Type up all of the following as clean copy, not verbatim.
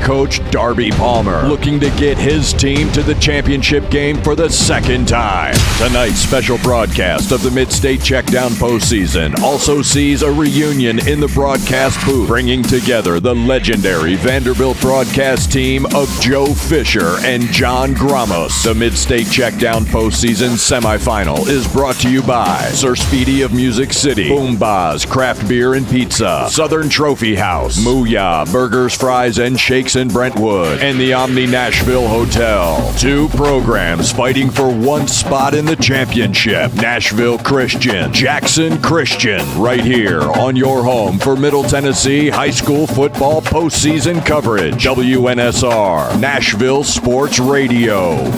coach Darby Palmer, looking to get his team to the championship game for the second time. Tonight's special broadcast of the MidState Checkdown postseason also sees a reunion in the broadcast booth, bringing together the legendary Vanderbilt broadcast team of Joe Fisher and John Gromos. The MidState Checkdown postseason semifinal is brought to you by Sir Speedy of Music City, Boom Baz Craft Beer and Pizza, Southern Trophy House, Mooyah Burgers, Fries, and Shakes in Brentwood, and the Omni Nashville Hotel. Two programs fighting for one spot in the championship. Nashville Christian, Jackson Christian, right here on your home for Middle Tennessee high school football postseason coverage. WNSR, Nashville Sports Radio.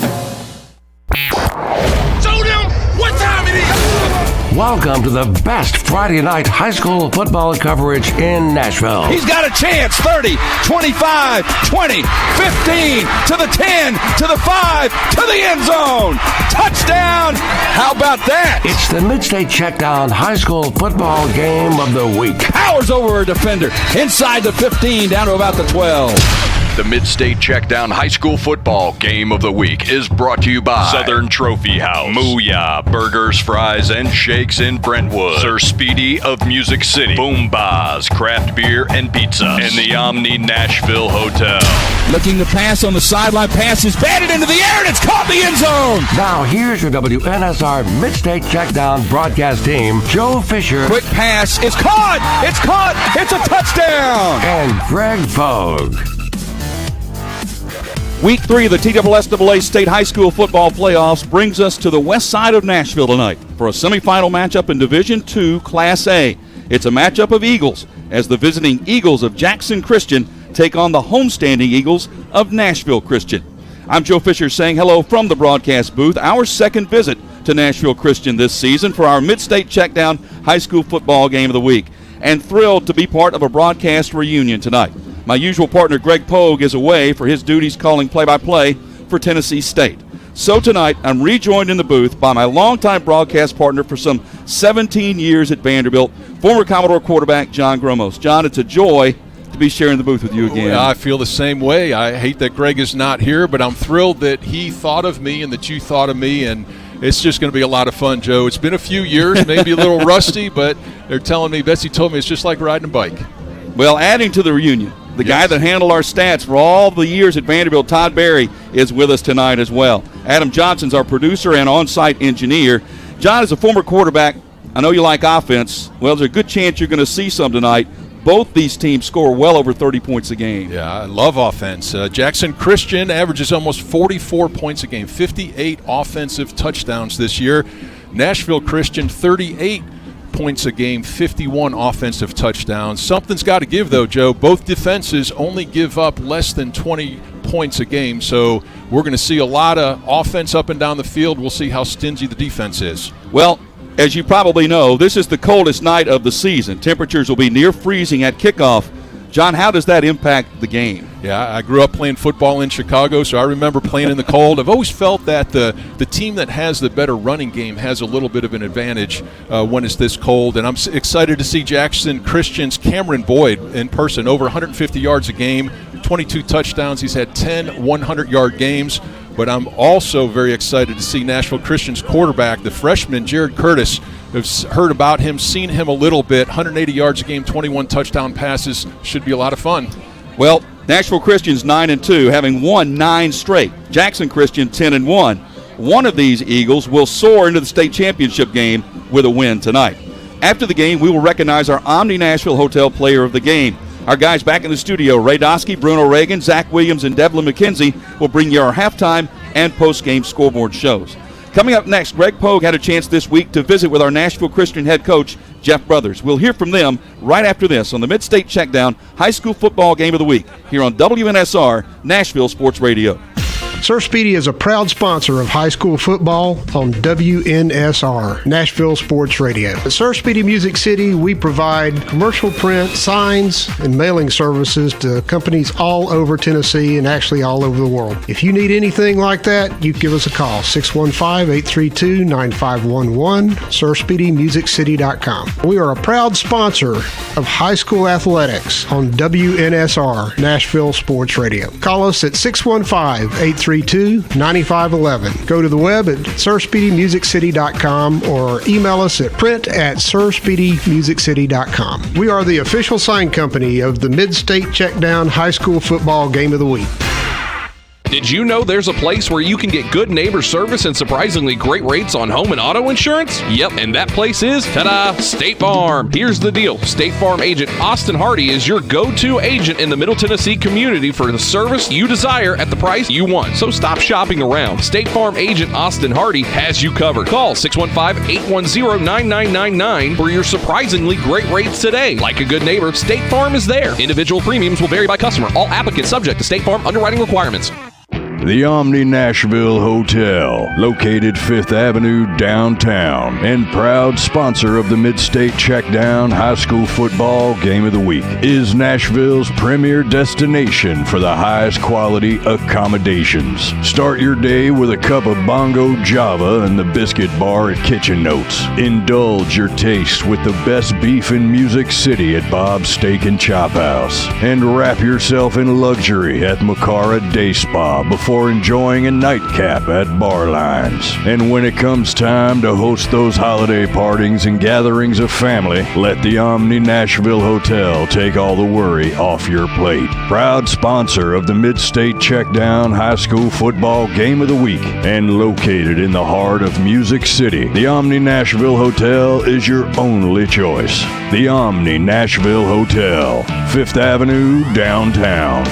Welcome to the best Friday night high school football coverage in Nashville. He's got a chance. 30, 25, 20, 15, to the 10, to the 5, to the end zone. Touchdown. How about that? It's the MidState Checkdown high school football game of the week. Powers over a defender. Inside the 15, down to about the 12. The MidState Checkdown High School Football Game of the Week is brought to you by Southern Trophy House, Mooyah Burgers, Fries, and Shakes in Brentwood, Sir Speedy of Music City, Boom Baz Craft Beer and Pizza, and the Omni Nashville Hotel. Looking to pass on the sideline. Pass is batted into the air, and it's caught in the end zone. Now here's your WNSR MidState Checkdown broadcast team, Joe Fisher. Quick pass. It's caught. It's caught. It's a touchdown. And Greg Pogue. Week 3 of the TSSAA State High School Football Playoffs brings us to the west side of Nashville tonight for a semifinal matchup in Division II Class A. It's a matchup of Eagles as the visiting Eagles of Jackson Christian take on the homestanding Eagles of Nashville Christian. I'm Joe Fisher saying hello from the broadcast booth, our second visit to Nashville Christian this season for our MidState Checkdown High School Football Game of the Week, and thrilled to be part of a broadcast reunion tonight. My usual partner, Greg Pogue, is away for his duties calling play-by-play for Tennessee State. So tonight, I'm rejoined in the booth by my longtime broadcast partner for some 17 years at Vanderbilt, former Commodore quarterback John Gromos. John, it's a joy to be sharing the booth with you again. I feel the same way. I hate that Greg is not here, but I'm thrilled that he thought of me and that you thought of me, and it's just going to be a lot of fun, Joe. It's been a few years, maybe a little rusty, but they're telling me, Betsy told me it's just like riding a bike. Well, adding to the reunion, the guy that handled our stats for all the years at Vanderbilt, Todd Berry, is with us tonight as well. Adam Johnson's our producer and on-site engineer. John is a former quarterback. I know you like offense. Well, there's a good chance you're going to see some tonight. Both these teams score well over 30 points a game. Yeah, I love offense. Jackson Christian averages almost 44 points a game, 58 offensive touchdowns this year. Nashville Christian, 38 points a game, 51 offensive touchdowns. Something's got to give, though, Joe. Both defenses only give up less than 20 points a game, so we're going to see a lot of offense up and down the field. We'll see how stingy the defense is. Well, as you probably know, this is the coldest night of the season. Temperatures will be near freezing at kickoff. John, how does that impact the game? Yeah, I grew up playing football in Chicago, so I remember playing in the cold. I've always felt that the team that has the better running game has a little bit of an advantage when it's this cold. And I'm excited to see Jackson Christian's Cameron Boyd in person, over 150 yards a game, 22 touchdowns. He's had 10 100-yard games. But I'm also very excited to see Nashville Christian's quarterback, the freshman Jared Curtis. I've heard about him, seen him a little bit. 180 yards a game, 21 touchdown passes. Should be a lot of fun. Well, Nashville Christian's 9-2, having won 9 straight. Jackson Christian 10-1. One of these Eagles will soar into the state championship game with a win tonight. After the game, we will recognize our Omni Nashville Hotel Player of the Game. Our guys back in the studio, Ray Doskey, Bruno Reagan, Zach Williams, and Devlin McKenzie will bring you our halftime and post-game scoreboard shows. Coming up next, Greg Pogue had a chance this week to visit with our Nashville Christian head coach, Jeff Brothers. We'll hear from them right after this on the MidState Checkdown High School Football Game of the Week here on WNSR Nashville Sports Radio. Sir Speedy is a proud sponsor of high school football on WNSR, Nashville Sports Radio. At Sir Speedy Music City, we provide commercial print, signs, and mailing services to companies all over Tennessee and actually all over the world. If you need anything like that, you give us a call, 615-832-9511, SirSpeedyMusicCity.com. We are a proud sponsor of high school athletics on WNSR, Nashville Sports Radio. Call us at 615-832-9511. Go to the web at SirSpeedyMusicCity.com or email us at print@SirSpeedyMusicCity.com. We are the official sign company of the MidState Checkdown High School Football Game of the Week. Did you know there's a place where you can get good neighbor service and surprisingly great rates on home and auto insurance? Yep, and that place is, ta-da, State Farm. Here's the deal. State Farm agent Austin Hardy is your go-to agent in the Middle Tennessee community for the service you desire at the price you want. So stop shopping around. State Farm agent Austin Hardy has you covered. Call 615-810-9999 for your surprisingly great rates today. Like a good neighbor, State Farm is there. Individual premiums will vary by customer. All applicants subject to State Farm underwriting requirements. The Omni Nashville Hotel, located 5th Avenue downtown, and proud sponsor of the MidState Checkdown High School Football Game of the Week, is Nashville's premier destination for the highest quality accommodations. Start your day with a cup of Bongo Java and the Biscuit Bar at Kitchen Notes. Indulge your taste with the best beef in Music City at Bob's Steak and Chop House. And wrap yourself in luxury at Macara Day Spa before enjoying a nightcap at Barlines. And when it comes time to host those holiday partings and gatherings of family, let the Omni Nashville Hotel take all the worry off your plate. Proud sponsor of the MidState Checkdown High School Football Game of the Week and located in the heart of Music City, the Omni Nashville Hotel is your only choice. The Omni Nashville Hotel, 5th Avenue downtown.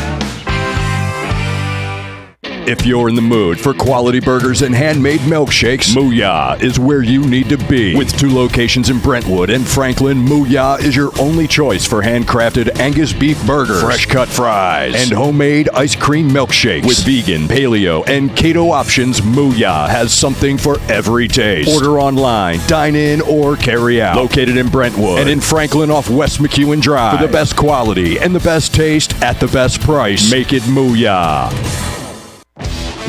If you're in the mood for quality burgers and handmade milkshakes, Mooyah is where you need to be. With 2 locations in Brentwood and Franklin, Mooyah is your only choice for handcrafted Angus beef burgers, fresh cut fries, and homemade ice cream milkshakes. With vegan, paleo, and keto options, Mooyah has something for every taste. Order online, dine in, or carry out. Located in Brentwood and in Franklin off West McEwen Drive. For the best quality and the best taste at the best price, make it Mooyah.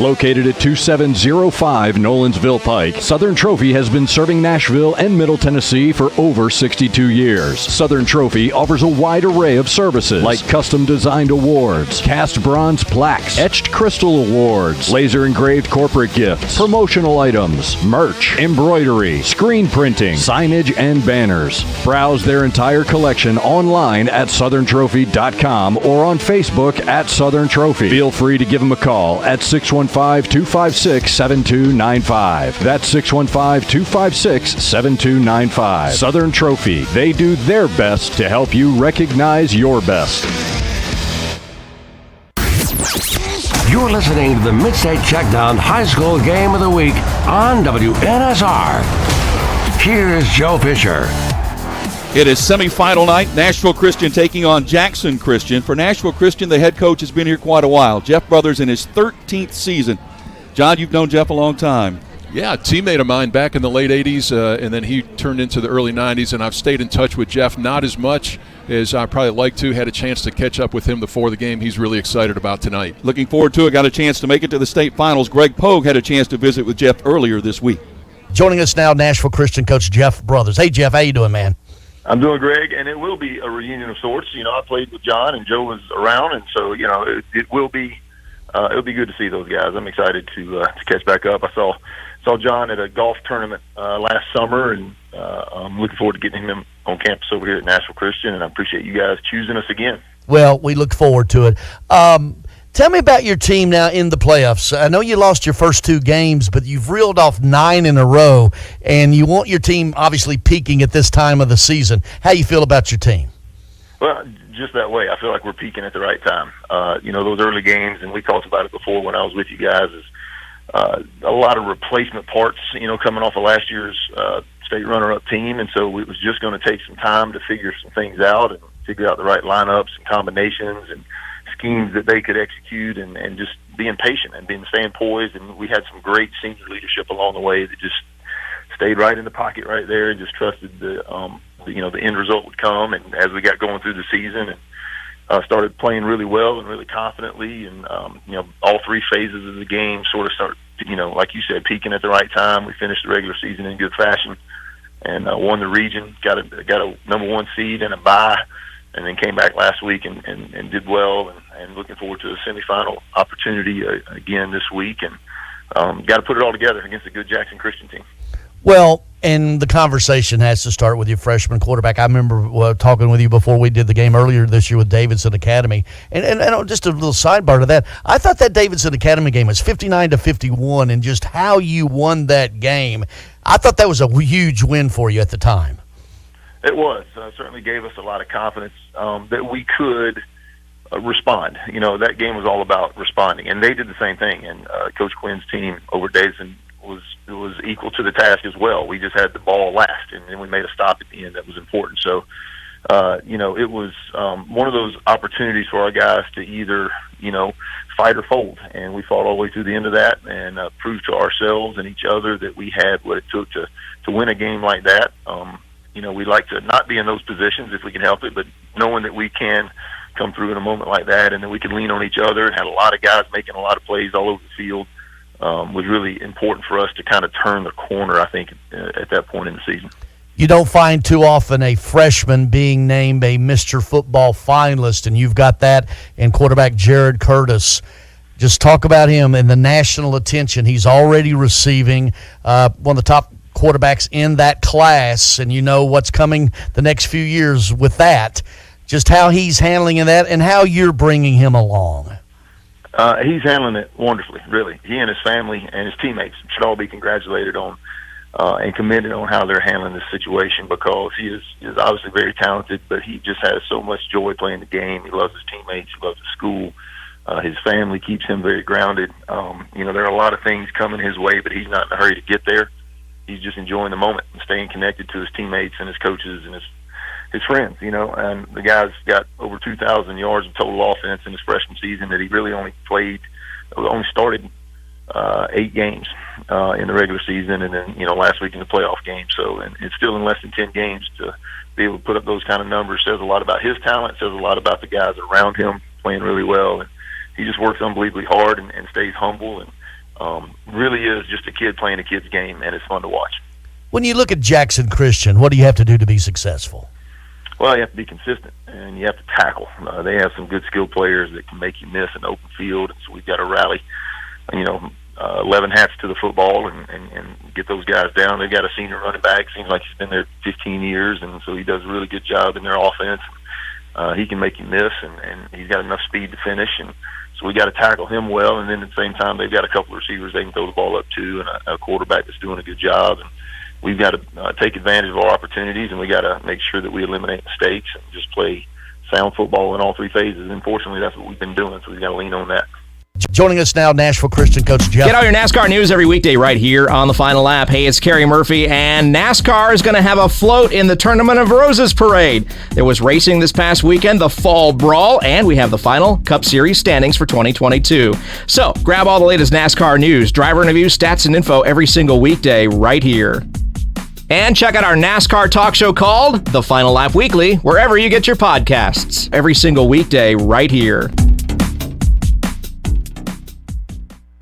Located at 2705 Nolensville Pike, Southern Trophy has been serving Nashville and Middle Tennessee for over 62 years. Southern Trophy offers a wide array of services like custom-designed awards, cast bronze plaques, etched crystal awards, laser-engraved corporate gifts, promotional items, merch, embroidery, screen printing, signage, and banners. Browse their entire collection online at southerntrophy.com or on Facebook at Southern Trophy. Feel free to give them a call at 615-256-7295. That's 615-256-7295. Southern Trophy. They do their best to help you recognize your best. You're listening to the MidState Checkdown High School Game of the Week on WNSR. Here's Joe Fisher. It is semifinal night. Nashville Christian taking on Jackson Christian. For Nashville Christian, the head coach has been here quite a while. Jeff Brothers in his 13th season. John, you've known Jeff a long time. Yeah, a teammate of mine back in the late 80s, and then he turned into the early 90s, and I've stayed in touch with Jeff, not as much as I probably like to. Had a chance to catch up with him before the game. He's really excited about tonight. Looking forward to it. Got a chance to make it to the state finals. Greg Pogue had a chance to visit with Jeff earlier this week. Joining us now, Nashville Christian coach Jeff Brothers. Hey, Jeff, how you doing, man? I'm doing Greg, and it will be a reunion of sorts. You know, I played with John, and Joe was around, and so, you know, it will be it'll be good to see those guys. I'm excited to catch back up. I saw John at a golf tournament last summer, and I'm looking forward to getting him on campus over here at Nashville Christian, and I appreciate you guys choosing us again. Well, we look forward to it. Tell me about your team now in the playoffs. I know you lost your first 2 games, but you've reeled off 9 in a row, and you want your team obviously peaking at this time of the season. How you feel about your team? Well, just that way. I feel like we're peaking at the right time. You know, those early games, and we talked about it before when I was with you guys, is a lot of replacement parts, you know, coming off of last year's state runner-up team, and so it was just going to take some time to figure some things out and figure out the right lineups and combinations and schemes that they could execute, and just being patient and staying poised. And we had some great senior leadership along the way that just stayed right in the pocket right there and just trusted the end result would come. And as we got going through the season and started playing really well and really confidently, and all three phases of the game sort of started, like you said, peaking at the right time. We finished the regular season in good fashion and won the region, got a number one seed and a bye, and then came back last week and did well, and looking forward to the semifinal opportunity again this week, and got to put it all together against a good Jackson Christian team. Well, and the conversation has to start with your freshman quarterback. I remember talking with you before we did the game earlier this year with Davidson Academy. And just a little sidebar to that, I thought that Davidson Academy game was 59-51, and just how you won that game, I thought that was a huge win for you at the time. It was. Certainly gave us a lot of confidence that we could respond. That game was all about responding, and they did the same thing. And Coach Quinn's team over Davidson was equal to the task as well. We just had the ball last, and then we made a stop at the end that was important. So, it was one of those opportunities for our guys to either, fight or fold. And we fought all the way through the end of that and proved to ourselves and each other that we had what it took to win a game like that. We'd like to not be in those positions if we can help it, but knowing that we can come through in a moment like that and that we can lean on each other and had a lot of guys making a lot of plays all over the field was really important for us to kind of turn the corner, I think, at that point in the season. You don't find too often a freshman being named a Mr. Football finalist, and you've got that in quarterback Jared Curtis. Just talk about him and the national attention he's already receiving, one of the top quarterbacks in that class, and you know what's coming the next few years with that. Just how he's handling that and how you're bringing him along. He's handling it wonderfully, really. He and his family and his teammates should all be congratulated on and commended on how they're handling this situation, because he is obviously very talented, but he just has so much joy playing the game. He loves his teammates. He loves his school. His family keeps him very grounded. There are a lot of things coming his way, but he's not in a hurry to get there. He's just enjoying the moment and staying connected to his teammates and his coaches and his friends, and the guy's got over 2,000 yards of total offense in his freshman season that he really only started 8 games in the regular season, and then last week in the playoff game. So, and it's still in less than 10 games to be able to put up those kind of numbers says a lot about his talent, says a lot about the guys around him playing really well, and he just works unbelievably hard and stays humble, and really is just a kid playing a kid's game, and it's fun to watch. When you look at Jackson Christian, what do you have to do to be successful? Well, you have to be consistent, and you have to tackle. They have some good skilled players that can make you miss an open field, and so we've got to rally, 11 hats to the football and get those guys down. They've got a senior running back. Seems like he's been there 15 years, and so he does a really good job in their offense. He can make you miss, and he's got enough speed to finish, and so we got to tackle him well. And then at the same time, they've got a couple of receivers they can throw the ball up to, and a quarterback that's doing a good job. And we've got to take advantage of our opportunities, and we got to make sure that we eliminate mistakes and just play sound football in all 3 phases. And fortunately, that's what we've been doing, so we've got to lean on that. Joining us now, Nashville Christian coach Jeff. Get all your NASCAR news every weekday right here on The Final Lap. Hey, it's Kerry Murphy, and NASCAR is going to have a float in the Tournament of Roses parade. There was racing this past weekend, the Fall Brawl, and we have the final Cup Series standings for 2022. So, grab all the latest NASCAR news, driver interviews, stats, and info every single weekday right here. And check out our NASCAR talk show called The Final Lap Weekly, wherever you get your podcasts. Every single weekday right here.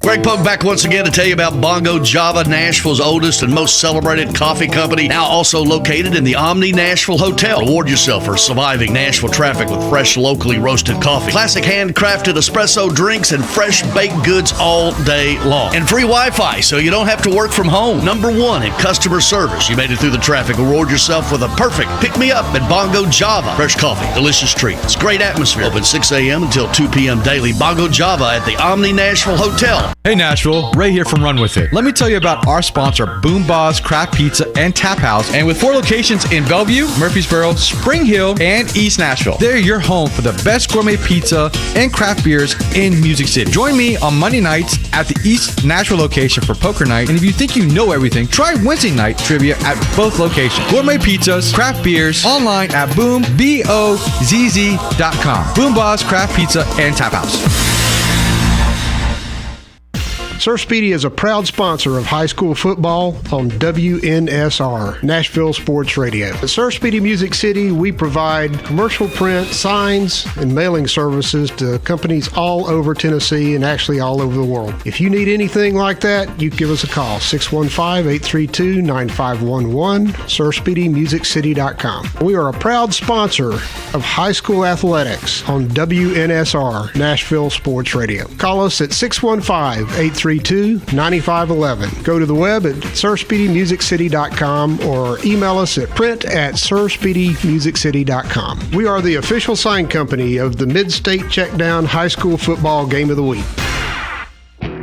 Greg Pogue back once again to tell you about Bongo Java, Nashville's oldest and most celebrated coffee company, now also located in the Omni Nashville Hotel. Reward yourself for surviving Nashville traffic with fresh, locally roasted coffee, classic handcrafted espresso drinks, and fresh baked goods all day long. And free Wi-Fi, so you don't have to work from home. Number 1 in customer service. You made it through the traffic. Reward yourself with a perfect pick-me-up at Bongo Java. Fresh coffee, delicious treats, great atmosphere. Open 6 a.m. until 2 p.m. daily. Bongo Java at the Omni Nashville Hotel. Hey Nashville, Ray here from Run With It. Let me tell you about our sponsor, Boom Boss Craft Pizza and Tap House. And with 4 locations in Bellevue, Murfreesboro, Spring Hill, and East Nashville, they're your home for the best gourmet pizza and craft beers in Music City. Join me on Monday nights at the East Nashville location for poker night. And if you think you know everything, try Wednesday night trivia at both locations. Gourmet pizzas, craft beers, online at BoomBozz.com. Boom Boss Craft Pizza and Tap House. Sir Speedy is a proud sponsor of high school football on WNSR, Nashville Sports Radio. At Sir Speedy Music City, we provide commercial print, signs, and mailing services to companies all over Tennessee and actually all over the world. If you need anything like that, you give us a call, 615-832-9511, SirSpeedyMusicCity.com. We are a proud sponsor of high school athletics on WNSR, Nashville Sports Radio. Call us at 615-832-9511. Go to the web at SirSpeedyMusicCity.com or email us at print@SirSpeedyMusicCity.com. We are the official sign company of the MidState Checkdown High School Football Game of the Week.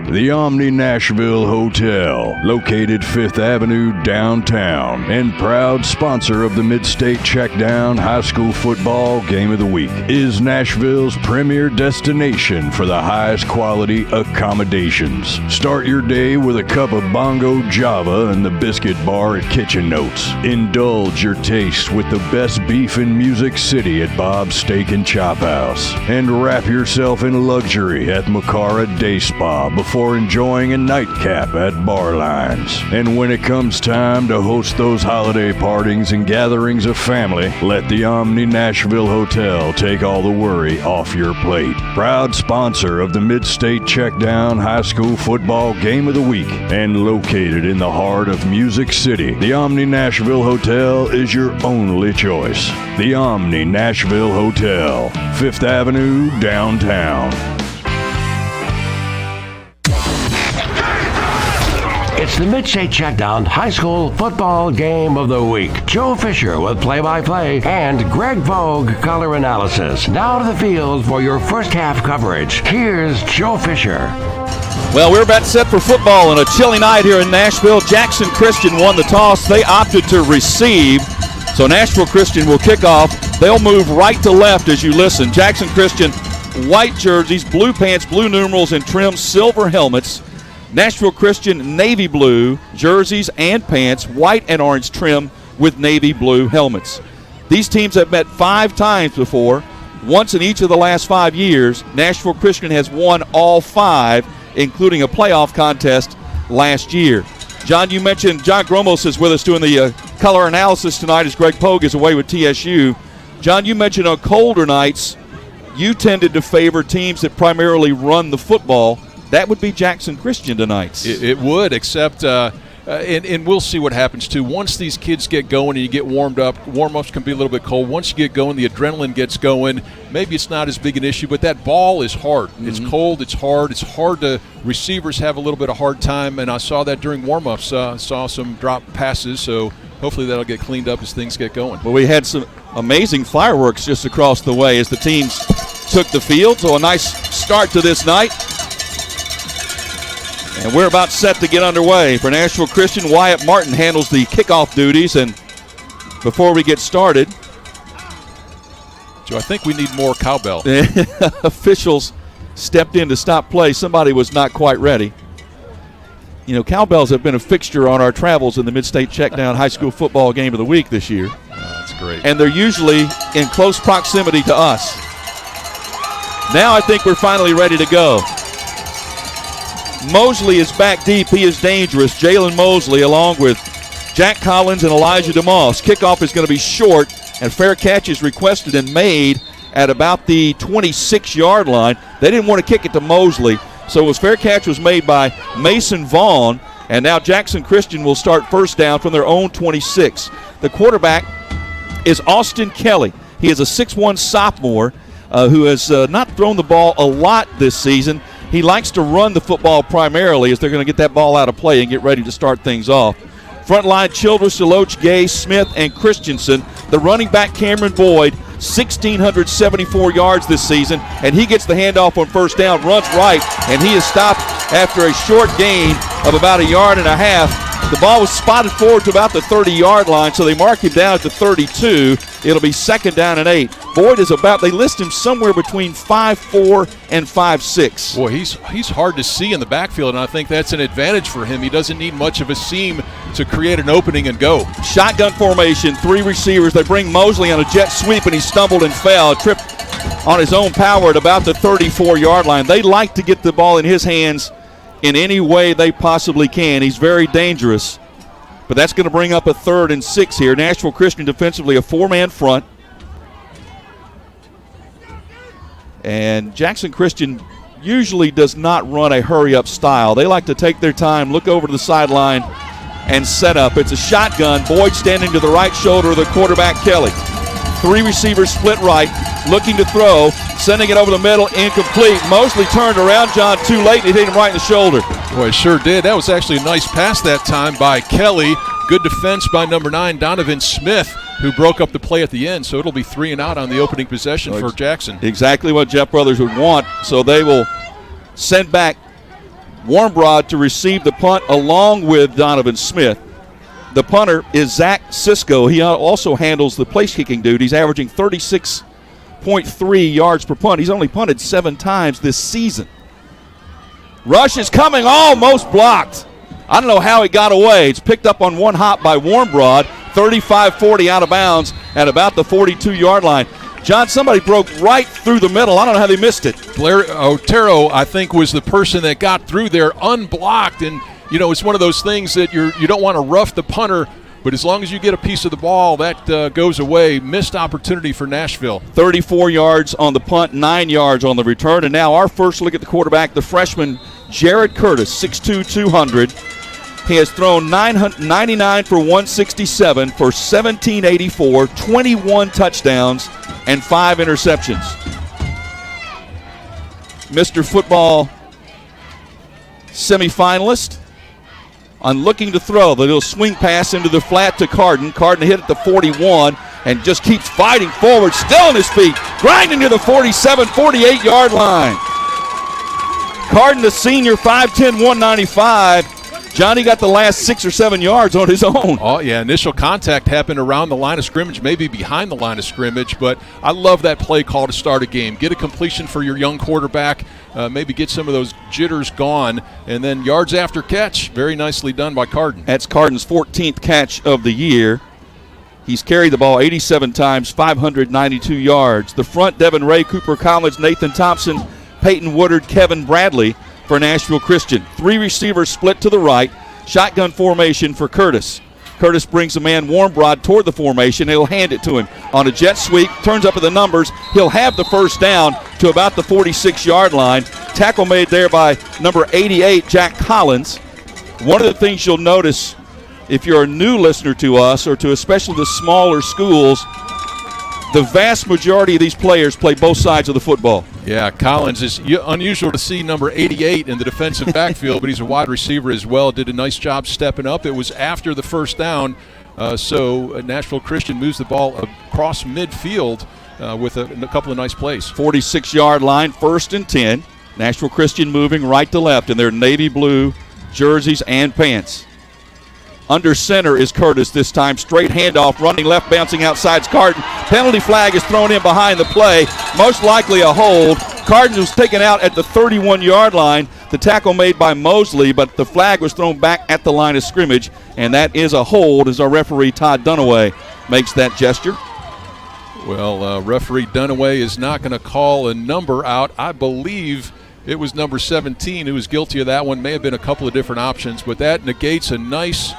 The Omni Nashville Hotel, located 5th Avenue downtown, and proud sponsor of the MidState Checkdown High School Football Game of the Week, is Nashville's premier destination for the highest quality accommodations. Start your day with a cup of Bongo Java and the Biscuit Bar at Kitchen Notes. Indulge your taste with the best beef in Music City at Bob's Steak and Chop House. And wrap yourself in luxury at Macara Day Spa before enjoying a nightcap at Barlines. And when it comes time to host those holiday partings and gatherings of family, let the Omni Nashville Hotel take all the worry off your plate. Proud sponsor of the MidState Checkdown High School Football Game of the Week and located in the heart of Music City, the Omni Nashville Hotel is your only choice. The Omni Nashville Hotel, 5th Avenue, downtown. It's the MidState Checkdown High School Football Game of the Week. Joe Fisher with play-by-play and Greg Vogue color analysis. Now to the field for your first half coverage. Here's Joe Fisher. Well, we're about set for football on a chilly night here in Nashville. Jackson Christian won the toss. They opted to receive. So Nashville Christian will kick off. They'll move right to left as you listen. Jackson Christian, white jerseys, blue pants, blue numerals, and trim silver helmets. Nashville Christian, navy blue jerseys and pants, white and orange trim with navy blue helmets. These teams have met 5 times before. Once in each of the last 5 years, Nashville Christian has won all 5, including a playoff contest last year. John, you mentioned John Gromos is with us doing the color analysis tonight as Greg Pogue is away with TSU. John, you mentioned on colder nights, you tended to favor teams that primarily run the football. That would be Jackson Christian tonight. It would, except, and we'll see what happens, too. Once these kids get going and you get warmed up, warm-ups can be a little bit cold. Once you get going, the adrenaline gets going. Maybe it's not as big an issue, but that ball is hard. Mm-hmm. It's cold. It's hard. It's hard to – receivers have a little bit of hard time, and I saw that during warm-ups. Saw some drop passes, so hopefully that'll get cleaned up as things get going. Well, we had some amazing fireworks just across the way as the teams took the field, so a nice start to this night. And we're about set to get underway. For Nashville Christian, Wyatt Martin handles the kickoff duties. And before we get started, Joe, I think we need more cowbell. Officials stepped in to stop play. Somebody was not quite ready. You know, cowbells have been a fixture on our travels in the MidState Checkdown High School Football Game of the Week this year. That's great. And they're usually in close proximity to us. Now I think we're finally ready to go. Mosley is back deep. He is dangerous. Jalen Mosley along with Jack Collins and Elijah DeMoss. Kickoff is going to be short, and fair catch is requested and made at about the 26-yard line. They didn't want to kick it to Mosley, so fair catch was made by Mason Vaughn, and now Jackson Christian will start first down from their own 26. The quarterback is Austin Kelly. He is a 6'1 sophomore who has not thrown the ball a lot this season. He likes to run the football primarily as they're going to get that ball out of play and get ready to start things off. Front line, Childress, Deloach, Gay, Smith, and Christensen. The running back, Cameron Boyd, 1,674 yards this season, and he gets the handoff on first down, runs right, and he is stopped after a short gain of about 1.5 yards. The ball was spotted forward to about the 30-yard line, so they mark him down at the 32. It'll be 2nd down and 8. Boyd is they list him somewhere between 5'4" and 5'6". Boy, he's hard to see in the backfield, and I think that's an advantage for him. He doesn't need much of a seam to create an opening and go. Shotgun formation, 3 receivers. They bring Mosley on a jet sweep, and he stumbled and fell, tripped on his own power at about the 34-yard line. They like to get the ball in his hands in any way they possibly can. He's very dangerous. But that's going to bring up a 3rd and 6 here. Nashville Christian defensively a 4-man front. And Jackson Christian usually does not run a hurry-up style. They like to take their time, look over to the sideline, and set up. It's a shotgun. Boyd standing to the right shoulder of the quarterback, Kelly. 3 receivers split right, looking to throw, sending it over the middle, incomplete. Mosley turned around John too late, and he hit him right in the shoulder. Boy, it sure did. That was actually a nice pass that time by Kelly. Good defense by number 9, Donovan Smith, who broke up the play at the end. So it'll be 3 and out on the opening possession for Jackson. Exactly what Jeff Brothers would want. So they will send back Warmbroad to receive the punt along with Donovan Smith. The punter is Zach Sisko. He also handles the place-kicking duties, averaging 36.3 yards per punt. He's only punted 7 times this season. Rush is coming, almost blocked. I don't know how he got away. It's picked up on one hop by Warmbroad, 35-40 out of bounds at about the 42-yard line. John, somebody broke right through the middle. I don't know how they missed it. Blair Otero, I think, was the person that got through there unblocked, and you know, it's one of those things that you don't want to rough the punter, but as long as you get a piece of the ball, that goes away. Missed opportunity for Nashville. 34 yards on the punt, 9 yards on the return. And now our first look at the quarterback, the freshman Jared Curtis, 6'2", 200. He has thrown 99 for 167 for 1784, 21 touchdowns, and 5 interceptions. Mr. Football semifinalist. On looking to throw, the little swing pass into the flat to Carden. Carden hit at the 41 and just keeps fighting forward, still on his feet, grinding to the 47, 48-yard line. Carden, the senior, 5'10", 195. Johnny got the last 6 or 7 yards on his own. Oh, yeah, initial contact happened around the line of scrimmage, maybe behind the line of scrimmage, but I love that play call to start a game. Get a completion for your young quarterback, maybe get some of those jitters gone, and then yards after catch, very nicely done by Carden. That's Carden's 14th catch of the year. He's carried the ball 87 times, 592 yards. The front, Devin Ray, Cooper Collins, Nathan Thompson, Peyton Woodard, Kevin Bradley for Nashville Christian. 3 receivers split to the right. Shotgun formation for Curtis. Curtis brings a man Warmbroad toward the formation. He'll hand it to him on a jet sweep. Turns up at the numbers. He'll have the first down to about the 46-yard line. Tackle made there by number 88, Jack Collins. One of the things you'll notice if you're a new listener to us, or to especially the smaller schools, the vast majority of these players play both sides of the football. Yeah, Collins is unusual to see number 88 in the defensive backfield, but he's a wide receiver as well. Did a nice job stepping up. It was after the first down, so Nashville Christian moves the ball across midfield with a couple of nice plays. 46-yard line, 1st and 10. Nashville Christian moving right to left in their navy blue jerseys and pants. Under center is Curtis this time. Straight handoff, running left, bouncing outside's Carden. Penalty flag is thrown in behind the play. Most likely a hold. Carden was taken out at the 31-yard line. The tackle made by Mosley, but the flag was thrown back at the line of scrimmage, and that is a hold as our referee Todd Dunaway makes that gesture. Well, referee Dunaway is not going to call a number out. I believe it was number 17 who was guilty of that one. May have been a couple of different options, but that negates a nice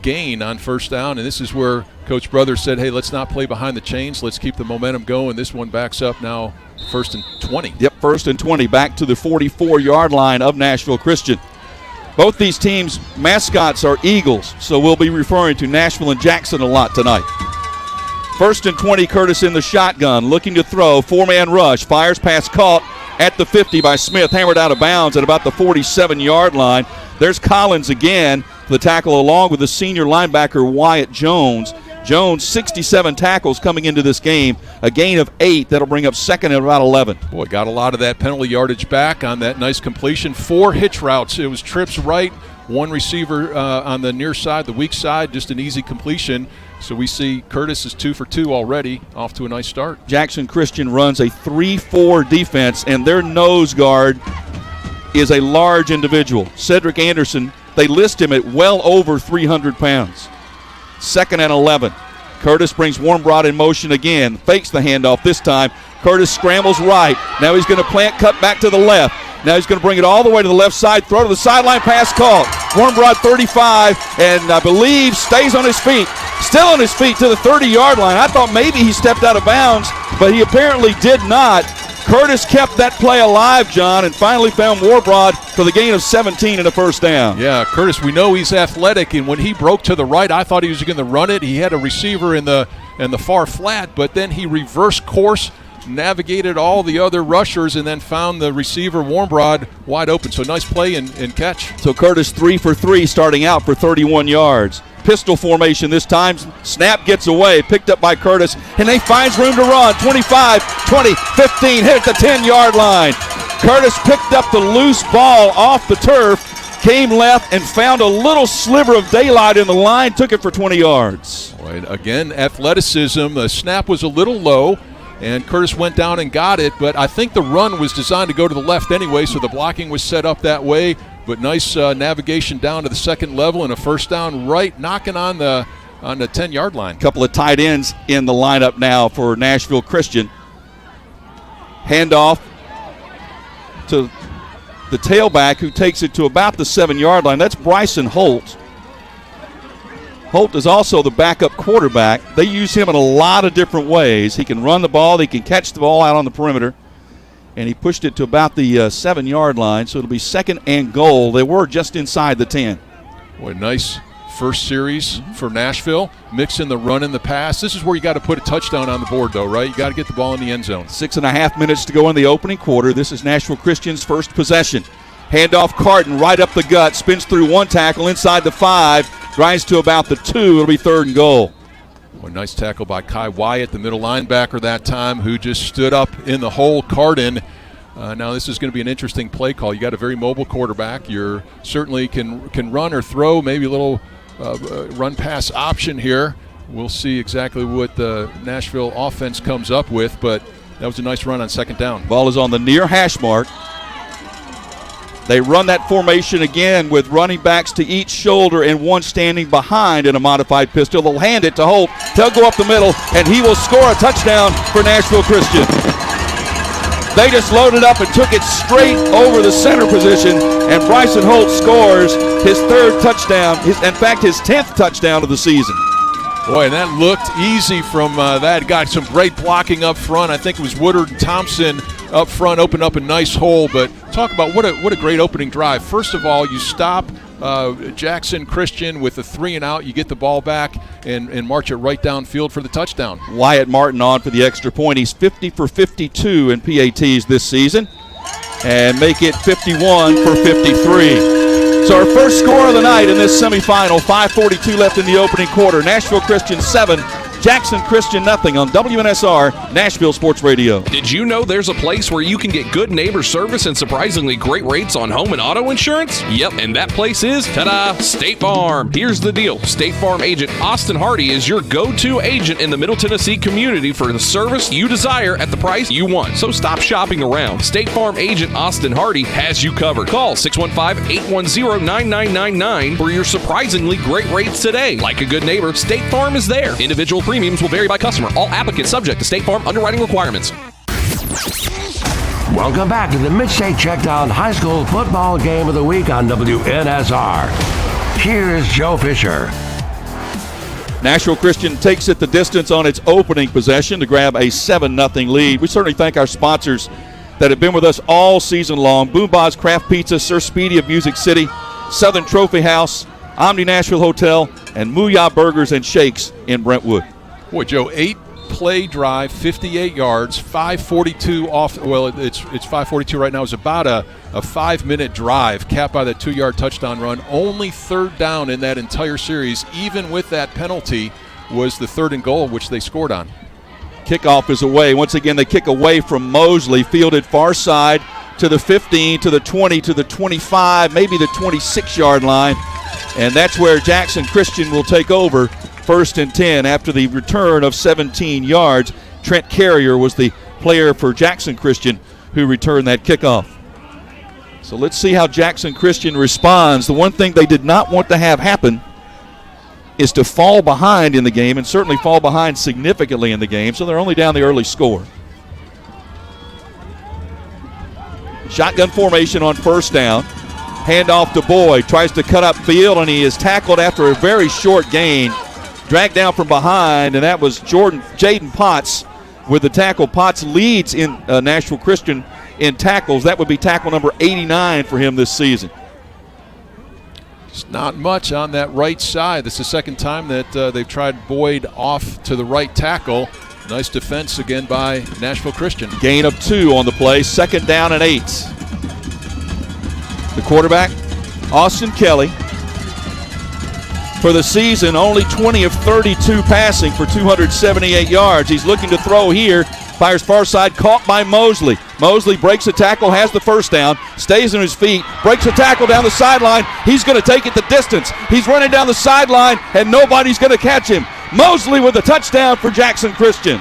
gain on first down, and this is where Coach Brothers said, hey, let's not play behind the chains. Let's keep the momentum going. This one backs up now 1st and 20. Yep, 1st and 20, back to the 44-yard line of Nashville Christian. Both these teams' mascots are Eagles, so we'll be referring to Nashville and Jackson a lot tonight. 1st and 20, Curtis in the shotgun, looking to throw, 4-man rush, fires pass caught at the 50 by Smith, hammered out of bounds at about the 47-yard line. There's Collins again, the tackle along with the senior linebacker Wyatt Jones. Jones, 67 tackles coming into this game, a gain of 8. That'll bring up second at about 11. Boy, got a lot of that penalty yardage back on that nice completion. 4 hitch routes. It was trips right, one receiver on the near side, the weak side, just an easy completion. So we see Curtis is 2 for 2 already, off to a nice start. Jackson Christian runs a 3-4 defense, and their nose guard is a large individual. Cedric Anderson, they list him at well over 300 pounds. Second and 11. Curtis brings Warmbroad in motion again. Fakes the handoff this time. Curtis scrambles right. Now he's going to plant, cut back to the left. Now he's going to bring it all the way to the left side. Throw to the sideline, pass caught. Warmbroad 35, and I believe stays on his feet. Still on his feet to the 30-yard line. I thought maybe he stepped out of bounds, but he apparently did not. Curtis kept that play alive, John, and finally found Warmbroad for the gain of 17 and a first down. Yeah, Curtis, we know he's athletic, and when he broke to the right, I thought he was going to run it. He had a receiver in the far flat, but then he reversed course, navigated all the other rushers, and then found the receiver, Warmbroad, wide open. So nice play and catch. So Curtis 3 for 3 starting out for 31 yards. Pistol formation this time. Snap gets away, picked up by Curtis, and they finds room to run. 25, 20, 15, hit at the 10-yard line. Curtis picked up the loose ball off the turf, came left, and found a little sliver of daylight in the line, took it for 20 yards. Boy, again, athleticism. The snap was a little low, and Curtis went down and got it, but I think the run was designed to go to the left anyway, so the blocking was set up that way. But nice navigation down to the second level and a first down right, knocking on the 10-yard line. Couple of tight ends in the lineup now for Nashville Christian. Handoff to the tailback, who takes it to about the 7-yard line. That's Bryson Holt. Holt is also the backup quarterback. They use him in a lot of different ways. He can run the ball. He can catch the ball out on the perimeter. And he pushed it to about the 7-yard line, so it'll be second and goal. They were just inside the 10. Boy, nice first series for Nashville. Mix in the run and the pass. This is where you got to put a touchdown on the board, though, right? You got to get the ball in the end zone. 6.5 minutes to go in the opening quarter. This is Nashville Christian's first possession. Handoff Carton right up the gut, spins through one tackle inside the 5, drives to about the 2. It'll be third and goal. Boy, nice tackle by Kai Wyatt, the middle linebacker that time, who just stood up in the hole. Carton. Now this is going to be an interesting play call. You got a very mobile quarterback. You certainly can run or throw, maybe a little run-pass option here. We'll see exactly what the Nashville offense comes up with, but that was a nice run on second down. Ball is on the near hash mark. They run that formation again with running backs to each shoulder and one standing behind in a modified pistol. They'll hand it to Holt. They'll go up the middle, and he will score a touchdown for Nashville Christian. They just loaded up and took it straight over the center position, and Bryson Holt scores his third touchdown, his 10th touchdown of the season. Boy, and that looked easy from that. Got some great blocking up front. I think it was Woodard and Thompson up front, opened up a nice hole. But talk about what a great opening drive. First of all, you stop Jackson Christian with a 3-and-out. You get the ball back and march it right downfield for the touchdown. Wyatt Martin on for the extra point. He's 50 for 52 in PATs this season, and make it 51 for 53. So our first score of the night in this semifinal, 5:42 left in the opening quarter. Nashville Christian 7, Jackson Christian nothing on WNSR, Nashville Sports Radio. Did you know there's a place where you can get good neighbor service and surprisingly great rates on home and auto insurance? Yep, and that place is, ta-da, State Farm. Here's the deal. State Farm agent Austin Hardy is your go-to agent in the Middle Tennessee community for the service you desire at the price you want. So stop shopping around. State Farm agent Austin Hardy has you covered. Call 615-810-9999 for your surprisingly great rates today. Like a good neighbor, State Farm is there. Individual premiums will vary by customer. All applicants subject to State Farm underwriting requirements. Welcome back to the MidState Checkdown High School Football Game of the Week on WNSR. Here's Joe Fisher. Nashville Christian takes it the distance on its opening possession to grab a 7-0 lead. We certainly thank our sponsors that have been with us all season long. Boom Boz Craft Pizza, Sir Speedy of Music City, Southern Trophy House, Omni Nashville Hotel, and Mooyah Burgers and Shakes in Brentwood. Boy, Joe, 8-play drive, 58 yards, 5:42 off. Well, it's 5:42 right now. It's about a 5-minute drive, capped by that 2-yard touchdown run. Only third down in that entire series, even with that penalty. was the 3rd and goal, which they scored on. Kickoff is away. Once again, they kick away from Mosley, fielded far side to the 15, to the 20, to the 25, maybe the 26-yard line. And that's where Jackson Christian will take over, 1st and 10 after the return of 17 yards. Trent Carrier was the player for Jackson Christian who returned that kickoff. So let's see how Jackson Christian responds. The one thing they did not want to have happen is to fall behind in the game, and certainly fall behind significantly in the game, so they're only down the early score. Shotgun formation on 1st down. Handoff to Boyd. Tries to cut up field, and he is tackled after a very short gain. Dragged down from behind, and that was Jaden Potts with the tackle. Potts leads in Nashville Christian in tackles. That would be tackle number 89 for him this season. It's not much on that right side. This is the second time that they've tried Boyd off to the right tackle. Nice defense again by Nashville Christian. Gain of 2 on the play, 2nd down and 8. The quarterback, Austin Kelly. For the season, only 20 of 32 passing for 278 yards. He's looking to throw here. Fires far side, caught by Mosley. Mosley breaks a tackle, has the 1st down, stays on his feet, breaks a tackle down the sideline. He's going to take it the distance. He's running down the sideline, and nobody's going to catch him. Mosley with a touchdown for Jackson Christian.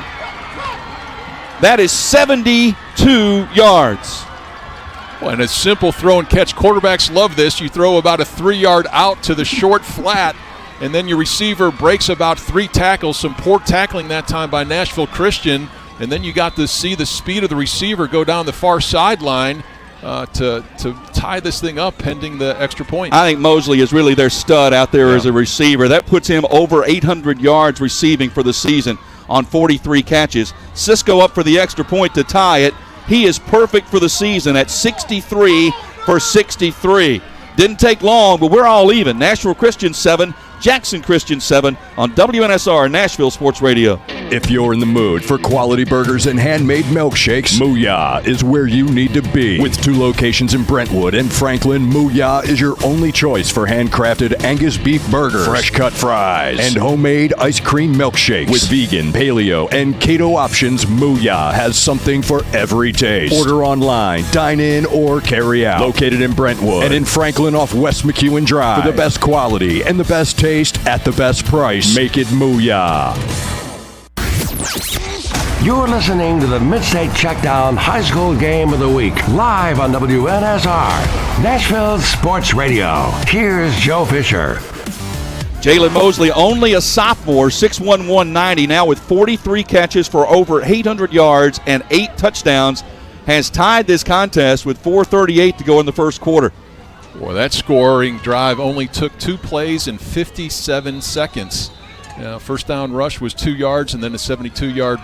That is 72 yards. Well, and a simple throw and catch. Quarterbacks love this. You throw about a 3-yard out to the short flat, and then your receiver breaks about 3 tackles. Some poor tackling that time by Nashville Christian. And then you got to see the speed of the receiver go down the far sideline to tie this thing up pending the extra point. I think Mosley is really their stud out there as a receiver. That puts him over 800 yards receiving for the season on 43 catches. Cisco up for the extra point to tie it. He is perfect for the season at 63 for 63. Didn't take long, but we're all even. Nashville Christian 7, Jackson Christian 7 on WNSR Nashville Sports Radio. If you're in the mood for quality burgers and handmade milkshakes, Mooyah is where you need to be. With 2 locations in Brentwood and Franklin, Mooyah is your only choice for handcrafted Angus beef burgers, fresh cut fries, and homemade ice cream milkshakes. With vegan, paleo, and keto options, Mooyah has something for every taste. Order online, dine in, or carry out. Located in Brentwood and in Franklin off West McEwen Drive. For the best quality and the best taste at the best price, make it Mooyah. You're listening to the MidState Checkdown High School Game of the Week, live on WNSR, Nashville Sports Radio. Here's Joe Fisher. Jalen Mosley, only a sophomore, 6'1", 190, now with 43 catches for over 800 yards and 8 touchdowns, has tied this contest with 4:38 to go in the first quarter. Boy, that scoring drive only took 2 plays in 57 seconds. First down rush was 2 yards, and then a 72-yard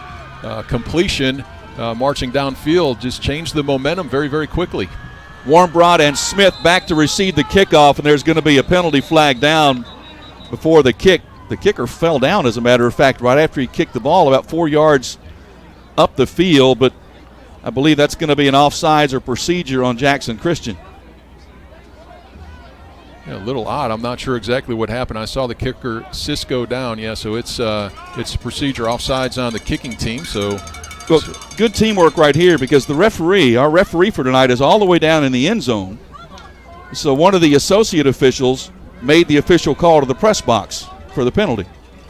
completion marching downfield just changed the momentum very, very quickly. Warmbrod and Smith back to receive the kickoff, and there's going to be a penalty flag down before the kick. The kicker fell down, as a matter of fact, right after he kicked the ball about 4 yards up the field, but I believe that's going to be an offsides or procedure on Jackson Christian. Yeah, a little odd. I'm not sure exactly what happened. I saw the kicker Cisco down. Yeah, so it's a procedure, offsides on the kicking team. So, good teamwork right here, because our referee for tonight is all the way down in the end zone. So one of the associate officials made the official call to the press box for the penalty.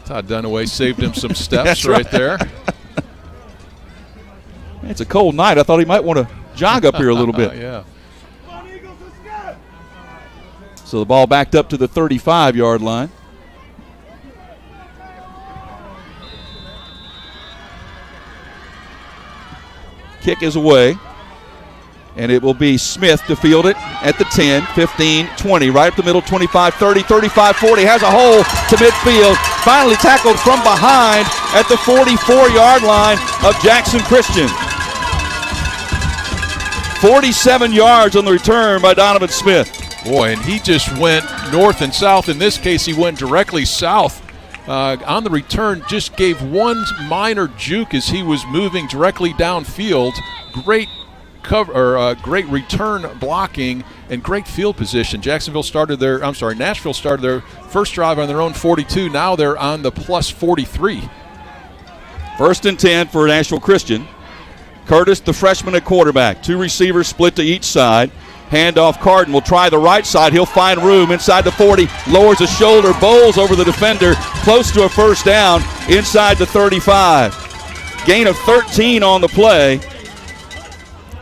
Todd Dunaway saved him some steps right there. It's a cold night. I thought he might want to jog up here a little bit. Yeah. So the ball backed up to the 35-yard line. Kick is away. And it will be Smith to field it at the 10, 15, 20, right up the middle, 25, 30, 35, 40. Has a hole to midfield. Finally tackled from behind at the 44-yard line of Jackson Christian. 47 yards on the return by Donovan Smith. Boy, and he just went north and south. In this case, he went directly south. On the return, just gave one minor juke as he was moving directly downfield. Great great return blocking and great field position. Nashville started their first drive on their own 42. Now they're on the plus 43. 1st and 10 for Nashville Christian. Curtis, the freshman at quarterback. 2 receivers split to each side. Handoff, Carden will try the right side. He'll find room inside the 40. Lowers a shoulder, bowls over the defender. Close to a first down inside the 35. Gain of 13 on the play.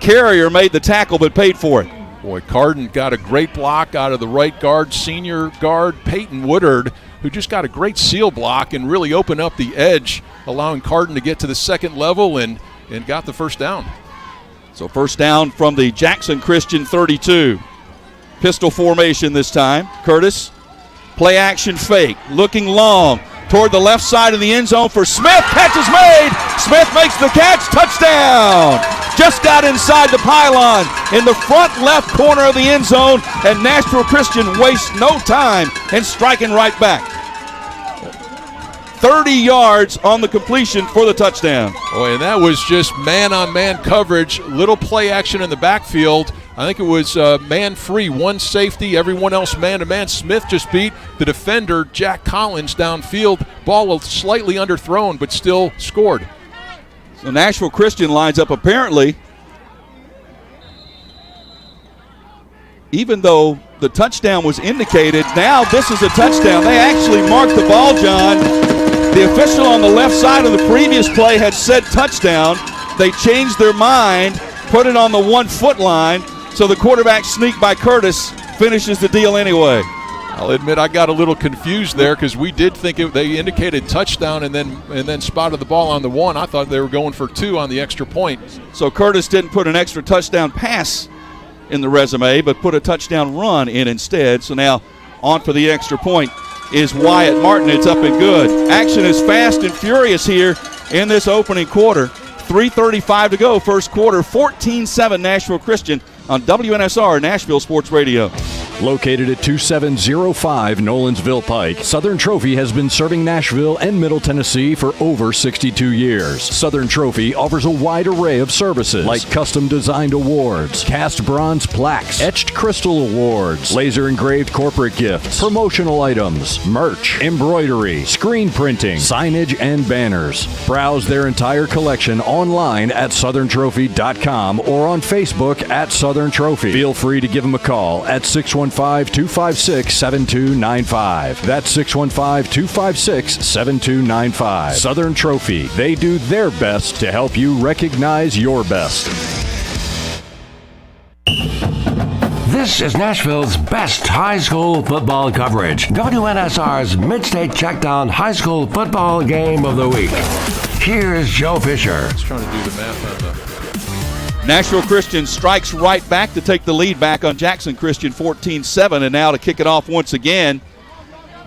Carrier made the tackle but paid for it. Boy, Carden got a great block out of the right guard, senior guard Peyton Woodard, who just got a great seal block and really opened up the edge, allowing Carden to get to the second level and got the first down. So first down from the Jackson Christian 32. Pistol formation this time. Curtis, play action fake, looking long toward the left side of the end zone for Smith. Catch is made. Smith makes the catch. Touchdown. Just got inside the pylon in the front left corner of the end zone, and Nashville Christian wastes no time in striking right back. 30 yards on the completion for the touchdown. Boy, and that was just man-on-man coverage, little play action in the backfield. I think it was man-free, one safety, everyone else man-to-man. Smith just beat the defender, Jack Collins, downfield. Ball slightly underthrown, but still scored. So Nashville Christian lines up apparently, even though the touchdown was indicated, now this is a touchdown. They actually marked the ball, John. The official on the left side of the previous play had said touchdown. They changed their mind, put it on the 1 foot line, so the quarterback sneak by Curtis finishes the deal anyway. I'll admit I got a little confused there because we did think they indicated touchdown and then spotted the ball on the 1. I thought they were going for 2 on the extra point. So Curtis didn't put an extra touchdown pass in the resume, but put a touchdown run in instead. So now on for the extra point is Wyatt Martin. It's up and good. Action is fast and furious here in this opening quarter. 3:35 to go, first quarter. 14-7 Nashville Christian on WNSR Nashville Sports Radio. Located at 2705 Nolensville Pike, Southern Trophy has been serving Nashville and Middle Tennessee for over 62 years. Southern Trophy offers a wide array of services like custom designed awards, cast bronze plaques, etched crystal awards, laser engraved corporate gifts, promotional items, merch, embroidery, screen printing, signage, and banners. Browse their entire collection online at southerntrophy.com or on Facebook at Southern Trophy. Feel free to give them a call at 615-256-7295. That's 615-256-7295. Southern Trophy. They do their best to help you recognize your best. This is Nashville's best high school football coverage. WNSR's MidState Checkdown High School Football Game of the Week. Here's Joe Fisher. I was trying to do the math on the... Nashville Christian strikes right back to take the lead back on Jackson Christian 14-7, and now to kick it off once again.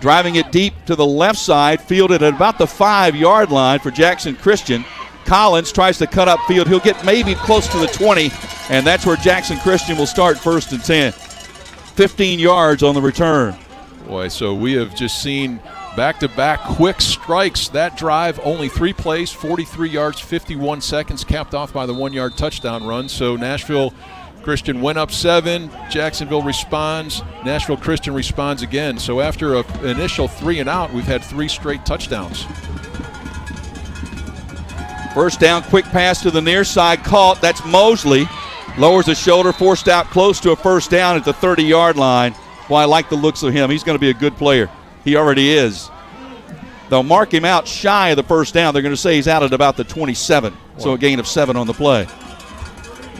Driving it deep to the left side, fielded at about the 5-yard line for Jackson Christian. Collins tries to cut upfield. He'll get maybe close to the 20, and that's where Jackson Christian will start 1st and 10. 15 yards on the return. Boy, so we have just seen back-to-back quick strikes. That drive, only 3 plays, 43 yards, 51 seconds, capped off by the 1-yard touchdown run. So Nashville Christian went up 7. Jacksonville responds. Nashville Christian responds again. So after an initial 3 and out, we've had 3 straight touchdowns. First down, quick pass to the near side, caught. That's Mosley. Lowers the shoulder, forced out close to a first down at the 30-yard line. Well, I like the looks of him. He's going to be a good player. He already is. They'll mark him out shy of the first down. They're going to say he's out at about the 27, so a gain of 7 on the play.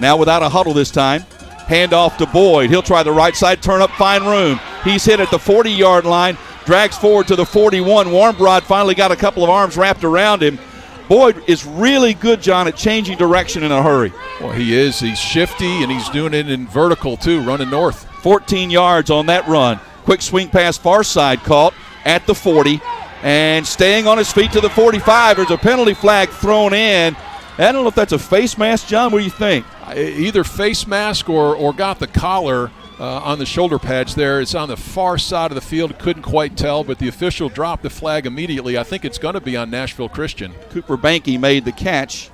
Now without a huddle this time. Handoff to Boyd. He'll try the right side, turn up, find room. He's hit at the 40-yard line, drags forward to the 41. Warmbrod finally got a couple of arms wrapped around him. Boyd is really good, John, at changing direction in a hurry. Well, he is. He's shifty, and he's doing it in vertical, too, running north. 14 yards on that run. Quick swing pass far side caught at the 40. And staying on his feet to the 45. There's a penalty flag thrown in. I don't know if that's a face mask, John. What do you think? Either face mask or got the collar on the shoulder pads there. It's on the far side of the field. Couldn't quite tell, but the official dropped the flag immediately. I think it's going to be on Nashville Christian. Cooper Banky made the catch.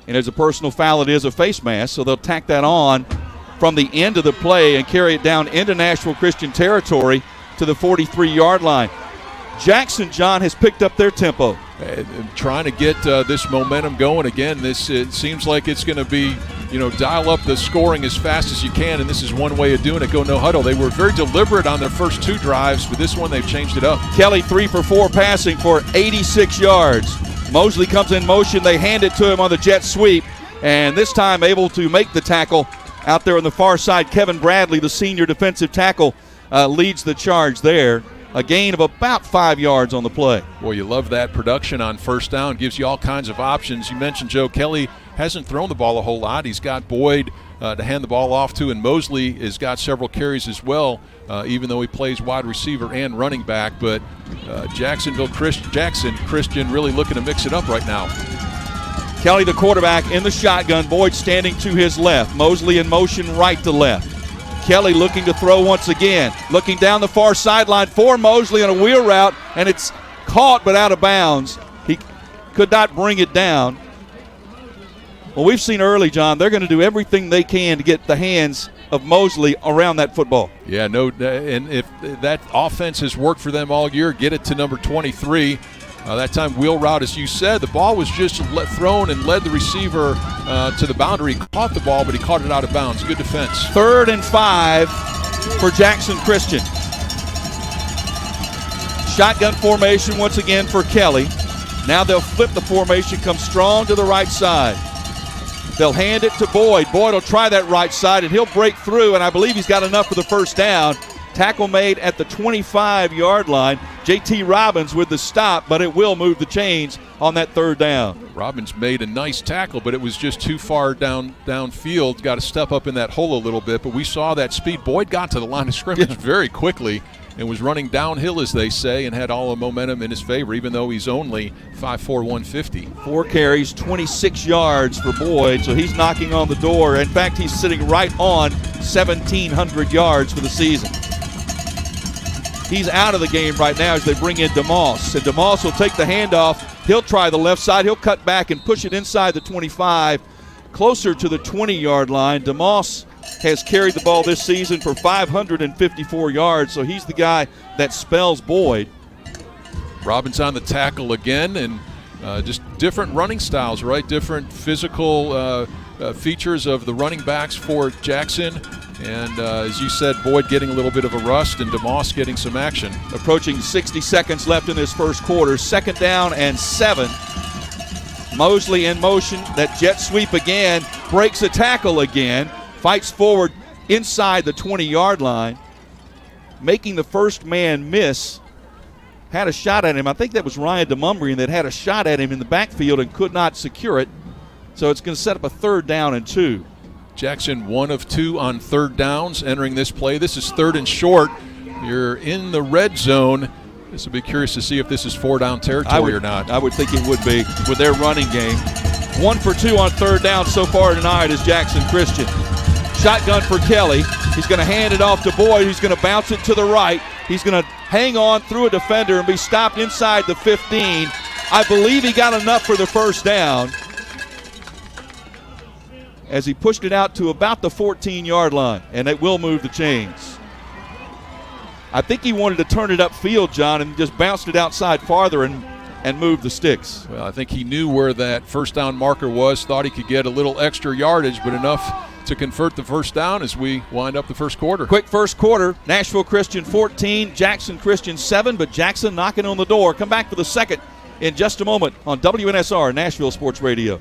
And as a personal foul, it is a face mask, so they'll tack that on from the end of the play and carry it down into Nashville Christian territory to the 43-yard line. Jackson, John, has picked up their tempo. Trying to get this momentum going again. It seems like it's going to be, dial up the scoring as fast as you can, and this is one way of doing it. Go no huddle. They were very deliberate on their first 2 drives, but this one they've changed it up. Kelly 3 for 4 passing for 86 yards. Mosley comes in motion. They hand it to him on the jet sweep, and this time able to make the tackle out there on the far side. Kevin Bradley, the senior defensive tackle, leads the charge there. A gain of about 5 yards on the play. Boy, you love that production on first down. Gives you all kinds of options. You mentioned Joe Kelly hasn't thrown the ball a whole lot. He's got Boyd to hand the ball off to, and Mosley has got several carries as well, even though he plays wide receiver and running back. But Jackson Christian really looking to mix it up right now. Kelly, the quarterback, in the shotgun. Boyd standing to his left. Mosley in motion right to left. Kelly looking to throw once again. Looking down the far sideline for Mosley on a wheel route, and it's caught but out of bounds. He could not bring it down. Well, we've seen early, John, they're going to do everything they can to get the hands of Mosley around that football. Yeah, and if that offense has worked for them all year, get it to number 23. That time wheel route, as you said, the ball was just thrown and led the receiver to the boundary. He caught the ball, but he caught it out of bounds. Good defense. 3rd and 5 for Jackson Christian. Shotgun formation once again for Kelly. Now they'll flip the formation, come strong to the right side. They'll hand it to Boyd. Boyd will try that right side, and he'll break through, and I believe he's got enough for the first down. Tackle made at the 25-yard line. J.T. Robbins with the stop, but it will move the chains on that 3rd down. Robbins made a nice tackle, but it was just too far downfield. Got to step up in that hole a little bit, but we saw that speed. Boyd got to the line of scrimmage very quickly and was running downhill, as they say, and had all the momentum in his favor, even though he's only 5'4", 150. 4 carries, 26 yards for Boyd, so he's knocking on the door. In fact, he's sitting right on 1,700 yards for the season. He's out of the game right now as they bring in DeMoss. And DeMoss will take the handoff. He'll try the left side. He'll cut back and push it inside the 25, closer to the 20-yard line. DeMoss has carried the ball this season for 554 yards, so he's the guy that spells Boyd. Robbins on the tackle again, and just different running styles, right? Different physical features of the running backs for Jackson. And as you said, Boyd getting a little bit of a rust and DeMoss getting some action. Approaching 60 seconds left in this first quarter. 2nd down and 7. Mosley in motion. That jet sweep again. Breaks a tackle again. Fights forward inside the 20-yard line. Making the first man miss. Had a shot at him. I think that was Ryan DeMumbrian that had a shot at him in the backfield and could not secure it. So it's going to set up a 3rd down and 2. Jackson 1 of 2 on 3rd downs entering this play. This is 3rd and short. You're in the red zone. This will be curious to see if this is 4-down territory or not. I would think it would be with their running game. 1 for 2 on 3rd down so far tonight is Jackson Christian. Shotgun for Kelly. He's going to hand it off to Boyd, who's going to bounce it to the right. He's going to hang on through a defender and be stopped inside the 15. I believe he got enough for the first down, as he pushed it out to about the 14-yard line, and it will move the chains. I think he wanted to turn it upfield, John, and just bounced it outside farther and moved the sticks. Well, I think he knew where that first down marker was, thought he could get a little extra yardage, but enough to convert the first down as we wind up the first quarter. Quick first quarter, Nashville Christian 14, Jackson Christian 7, but Jackson knocking on the door. Come back for the second in just a moment on WNSR, Nashville Sports Radio.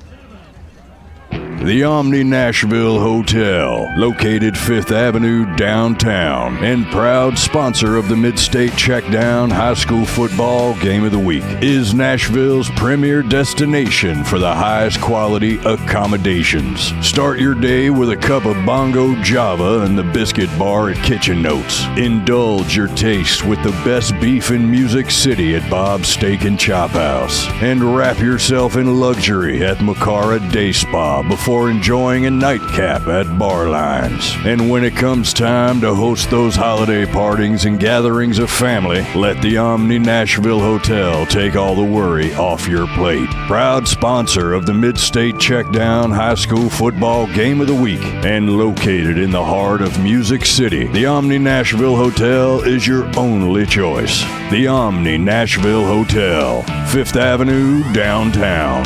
The Omni Nashville Hotel, located 5th Avenue downtown, and proud sponsor of the MidState Checkdown High School Football Game of the Week, is Nashville's premier destination for the highest quality accommodations. Start your day with a cup of Bongo Java and the Biscuit Bar at Kitchen Notes. Indulge your taste with the best beef in Music City at Bob's Steak and Chop House. And wrap yourself in luxury at Macara Day Spa before before enjoying a nightcap at bar lines. And when it comes time to host those holiday partings and gatherings of family, let the Omni Nashville Hotel take all the worry off your plate. Proud sponsor of the MidState Checkdown High School Football Game of the Week and located in the heart of Music City, the Omni Nashville Hotel is your only choice. The Omni Nashville Hotel, 5th Avenue, downtown.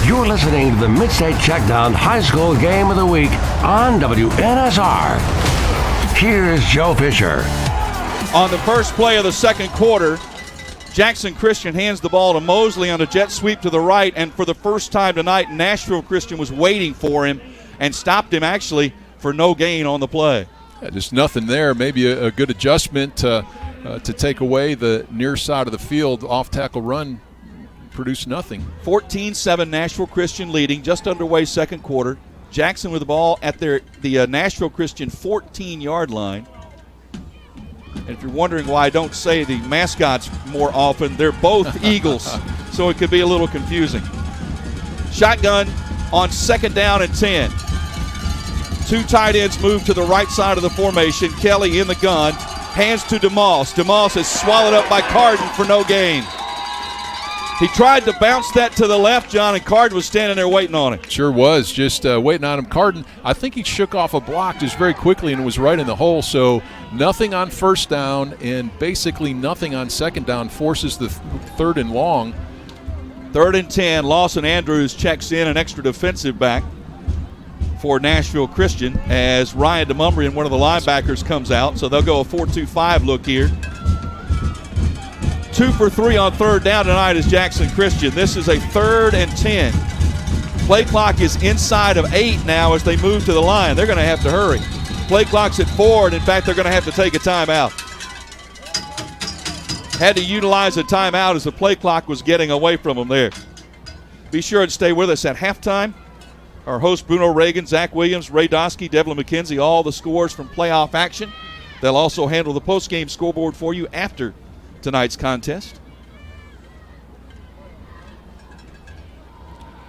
You're listening to the MidState Checkdown High School Game of the Week on WNSR. Here's Joe Fisher. On the first play of the second quarter, Jackson Christian hands the ball to Mosley on a jet sweep to the right, and for the first time tonight, Nashville Christian was waiting for him and stopped him actually for no gain on the play. Yeah, just nothing there. Maybe a good adjustment to take away the near side of the field. Off-tackle run produced nothing. 14-7 Nashville Christian leading, just underway second quarter. Jackson with the ball at the Nashville Christian 14-yard line. And if you're wondering why I don't say the mascots more often, they're both Eagles, so it could be a little confusing. Shotgun on second down and 10. Two tight ends move to the right side of the formation. Kelly in the gun, hands to DeMoss. DeMoss is swallowed up by Carden for no gain. He tried to bounce that to the left, John, and Carden was standing there waiting on it. Sure was, just waiting on him. Carden, I think he shook off a block just very quickly and was right in the hole, so nothing on first down and basically nothing on second down, forces the third and long. 3rd and 10, Lawson Andrews checks in, an extra defensive back for Nashville Christian as Ryan DeMumbrian, one of the linebackers, comes out, so they'll go a 4-2-5 look here. 2 for 3 on third down tonight is Jackson Christian. This is a 3rd and 10. Play clock is inside of 8 now as they move to the line. They're going to have to hurry. Play clock's at 4, and in fact, they're going to have to take a timeout. Had to utilize a timeout as the play clock was getting away from them there. Be sure to stay with us at halftime. Our host, Bruno Reagan, Zach Williams, Ray Dosky, Devlin McKenzie, all the scores from playoff action. They'll also handle the post-game scoreboard for you after tonight's contest.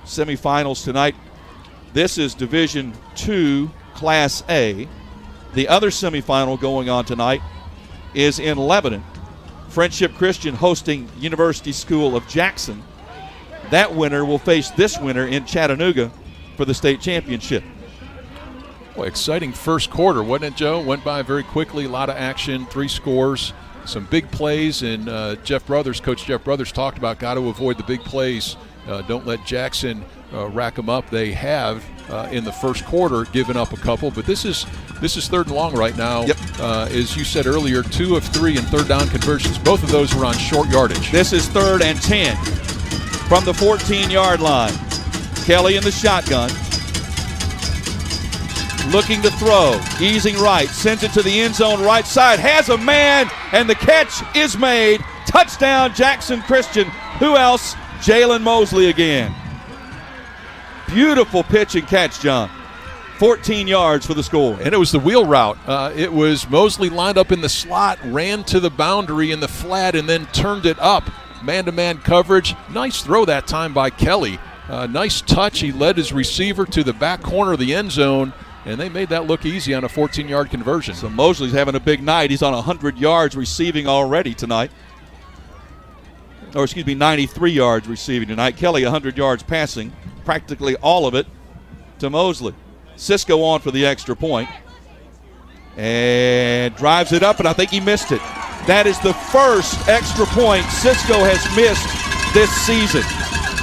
Semifinals tonight. This is Division II, Class A. The other semifinal going on tonight is in Lebanon. Friendship Christian hosting University School of Jackson. That winner will face this winner in Chattanooga for the state championship. Boy, exciting first quarter, wasn't it, Joe? Went by very quickly, a lot of action, 3 scores. Some big plays, and Coach Jeff Brothers talked about got to avoid the big plays. Don't let Jackson rack them up. They have in the first quarter given up a couple, but this is 3rd and long right now. Yep. As you said earlier, 2 of 3 in third down conversions. Both of those were on short yardage. This is 3rd and 10 from the 14-yard line. Kelly in the shotgun. Looking to throw, easing right, sends it to the end zone right side, has a man, and the catch is made. Touchdown, Jackson Christian. Who else? Jalen Mosley again. Beautiful pitch and catch, John. 14 yards for the score. And it was the wheel route. It was Mosley lined up in the slot, ran to the boundary in the flat, and then turned it up. Man-to-man coverage. Nice throw that time by Kelly. Nice touch. He led his receiver to the back corner of the end zone, and they made that look easy on a 14-yard conversion. So Mosley's having a big night. He's on 100 yards receiving already tonight. 93 yards receiving tonight. Kelly 100 yards passing, practically all of it to Mosley. Cisco on for the extra point. And drives it up, and I think he missed it. That is the first extra point Cisco has missed this season.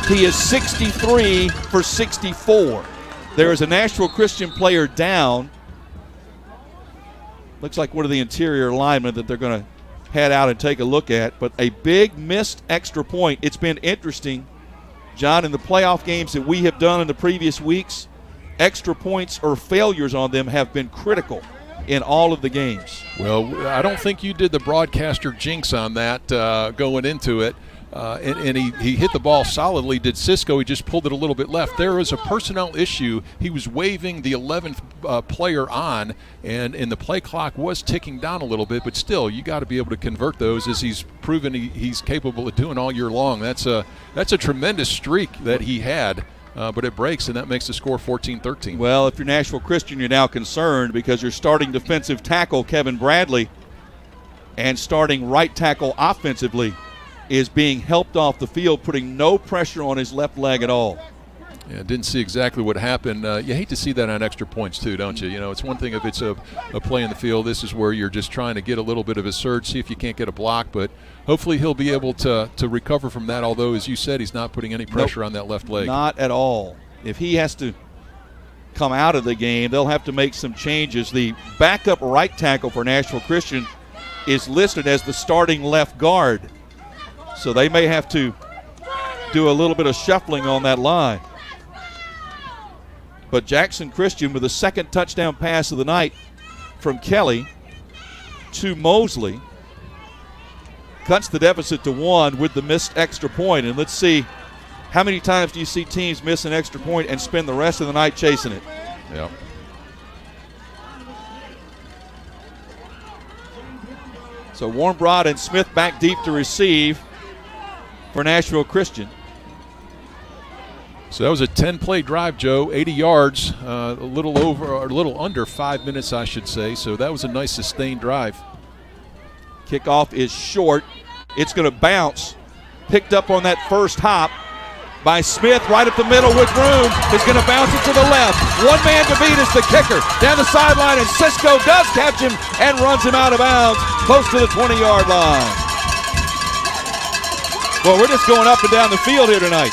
He is 63 for 64. There is a Nashville Christian player down. Looks like one of the interior linemen that they're going to head out and take a look at. But a big missed extra point. It's been interesting, John, in the playoff games that we have done in the previous weeks, extra points or failures on them have been critical in all of the games. Well, I don't think you did the broadcaster jinx on that going into it. and he hit the ball solidly. Did Cisco, he just pulled it a little bit left. There was a personnel issue. He was waving the 11th player on, and the play clock was ticking down a little bit, but still, you got to be able to convert those, as he's proven he's capable of doing all year long. That's a tremendous streak that he had. But it breaks, and that makes the score 14-13. Well, if you're Nashville Christian, you're now concerned because you're starting defensive tackle Kevin Bradley and starting right tackle offensively is being helped off the field, putting no pressure on his left leg at all. Yeah, didn't see exactly what happened. You hate to see that on extra points too, don't you? You know, it's one thing if it's a play in the field. This is where you're just trying to get a little bit of a surge, see if you can't get a block. But hopefully he'll be able to recover from that, although, as you said, he's not putting any pressure on that left leg. Not at all. If he has to come out of the game, they'll have to make some changes. The backup right tackle for Nashville Christian is listed as the starting left guard. So they may have to do a little bit of shuffling on that line. But Jackson Christian with the second touchdown pass of the night from Kelly to Mosley cuts the deficit to 1 with the missed extra point. And let's see, how many times do you see teams miss an extra point and spend the rest of the night chasing it? Yeah. So Warmbrod and Smith back deep to receive for Nashville Christian. So that was a 10-play drive, Joe, 80 yards, a little under 5 minutes, I should say. So that was a nice sustained drive. Kickoff is short. It's going to bounce. Picked up on that first hop by Smith right up the middle with room. Is going to bounce it to the left. One man to beat is the kicker. Down the sideline, and Cisco does catch him and runs him out of bounds close to the 20-yard line. Well, we're just going up and down the field here tonight.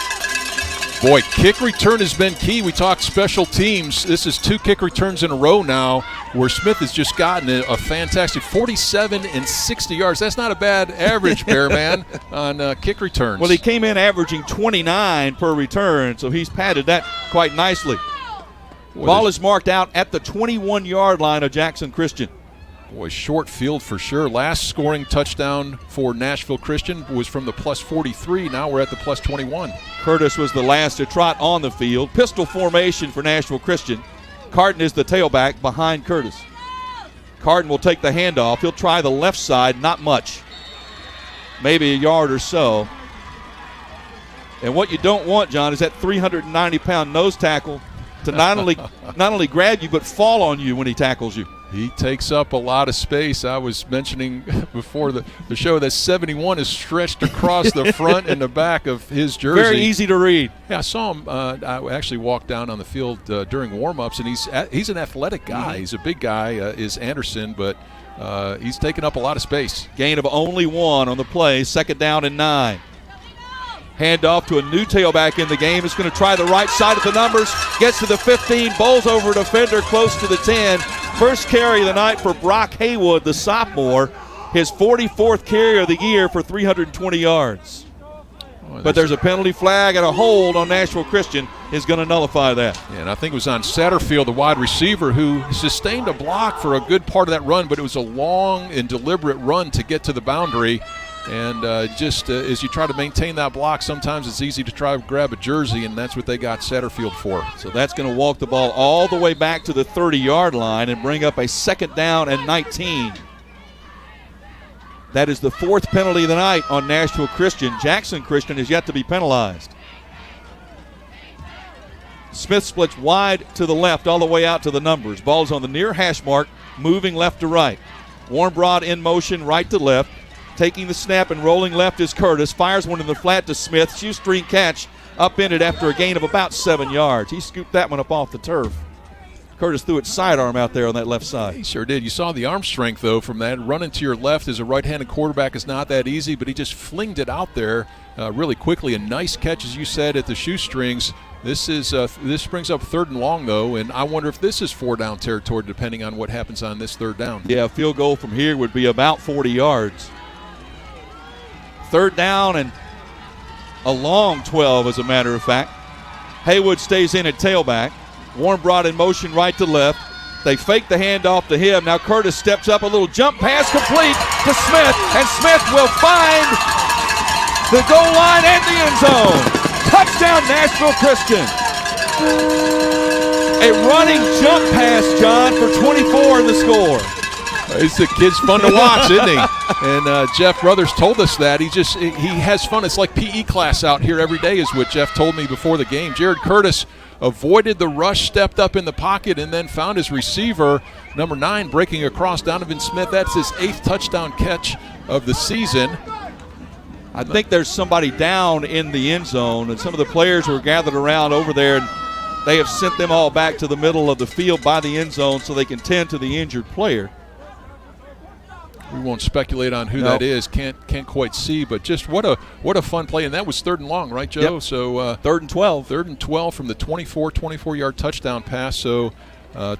Boy, kick return has been key. We talked special teams. This is 2 kick returns in a row now where Smith has just gotten a fantastic 47 and 60 yards. That's not a bad average, Bearman, on kick returns. Well, he came in averaging 29 per return, so he's padded that quite nicely. Ball is marked out at the 21-yard line of Jackson Christian. Boy, short field for sure. Last scoring touchdown for Nashville Christian was from the plus 43. Now we're at the plus 21. Curtis was the last to trot on the field. Pistol formation for Nashville Christian. Carden is the tailback behind Curtis. Carden will take the handoff. He'll try the left side, not much. Maybe a yard or so. And what you don't want, John, is that 390-pound nose tackle to not only grab you but fall on you when he tackles you. He takes up a lot of space. I was mentioning before the show that 71 is stretched across the front and the back of his jersey. Very easy to read. Yeah, I saw him. I actually walked down on the field during warm-ups, and he's an athletic guy. He's a big guy, is Anderson, but he's taken up a lot of space. Gain of only 1 on the play, 2nd down and 9. Handoff to a new tailback in the game. It's going to try the right side of the numbers. Gets to the 15, bowls over a defender close to the 10. First carry of the night for Brock Haywood, the sophomore. His 44th carry of the year for 320 yards. But there's a penalty flag, and a hold on Nashville Christian is going to nullify that. Yeah, and I think it was on Satterfield, the wide receiver, who sustained a block for a good part of that run, but it was a long and deliberate run to get to the boundary. And as you try to maintain that block, sometimes it's easy to try to grab a jersey, and that's what they got Satterfield for. So that's going to walk the ball all the way back to the 30-yard line and bring up a 2nd down and 19. That is the 4th penalty of the night on Nashville Christian. Jackson Christian is yet to be penalized. Smith splits wide to the left all the way out to the numbers. Ball's on the near hash mark, moving left to right. Warmbrod in motion, right to left. Taking the snap and rolling left is Curtis. Fires one in the flat to Smith. Shoestring catch upended after a gain of about 7 yards. He scooped that one up off the turf. Curtis threw it sidearm out there on that left side. He sure did. You saw the arm strength, though, from that. Running to your left as a right-handed quarterback is not that easy, but he just flinged it out there really quickly. A nice catch, as you said, at the shoestrings. This brings up 3rd and long, though, and I wonder if this is 4-down territory depending on what happens on this 3rd down. Yeah, a field goal from here would be about 40 yards. 3rd down and a long 12, as a matter of fact. Haywood stays in at tailback. Warmbrod in motion right to left. They fake the handoff to him. Now Curtis steps up, a little jump pass complete to Smith, and Smith will find the goal line and the end zone. Touchdown, Nashville Christian. A running jump pass, John, for 24 in the score. The kid's fun to watch, isn't he? And Jeff Brothers told us that. He has fun. It's like PE class out here every day is what Jeff told me before the game. Jared Curtis avoided the rush, stepped up in the pocket, and then found his receiver, number 9, breaking across. Donovan Smith, that's his 8th touchdown catch of the season. I think there's somebody down in the end zone, and some of the players were gathered around over there, and they have sent them all back to the middle of the field by the end zone so they can tend to the injured player. We won't speculate on who that is. Can't quite see, but just what a fun play. And that was 3rd and long, right, Joe? Yep. So 3rd and 12. 3rd and 12 from the 24-yard touchdown pass. So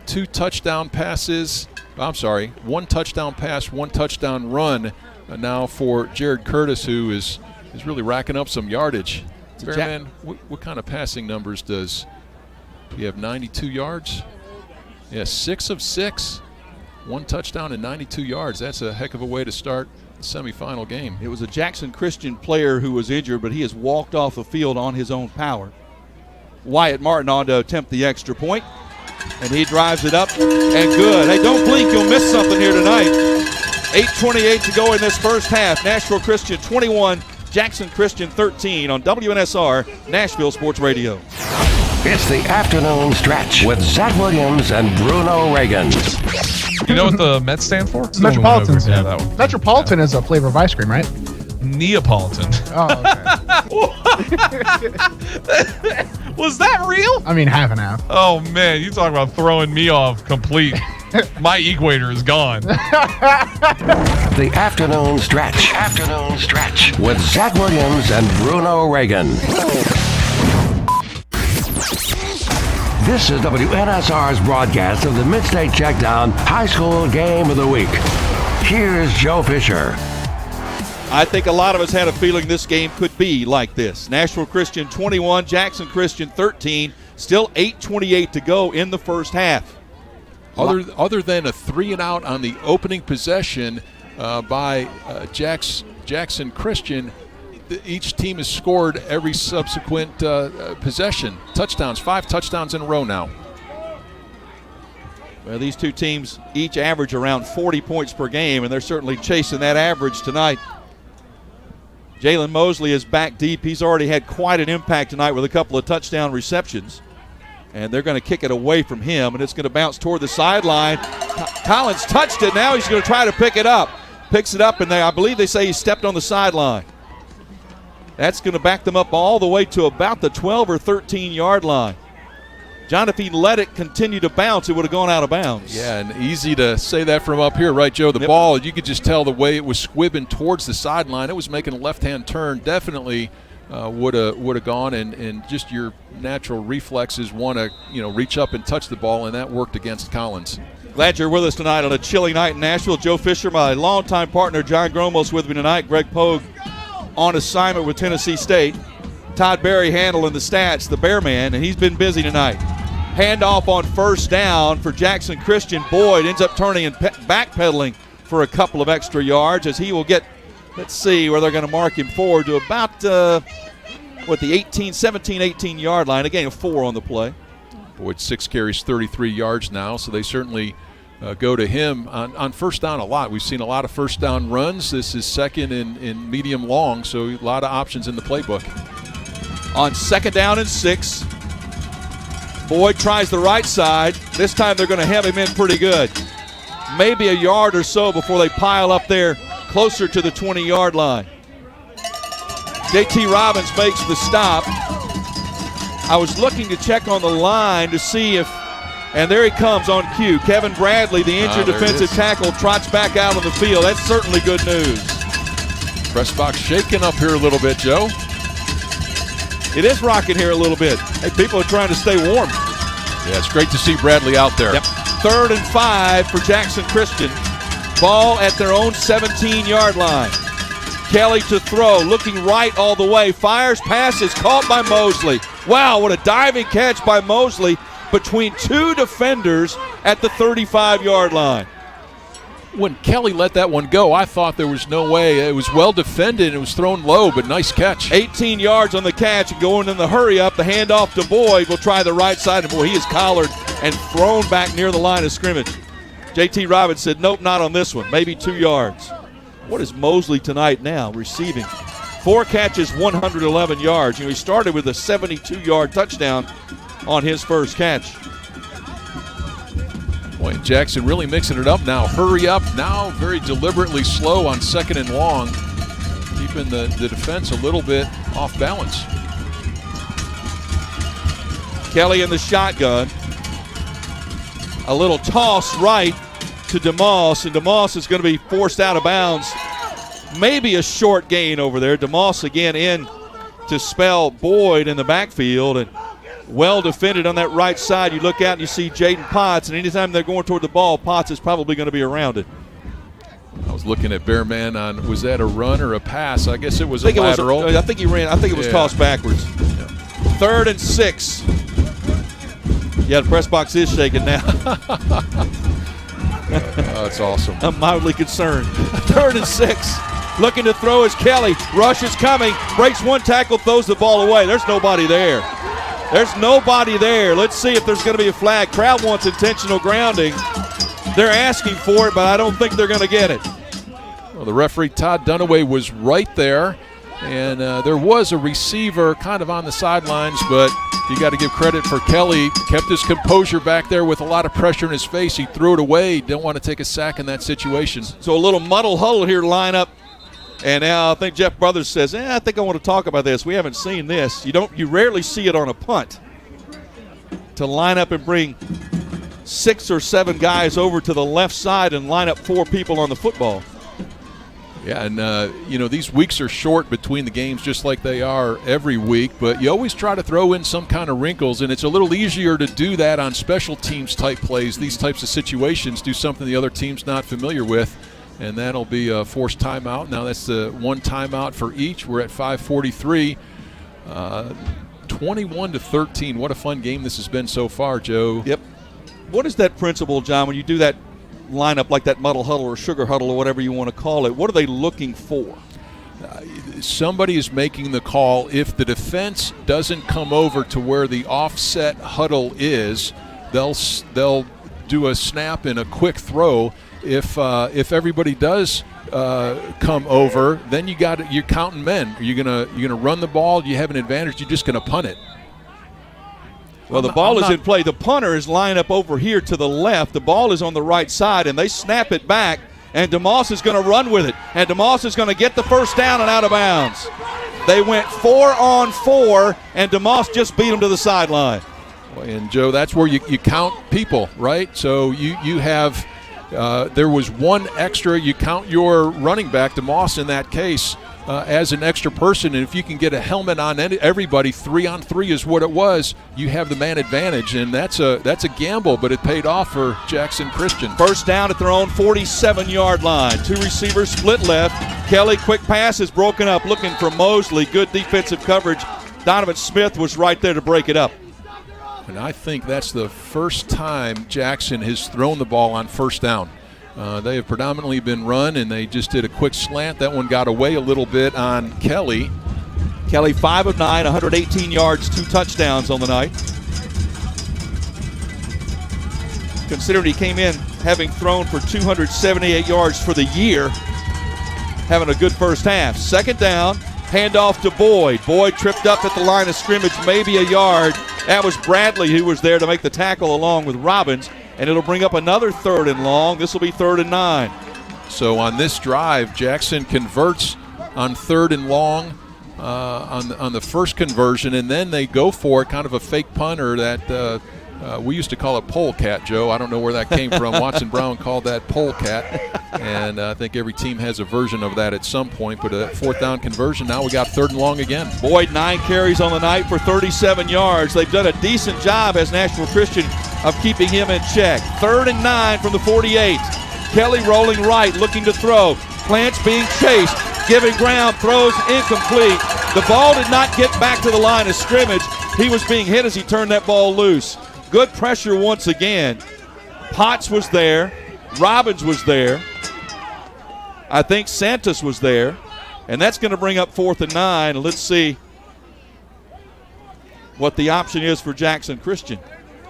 2 touchdown passes. I'm sorry, 1 touchdown pass, 1 touchdown run now for Jared Curtis, who is really racking up some yardage. Bearman, what kind of passing numbers does he have? 92 yards? Yeah, 6 of 6. 1 touchdown and 92 yards. That's a heck of a way to start the semifinal game. It was a Jackson Christian player who was injured, but he has walked off the field on his own power. Wyatt Martin on to attempt the extra point, and he drives it up, and good. Hey, don't blink. You'll miss something here tonight. 8:28 to go in this first half. Nashville Christian 21, Jackson Christian 13 on WNSR, Nashville Sports Radio. It's the afternoon stretch with Zach Williams and Bruno Reagan. You know what the Mets stand for? Metropolitan. Yeah, that one. Metropolitan is a flavor of ice cream, right? Neapolitan. Oh, okay. Was that real? I mean, half and half. Oh, man. You talk about throwing me off complete. My equator is gone. The afternoon stretch. Afternoon stretch with Zach Williams and Bruno Reagan. This is WNSR's broadcast of the MidState Checkdown High School Game of the Week. Here's Joe Fisher. I think a lot of us had a feeling this game could be like this. Nashville Christian 21, Jackson Christian 13. Still 8:28 to go in the first half. Other than a 3-and-out on the opening possession by Jackson Christian, each team has scored every subsequent possession. Touchdowns, 5 touchdowns in a row now. Well, these two teams each average around 40 points per game, and they're certainly chasing that average tonight. Jalen Mosley is back deep. He's already had quite an impact tonight with a couple of touchdown receptions. And they're going to kick it away from him, and it's going to bounce toward the sideline. Collins touched it. Now he's going to try to pick it up. Picks it up, and I believe they say he stepped on the sideline. That's going to back them up all the way to about the 12 or 13-yard line. John, if he let it continue to bounce, it would have gone out of bounds. Yeah, and easy to say that from up here, right, Joe? The ball, you could just tell the way it was squibbing towards the sideline. It was making a left-hand turn. Definitely would have gone, and just your natural reflexes want to reach up and touch the ball, and that worked against Collins. Glad you're with us tonight on a chilly night in Nashville. Joe Fisher, my longtime partner, John Gromos, with me tonight. Greg Pogue on assignment with Tennessee State. Todd Berry handling the stats, the Bear Man, and he's been busy tonight. Handoff on first down for Jackson Christian. Boyd ends up turning and backpedaling for a couple of extra yards as he will get, let's see where they're going to mark him forward to about, the 17, 18-yard line. Again, a 4 on the play. Boyd 6 carries, 33 yards now, so they certainly go to him on first down a lot. We've seen a lot of first down runs. This is second in medium long, so a lot of options in the playbook. On 2nd down and 6, Boyd tries the right side. This time they're going to have him in pretty good. Maybe a yard or so before they pile up there closer to the 20-yard line. J.T. Robbins makes the stop. I was looking to check on the line to see if, and there he comes on cue. Kevin Bradley, the injured defensive tackle, trots back out on the field. That's certainly good news. Press box shaking up here a little bit, Joe. It is rocking here a little bit. Hey, people are trying to stay warm. Yeah, it's great to see Bradley out there. Yep. 3rd and 5 for Jackson Christian. Ball at their own 17-yard line. Kelly to throw, looking right all the way. Fires, pass is caught by Mosley. Wow, what a diving catch by Mosley between 2 defenders at the 35-yard line. when Kelly let that one go, I thought there was no way. It was well defended and it was thrown low, but nice catch. 18 yards on the catch and going in the hurry up. The handoff to Boyd will try the right side, and boy, he is collared and thrown back near the line of scrimmage. J.T. Robbins said, nope, not on this one, maybe 2 yards. What is Mosley tonight now receiving? 4 catches, 111 yards. He started with a 72-yard touchdown on his first catch. Boy, Jackson really mixing it up now. Hurry up now, very deliberately slow on 2nd and long, keeping the defense a little bit off balance. Kelly in the shotgun. A little toss right to DeMoss, and DeMoss is going to be forced out of bounds. Maybe a short gain over there. DeMoss again in to spell Boyd in the backfield, and well defended on that right side. You look out and you see Jaden Potts, and anytime they're going toward the ball, Potts is probably going to be around it. I was looking at Bearman on, was that a run or a pass? I guess it was a lateral. I think he ran. I think it was tossed backwards. Yeah. 3rd and 6. Yeah, the press box is shaking now. That's awesome. I'm mildly concerned. 3rd and 6. Looking to throw is Kelly. Rush is coming. Breaks one tackle, throws the ball away. There's nobody there. There's nobody there. Let's see if there's going to be a flag. Crowd wants intentional grounding. They're asking for it, but I don't think they're going to get it. Well, the referee, Todd Dunaway, was right there, and there was a receiver kind of on the sidelines, but you got to give credit for Kelly. Kept his composure back there with a lot of pressure in his face. He threw it away. Didn't want to take a sack in that situation. So a little muddle huddle here, line up. And now I think Jeff Brothers says, I think I want to talk about this. We haven't seen this. You rarely see it on a punt. To line up and bring 6 or 7 guys over to the left side and line up 4 people on the football. Yeah, and, these weeks are short between the games just like they are every week, but you always try to throw in some kind of wrinkles, and it's a little easier to do that on special teams type plays. These types of situations do something the other team's not familiar with, and that'll be a forced timeout. Now that's the 1 timeout for each. We're at 5:43. 21-13. What a fun game this has been so far, Joe. Yep. What is that principle, John, when you do that lineup like that muddle huddle or sugar huddle or whatever you want to call it? What are they looking for? Somebody is making the call. If the defense doesn't come over to where the offset huddle is, they'll do a snap and a quick throw. If everybody does come over, then you're counting men. Are you gonna run the ball? Do you have an advantage? You're just gonna punt it. Well, the ball is in play. The punter is lined up over here to the left. The ball is on the right side, and they snap it back, and DeMoss is going to run with it. And DeMoss is going to get the first down and out of bounds. They went 4-on-4, and DeMoss just beat him to the sideline. And, Joe, that's where you count people, right? So you have there was 1 extra. You count your running back, DeMoss, in that case, as an extra person, and if you can get a helmet on everybody, 3-on-3 is what it was, you have the man advantage, and that's a gamble, but it paid off for Jackson Christian. First down at their own 47-yard line. 2 receivers split left. Kelly, quick pass is broken up, looking for Mosley. Good defensive coverage. Donovan Smith was right there to break it up. And I think that's the first time Jackson has thrown the ball on first down. They have predominantly been run, and they just did a quick slant. That one got away a little bit on Kelly. Kelly 5 of 9, 118 yards, 2 touchdowns on the night. Considering he came in having thrown for 278 yards for the year, having a good first half. Second down, handoff to Boyd. Boyd tripped up at the line of scrimmage, maybe a yard. That was Bradley who was there to make the tackle along with Robbins. And it'll bring up another 3rd and long. This will be 3rd and 9. So on this drive, Jackson converts on 3rd and long on the first conversion, and then they go for kind of a fake punter that we used to call it polecat, Joe. I don't know where that came from. Watson Brown called that polecat, and I think every team has a version of that at some point. But a 4th down conversion, now we got 3rd and long again. Boyd 9 carries on the night for 37 yards. They've done a decent job as Nashville Christian of keeping him in check. 3rd and 9 from the 48. Kelly rolling right, looking to throw. Plants being chased, giving ground, throws incomplete. The ball did not get back to the line of scrimmage. He was being hit as he turned that ball loose. Good pressure once again. Potts was there. Robbins was there. I think Santos was there, and that's going to bring up 4th and 9. Let's see what the option is for Jackson Christian.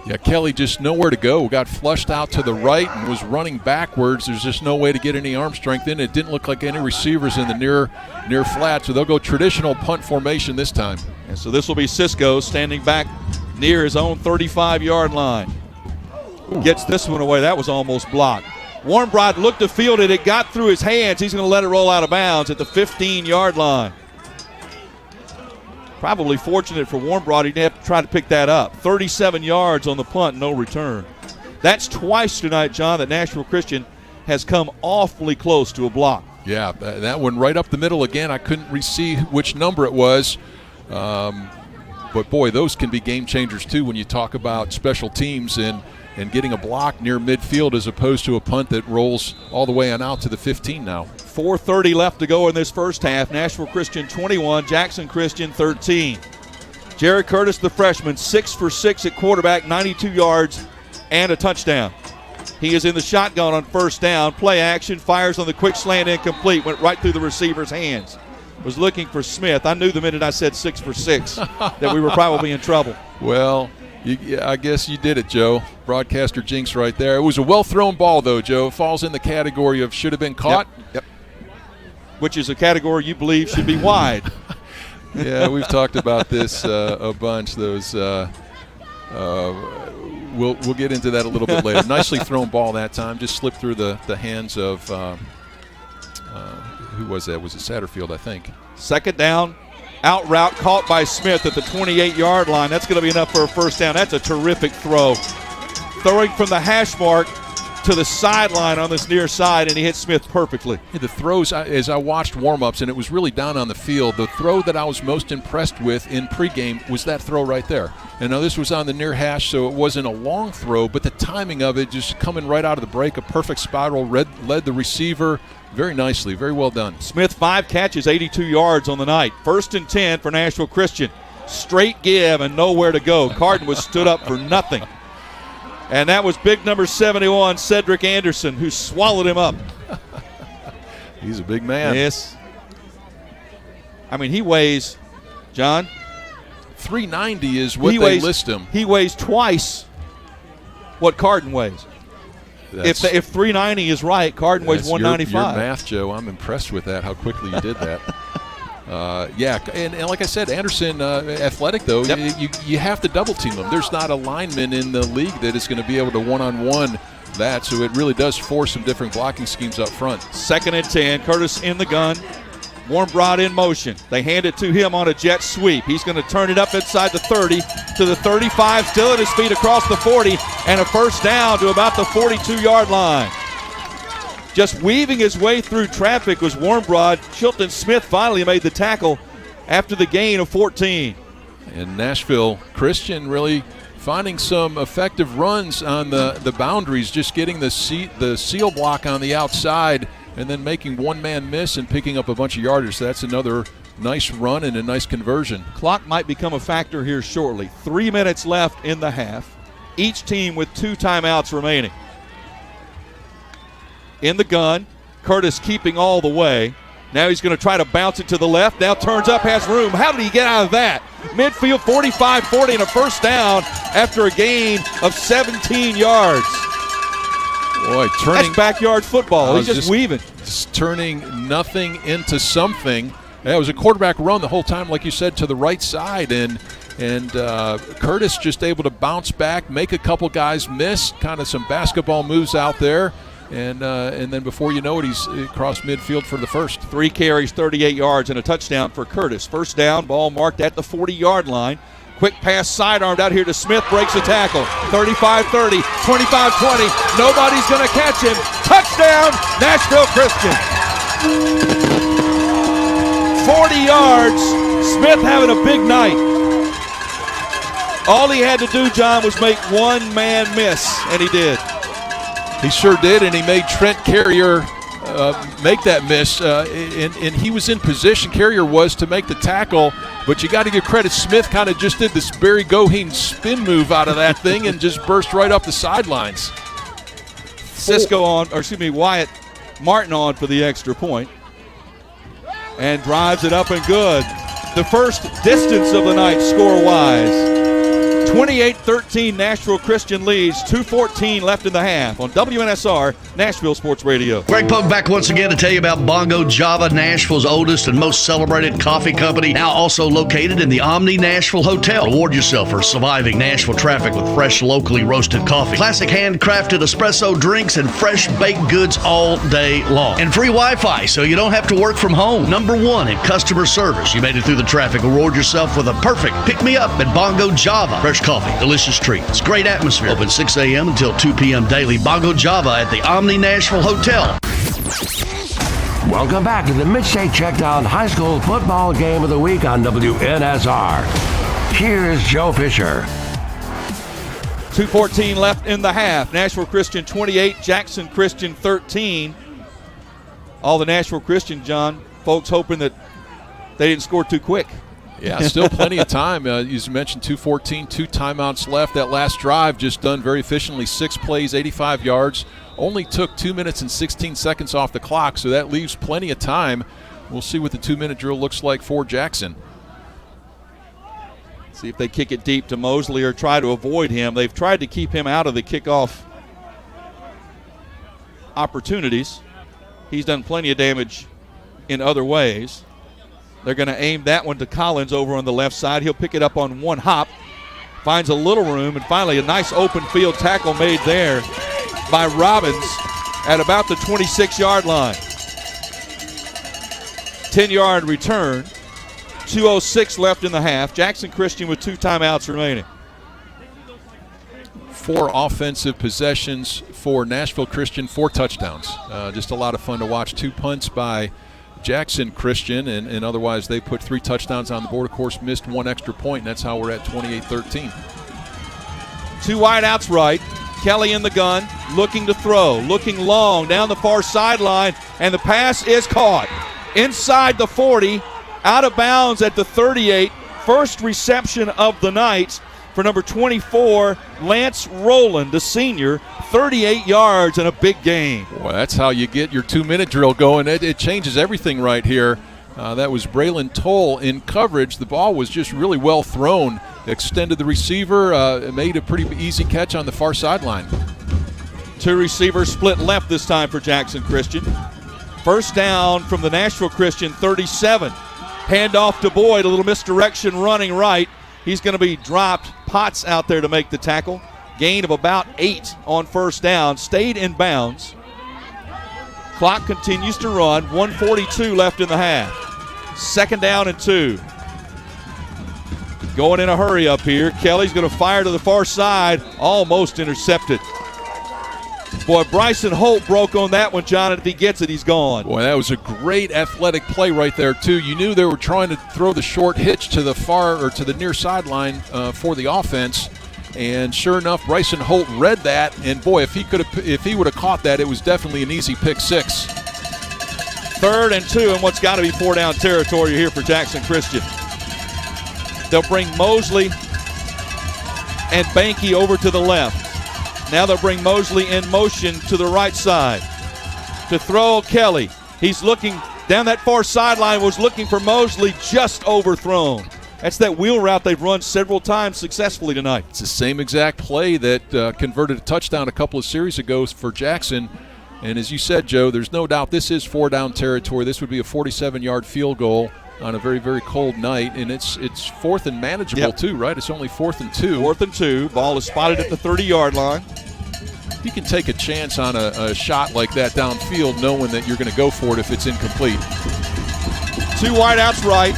Yeah, Kelly just nowhere to go. Got flushed out to the right and was running backwards. There's just no way to get any arm strength in. It didn't look like any receivers in the near flat, so they'll go traditional punt formation this time. And so this will be Cisco standing back near his own 35-yard line. Gets this one away. That was almost blocked. Warmbrod looked to field it. It got through his hands. He's going to let it roll out of bounds at the 15-yard line. Probably fortunate for Warmbrod, he didn't have to try to pick that up. 37 yards on the punt, no return. That's twice tonight, John, that Nashville Christian has come awfully close to a block. Yeah, that one right up the middle again. I couldn't see which number it was. But, boy, those can be game changers, too, when you talk about special teams and getting a block near midfield as opposed to a punt that rolls all the way on out to the 15 now. 4:30 left to go in this first half. Nashville Christian 21, Jackson Christian 13. Jared Curtis, the freshman, 6 for 6 at quarterback, 92 yards and a touchdown. He is in the shotgun on first down. Play action, fires on the quick slant, incomplete. Went right through the receiver's hands. Was looking for Smith. I knew the minute I said 6 for 6 that we were probably in trouble. Well, I guess you did it, Joe. Broadcaster jinx right there. It was a well-thrown ball, though, Joe. It falls in the category of should have been caught. Yep. Which is a category you believe should be wide. Yeah, we've talked about this a bunch. Those we'll get into that a little bit later. Nicely thrown ball that time. Just slipped through the hands of who was that? Was it Satterfield, I think. Second down. Out route caught by Smith at the 28-yard line. That's going to be enough for a first down. That's a terrific throw. Throwing from the hash mark to the sideline on this near side, and he hit Smith perfectly. Yeah, the throws, as I watched warm-ups, and it was really down on the field, the throw that I was most impressed with in pregame was that throw right there. And now this was on the near hash, so it wasn't a long throw, but the timing of it just coming right out of the break, a perfect spiral, led the receiver very nicely, very well done. Smith, 5 catches, 82 yards on the night. 1st and 10 for Nashville Christian. Straight give and nowhere to go. Carden was stood up for nothing. And that was big number 71, Cedric Anderson, who swallowed him up. He's a big man. Yes. I mean, he weighs, John? 390 is what they list him. He weighs twice what Carden weighs. If 390 is right, Carden weighs 195. Your math, Joe. I'm impressed with that, how quickly you did that. Yeah, and like I said, Anderson, athletic though, yep. you have to double team him. There's not a lineman in the league that is going to be able to one-on-one that, so it really does force some different blocking schemes up front. 2nd and 10, Curtis in the gun. Warmbrod in motion. They hand it to him on a jet sweep. He's going to turn it up inside the 30 to the 35, still at his feet across the 40, and a first down to about the 42-yard line. Just weaving his way through traffic was Warmbrod. Chilton Smith finally made the tackle after the gain of 14. And Nashville Christian really finding some effective runs on the boundaries, just getting the seal block on the outside and then making one-man miss and picking up a bunch of yardage. So that's another nice run and a nice conversion. Clock might become a factor here shortly. 3 minutes left in the half. Each team with 2 timeouts remaining. In the gun, Curtis keeping all the way. Now he's going to try to bounce it to the left. Now turns up, has room. How did he get out of that? Midfield 45-40 and a first down after a gain of 17 yards. Boy, that's backyard football. He's just weaving. Just turning nothing into something. Yeah, it was a quarterback run the whole time, like you said, to the right side. And Curtis just able to bounce back, make a couple guys miss, kind of some basketball moves out there. And then before you know it, he's across midfield for the first. 3 carries, 38 yards, and a touchdown for Curtis. First down, ball marked at the 40-yard line. Quick pass sidearmed out here to Smith, breaks a tackle. 35-30, 25-20. Nobody's going to catch him. Touchdown, Nashville Christian. 40 yards. Smith having a big night. All he had to do, John, was make one man miss, and he did. He sure did, and he made Trent Carrier make that miss. And he was in position, Carrier was, to make the tackle. But you got to give credit. Smith kind of just did this Barry Goheen spin move out of that thing and just burst right up the sidelines. Wyatt Martin on for the extra point. And drives it up and good. The first distance of the night score-wise. 28-13, Nashville Christian leads. 2:14 left in the half on WNSR, Nashville Sports Radio. Greg Pogue back once again to tell you about Bongo Java, Nashville's oldest and most celebrated coffee company, now also located in the Omni Nashville Hotel. Reward yourself for surviving Nashville traffic with fresh, locally roasted coffee, classic handcrafted espresso drinks, and fresh baked goods all day long. And free Wi-Fi, so you don't have to work from home. Number one in customer service. You made it through the traffic. Reward yourself with a perfect pick-me-up at Bongo Java. Fresh coffee, delicious treats, great atmosphere. Open 6 a.m. until 2 p.m. daily. Bongo Java at the Omni Nashville Hotel. Welcome back to the MidState Checkdown High School Football Game of the Week on WNSR. Here's Joe Fisher. 2:14 left in the half. Nashville Christian 28, Jackson Christian 13. All the Nashville Christian, John, folks hoping that they didn't score too quick. Yeah, still plenty of time. As you mentioned, 2:14, 2 timeouts left. That last drive just done very efficiently. 6 plays, 85 yards. Only took 2 minutes and 16 seconds off the clock, so that leaves plenty of time. We'll see what the 2-minute drill looks like for Jackson. See if they kick it deep to Mosley or try to avoid him. They've tried to keep him out of the kickoff opportunities. He's done plenty of damage in other ways. They're going to aim that one to Collins over on the left side. He'll pick it up on one hop, finds a little room, and finally a nice open field tackle made there by Robbins at about the 26-yard line. 10-yard return. 2:06 left in the half. Jackson Christian with 2 timeouts remaining. 4 offensive possessions for Nashville Christian, 4 touchdowns. Just a lot of fun to watch. 2 punts by Jackson Christian, and otherwise they put 3 touchdowns on the board. Of course, missed 1 extra point, and that's how we're at 28-13. 2 wideouts right. Kelly in the gun, looking to throw, looking long down the far sideline, and the pass is caught. Inside the 40, out of bounds at the 38. First reception of the night for number 24, Lance Rowland, the senior, 38 yards and a big gain. Well, that's how you get your 2-minute drill going. It changes everything right here. That was Braylon Toll in coverage. The ball was just really well thrown. Extended the receiver, made a pretty easy catch on the far sideline. 2 receivers split left this time for Jackson Christian. First down from the Nashville Christian 37. Handoff to Boyd, a little misdirection running right. He's going to be dropped. Potts out there to make the tackle. Gain of about 8 on first down. Stayed in bounds. Clock continues to run. 1:42 left in the half. 2nd down and 2. Going in a hurry up here. Kelly's going to fire to the far side. Almost intercepted. Boy, Bryson Holt broke on that one, John, and if he gets it, he's gone. Boy, that was a great athletic play right there, too. You knew they were trying to throw the short hitch to the far or to the near sideline for the offense. And sure enough, Bryson Holt read that, and boy, if he would have caught that, it was definitely an easy pick 6. 3rd and 2 in what's got to be 4-down territory here for Jackson Christian. They'll bring Mosley and Banky over to the left. Now they'll bring Mosley in motion to the right side. To throw Kelly. He's looking down that far sideline, was looking for Mosley, just overthrown. That's that wheel route they've run several times successfully tonight. It's the same exact play that converted a touchdown a couple of series ago for Jackson. And as you said, Joe, there's no doubt this is 4-down territory. This would be a 47-yard field goal on a very, very cold night, and it's 4th and manageable too, right? It's only 4th and 2. 4th and 2. Ball is spotted at the 30-yard line. You can take a chance on a shot like that downfield knowing that you're going to go for it if it's incomplete. 2 wideouts right.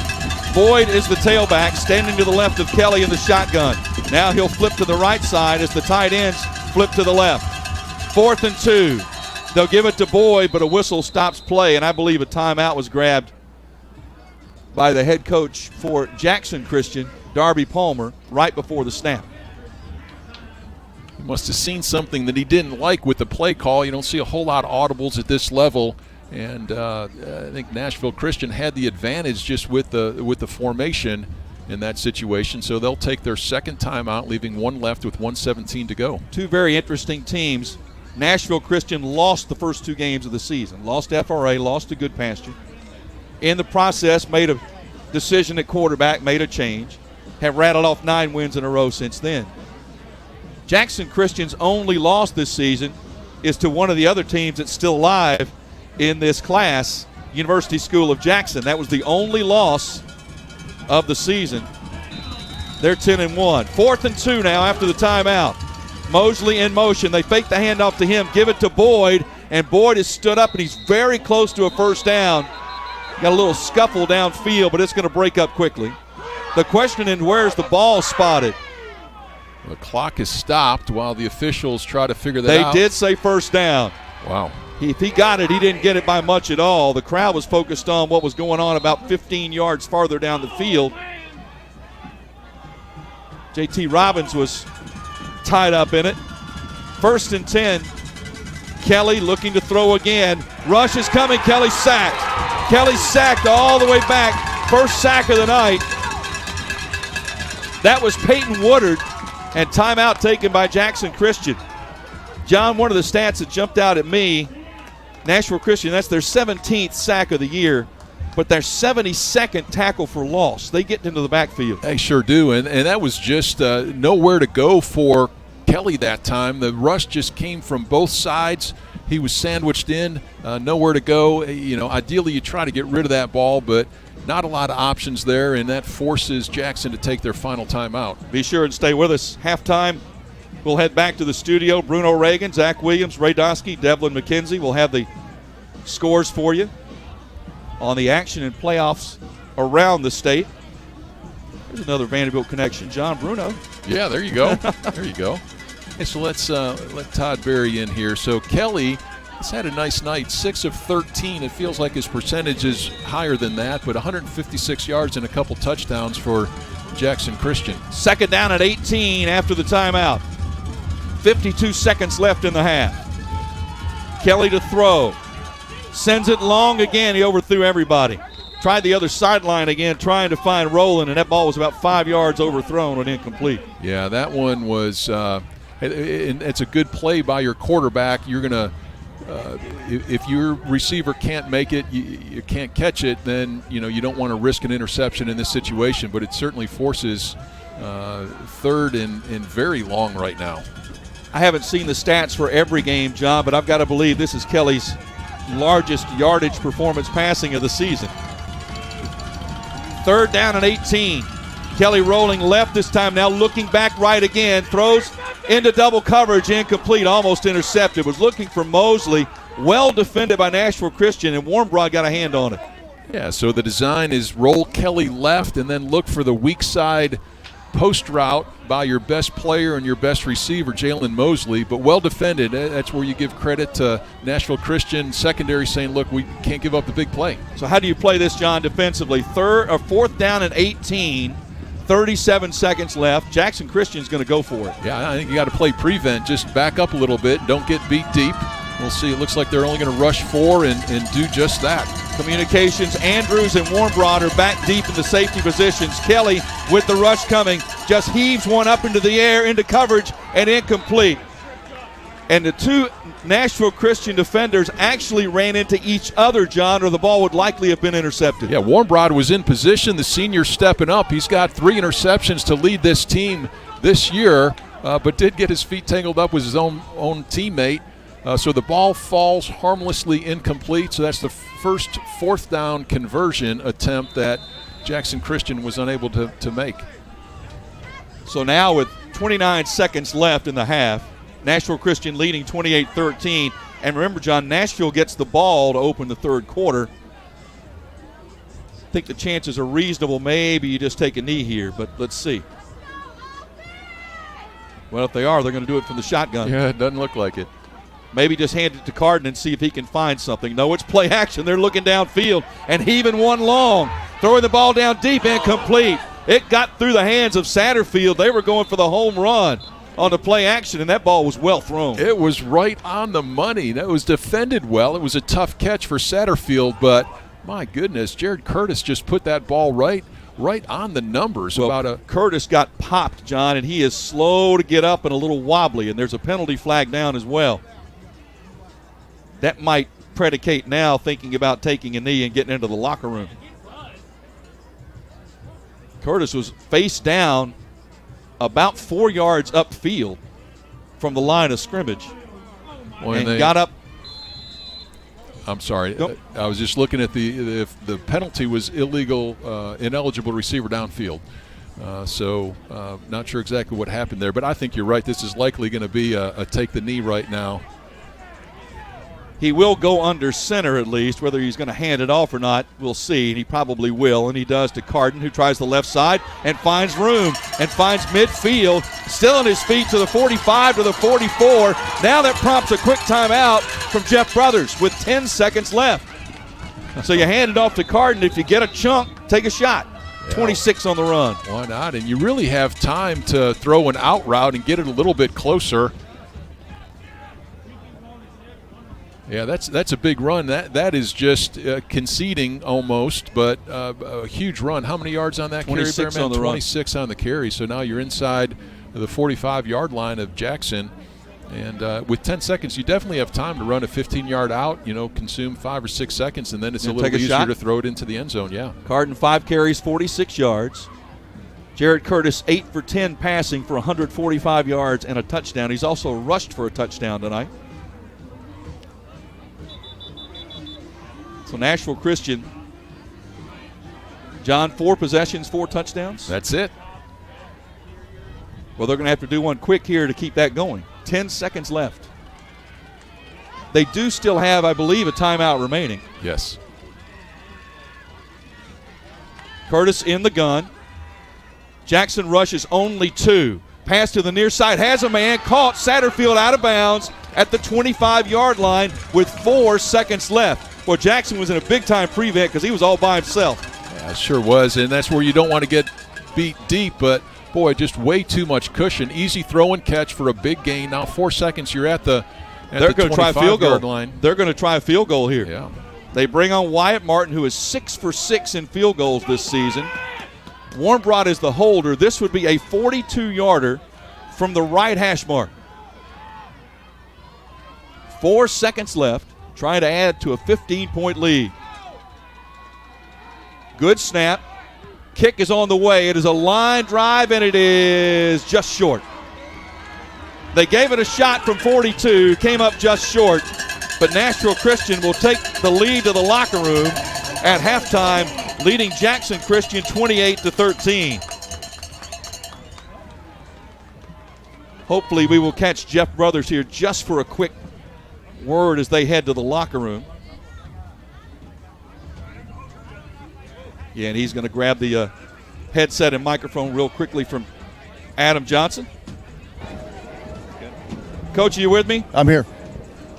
Boyd is the tailback, standing to the left of Kelly in the shotgun. Now he'll flip to the right side as the tight ends flip to the left. 4th and 2. They'll give it to Boyd, but a whistle stops play, and I believe a timeout was grabbed by the head coach for Jackson Christian, Darby Palmer, right before the snap. He must have seen something that he didn't like with the play call. You don't see a whole lot of audibles at this level, and I think Nashville Christian had the advantage just with the formation in that situation. So they'll take their 2nd timeout, leaving 1 left with 1:17 to go. 2 very interesting teams Nashville Christian lost the first 2 games of the season. Lost FRA, lost to Good Pasture. In the process, made a decision at quarterback, made a change. Have rattled off 9 wins in a row since then. Jackson Christian's only loss this season is to one of the other teams that's still alive in this class, University School of Jackson. That was the only loss of the season. They're 10-1. 4th and 2 now after the timeout. Mosley in motion. They fake the handoff to him, give it to Boyd, and Boyd has stood up, and he's very close to a first down. Got a little scuffle downfield, but it's going to break up quickly. The question is, where's the ball spotted? The clock is stopped while the officials try to figure that out. They did say first down. Wow. If he got it, he didn't get it by much at all. The crowd was focused on what was going on about 15 yards farther down the field. J.T. Robbins was tied up in it. 1st and 10. Kelly looking to throw again. Rush is coming. Kelly sacked. Kelly sacked all the way back. First sack of the night. That was Peyton Woodard. And timeout taken by Jackson Christian. John, one of the stats that jumped out at me, Nashville Christian, that's their 17th sack of the year, but their 72nd tackle for loss. They get into the backfield. They sure do, and that was just nowhere to go for Kelly that time. The rush just came from both sides. He was sandwiched in, nowhere to go. Ideally you try to get rid of that ball, but not a lot of options there, and that forces Jackson to take their final timeout. Be sure and stay with us. Halftime, we'll head back to the studio. Bruno Reagan, Zach Williams, Ray Dosky, Devlin McKenzie will have the scores for you on the action and playoffs around the state. There's another Vanderbilt connection. John Bruno. Yeah, there you go. There you go. Hey, so let's let Todd Berry in here. So Kelly has had a nice night, 6 of 13. It feels like his percentage is higher than that, but 156 yards and a couple touchdowns for Jackson Christian. 2nd down at 18 after the timeout. 52 seconds left in the half. Kelly to throw. Sends it long again. He overthrew everybody. Tried the other sideline again, trying to find Rowland, and that ball was about 5 yards overthrown and incomplete. Yeah, that one was it's a good play by your quarterback. You're going to if your receiver can't make it, you can't catch it, then you don't want to risk an interception in this situation, but it certainly forces 3rd and very long right now. I haven't seen the stats for every game, John, but I've got to believe this is Kelly's largest yardage performance passing of the season. 3rd down and 18. Kelly rolling left this time, now looking back right again, throws into double coverage, incomplete, almost intercepted. Was looking for Mosley, well defended by Nashville Christian, and Warmbroad got a hand on it. Yeah, so the design is roll Kelly left and then look for the weak side post route by your best player and your best receiver, Jalen Mosley, but well defended. That's where you give credit to Nashville Christian secondary saying, look, we can't give up the big play. So how do you play this, John, defensively? 4th down and 18, 37 seconds left. Jackson Christian's going to go for it. Yeah, I think you got to play prevent. Just back up a little bit. Don't get beat deep. We'll see. It looks like they're only going to rush 4 and do just that. Communications, Andrews and Warmbroad are back deep in the safety positions. Kelly, with the rush coming, just heaves one up into the air, into coverage, and incomplete. And the 2 Nashville Christian defenders actually ran into each other, John, or the ball would likely have been intercepted. Yeah, Warmbroad was in position. The senior stepping up. He's got 3 interceptions to lead this team this year, but did get his feet tangled up with his own teammate. So the ball falls harmlessly incomplete. So that's the first 4th down conversion attempt that Jackson Christian was unable to make. So now with 29 seconds left in the half, Nashville Christian leading 28-13. And remember, John, Nashville gets the ball to open the 3rd quarter. I think the chances are reasonable. Maybe you just take a knee here, but let's see. Well, if they are, they're going to do it from the shotgun. Yeah, it doesn't look like it. Maybe just hand it to Carden and see if he can find something. No, it's play action. They're looking downfield and heaving one long. Throwing the ball down deep, incomplete. It got through the hands of Satterfield. They were going for the home run on the play action, and that ball was well thrown. It was right on the money. That was defended well. It was a tough catch for Satterfield, but my goodness, Jared Curtis just put that ball right on the numbers. Well, Curtis got popped, John, and he is slow to get up and a little wobbly, and there's a penalty flag down as well. that might predicate now thinking about taking a knee and getting into the locker room. Curtis was face down about 4 yards upfield from the line of scrimmage and got up. I'm sorry. Nope. I was just looking at the penalty was illegal, ineligible receiver downfield. So not sure exactly what happened there, but I think you're right. This is likely going to be a take the knee right now. He will go under center at least. Whether he's going to hand it off or not, we'll see. And he probably will, and he does to Carden, who tries the left side and finds room and finds midfield. Still on his feet to the 45, to the 44. Now that prompts a quick timeout from Jeff Brothers with 10 seconds left. So you hand it off to Carden. If you get a chunk, take a shot. 26 on the run. Why not? And you really have time to throw an out route and get it a little bit closer. Yeah, that's a big run. That is just conceding almost, but a huge run. How many yards on that carry? 26 on the run. 26 on the carry. So now you're inside the 45-yard line of Jackson. And with 10 seconds, you definitely have time to run a 15-yard out, consume 5 or 6 seconds, and then it's a little easier to throw it into the end zone, yeah. Carden, 5 carries, 46 yards. Jared Curtis, 8 for 10 passing for 145 yards and a touchdown. He's also rushed for a touchdown tonight. So Nashville Christian, John, 4 possessions, 4 touchdowns. That's it. Well, they're going to have to do one quick here to keep that going. 10 seconds left. They do still have, I believe, a timeout remaining. Yes. Curtis in the gun. Jackson rushes only 2. Pass to the near side, has a man, caught. Satterfield out of bounds at the 25-yard line with 4 seconds left. Well, Jackson was in a big-time prevent because he was all by himself. Yeah, it sure was, and that's where you don't want to get beat deep, but boy, just way too much cushion. Easy throw and catch for a big gain. Now 4 seconds, you're at the They're going to try a field goal line. They're going to try a field goal here. Yeah. They bring on Wyatt Martin, who is 6 for 6 in field goals this season. Warmbrod is the holder. This would be a 42-yarder from the right hash mark. 4 seconds left, trying to add to a 15-point lead. Good snap. Kick is on the way. It is a line drive, and it is just short. They gave it a shot from 42, came up just short, but Nashville Christian will take the lead to the locker room at halftime, leading Jackson Christian 28-13. Hopefully we will catch Jeff Brothers here just for a quick word as they head to the locker room. Yeah, and he's going to grab the headset and microphone real quickly from Adam Johnson. Coach, are you with me? I'm here.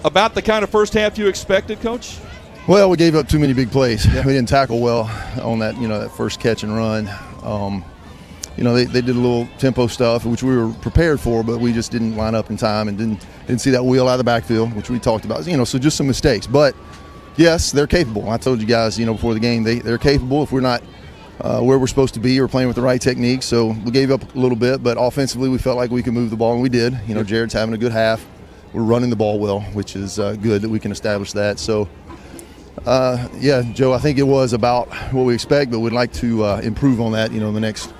About the kind of first half you expected, Coach? Well, we gave up too many big plays. Yeah. We didn't tackle well on that, that first catch and run. They did a little tempo stuff, which we were prepared for, but we just didn't line up in time and didn't see that wheel out of the backfield, which we talked about. So just some mistakes. But yes, they're capable. I told you guys, before the game, they're capable if we're not where we're supposed to be or playing with the right technique. So we gave up a little bit, but offensively we felt like we could move the ball, and we did. Jared's having a good half. We're running the ball well, which is good that we can establish that. So, Joe, I think it was about what we expect, but we'd like to improve on that, in the next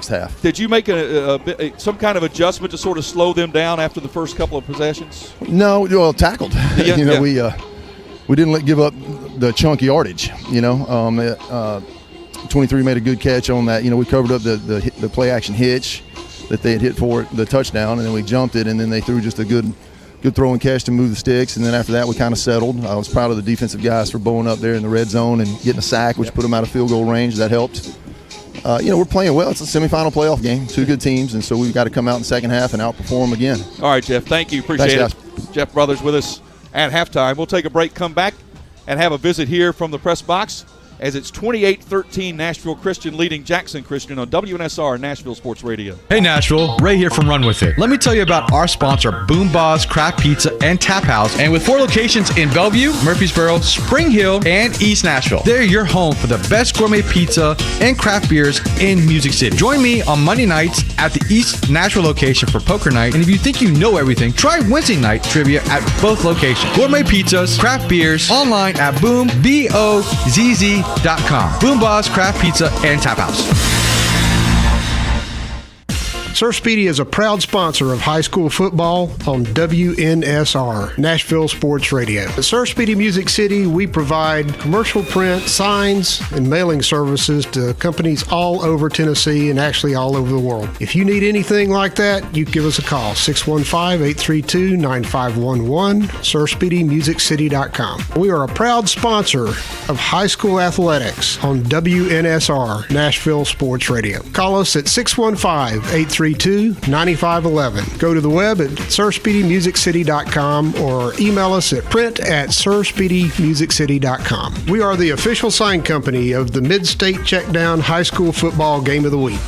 half. Did you make some kind of adjustment to sort of slow them down after the first couple of possessions? No, well, tackled. We didn't give up the chunky yardage. 23 made a good catch on that. We covered up the play action hitch that they had hit for the touchdown, and then we jumped it, and then they threw just a good throw and catch to move the sticks, and then after that we kind of settled. I was proud of the defensive guys for bowing up there in the red zone and getting a sack, which put them out of field goal range. That helped. We're playing well. It's a semifinal playoff game, 2 good teams, and so we've got to come out in the second half and outperform again. All right, Jeff, thank you. Appreciate it. Jeff Brothers with us at halftime. We'll take a break, come back, and have a visit here from the press box as it's 28-13 Nashville Christian leading Jackson Christian on WNSR Nashville Sports Radio. Hey Nashville, Ray here from Run With It. Let me tell you about our sponsor, Boom Boss Craft Pizza and Tap House, and with 4 locations in Bellevue, Murfreesboro, Spring Hill, and East Nashville. They're your home for the best gourmet pizza and craft beers in Music City. Join me on Monday nights at the East Nashville location for poker night. And if you think you know everything, try Wednesday night trivia at both locations. Gourmet pizzas, craft beers, online at BoomBozz.com. Boom Boz Craft Pizza and Tap House. Sir Speedy is a proud sponsor of high school football on WNSR, Nashville Sports Radio. At Sir Speedy Music City, we provide commercial print, signs, and mailing services to companies all over Tennessee and actually all over the world. If you need anything like that, you give us a call, 615-832-9511, SirSpeedyMusicCity.com. We are a proud sponsor of high school athletics on WNSR, Nashville Sports Radio. Call us at 615-832-9511. Go to the web at SirSpeedyMusicCity.com or email us at print@SirSpeedyMusicCity.com. We are the official sign company of the MidState Checkdown High School Football Game of the Week.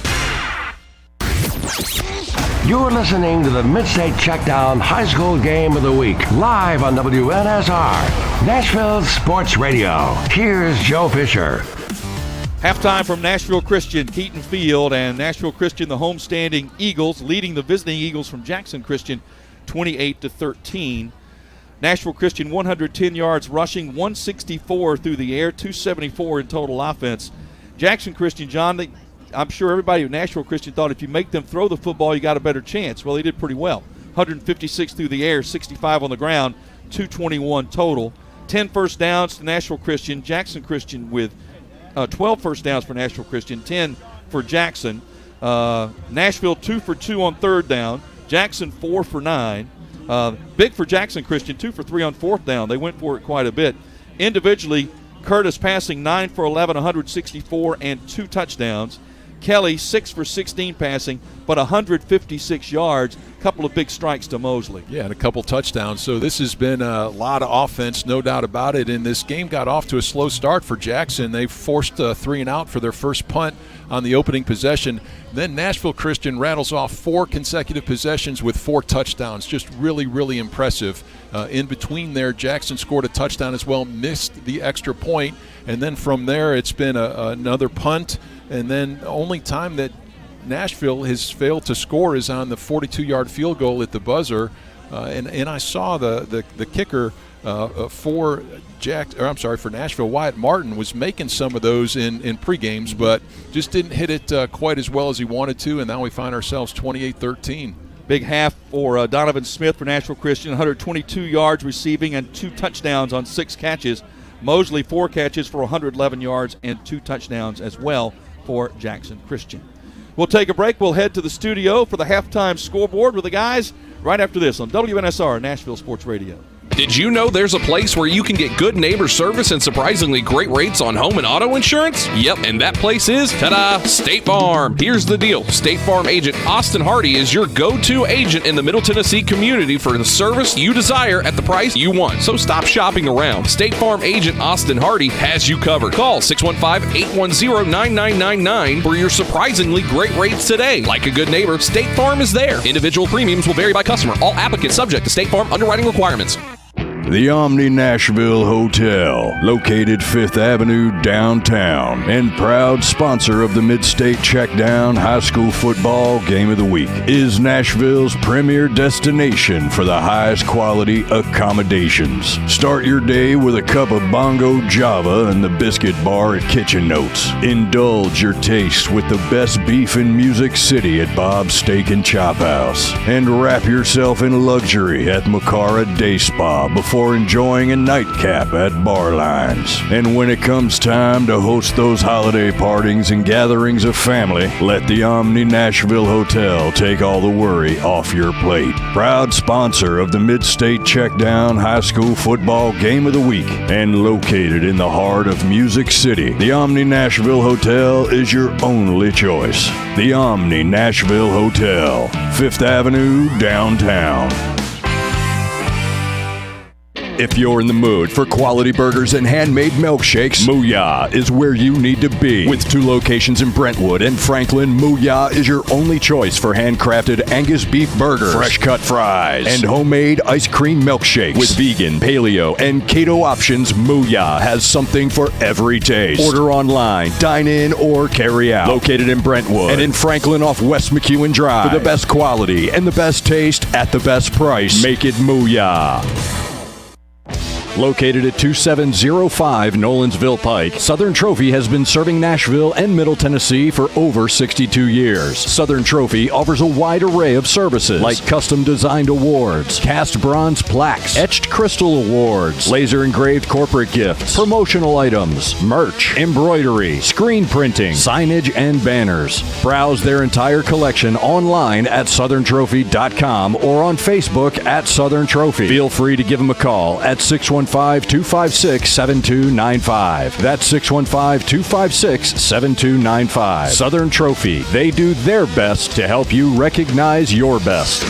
You're listening to the MidState Checkdown High School Game of the Week, live on WNSR, Nashville Sports Radio. Here's Joe Fisher. Halftime from Nashville Christian, Keaton Field, and Nashville Christian, the homestanding Eagles, leading the visiting Eagles from Jackson Christian 28-13. Nashville Christian 110 yards rushing, 164 through the air, 274 in total offense. Jackson Christian, John, I'm sure everybody at Nashville Christian thought if you make them throw the football, you got a better chance. Well, they did pretty well. 156 through the air, 65 on the ground, 221 total. 10 first downs to Nashville Christian. Jackson Christian with 12 first downs for Nashville Christian, 10 for Jackson. Nashville 2 for 2 on third down. Jackson 4 for 9. Big for Jackson Christian, 2 for 3 on fourth down. They went for it quite a bit. Individually, Curtis passing 9 for 11, 164 and 2 touchdowns. Kelly 6 for 16 passing, but 156 yards. A couple of big strikes to Mosley. Yeah, and a couple touchdowns. So this has been a lot of offense, no doubt about it. And this game got off to a slow start for Jackson. They forced 3 and out for their first punt on the opening possession. Then Nashville Christian rattles off 4 consecutive possessions with 4 touchdowns. Just really, really impressive. In between there, Jackson scored a touchdown as well, missed the extra point. And then from there, it's been another punt. And then the only time that Nashville has failed to score is on the 42-yard field goal at the buzzer. And I saw the kicker for Nashville, Wyatt Martin, was making some of those in pre-games, but just didn't hit it quite as well as he wanted to, and now we find ourselves 28-13. Big half for Donovan Smith for Nashville Christian, 122 yards receiving and 2 touchdowns on 6 catches. Mosley 4 catches for 111 yards and 2 touchdowns as well for Jackson Christian. We'll take a break. We'll head to the studio for the halftime scoreboard with the guys right after this on WNSR Nashville Sports Radio. Did you know there's a place where you can get good neighbor service and surprisingly great rates on home and auto insurance? Yep, and that place is, ta-da, State Farm. Here's the deal. State Farm agent Austin Hardy is your go-to agent in the Middle Tennessee community for the service you desire at the price you want. So stop shopping around. State Farm agent Austin Hardy has you covered. Call 615-810-9999 for your surprisingly great rates today. Like a good neighbor, State Farm is there. Individual premiums will vary by customer. All applicants subject to State Farm underwriting requirements. The Omni Nashville Hotel, located 5th Avenue downtown, and proud sponsor of the MidState Checkdown High School Football Game of the Week, is Nashville's premier destination for the highest quality accommodations. Start your day with a cup of Bongo Java and the Biscuit Bar at Kitchen Notes. Indulge your taste with the best beef in Music City at Bob's Steak and Chop House. And wrap yourself in luxury at Macara Day Spa before enjoying a nightcap at Bar Lines. And when it comes time to host those holiday partings and gatherings of family, let the Omni Nashville Hotel take all the worry off your plate. Proud sponsor of the MidState Checkdown High School Football Game of the Week, and located in the heart of Music City, the Omni Nashville Hotel is your only choice. The Omni Nashville Hotel, 5th Avenue downtown. If you're in the mood for quality burgers and handmade milkshakes, Mooyah is where you need to be. With 2 locations in Brentwood and Franklin, Mooyah is your only choice for handcrafted Angus beef burgers, fresh cut fries, and homemade ice cream milkshakes. With vegan, paleo, and keto options, Mooyah has something for every taste. Order online, dine in, or carry out. Located in Brentwood and in Franklin off West McEwen Drive. For the best quality and the best taste at the best price, make it Mooyah. Located at 2705 Nolensville Pike, Southern Trophy has been serving Nashville and Middle Tennessee for over 62 years. Southern Trophy offers a wide array of services like custom-designed awards, cast bronze plaques, etched crystal awards, laser-engraved corporate gifts, promotional items, merch, embroidery, screen printing, signage, and banners. Browse their entire collection online at southerntrophy.com or on Facebook at Southern Trophy. Feel free to give them a call at 615-256-7295. That's 615-256-7295. Southern Trophy. They do their best to help you recognize your best.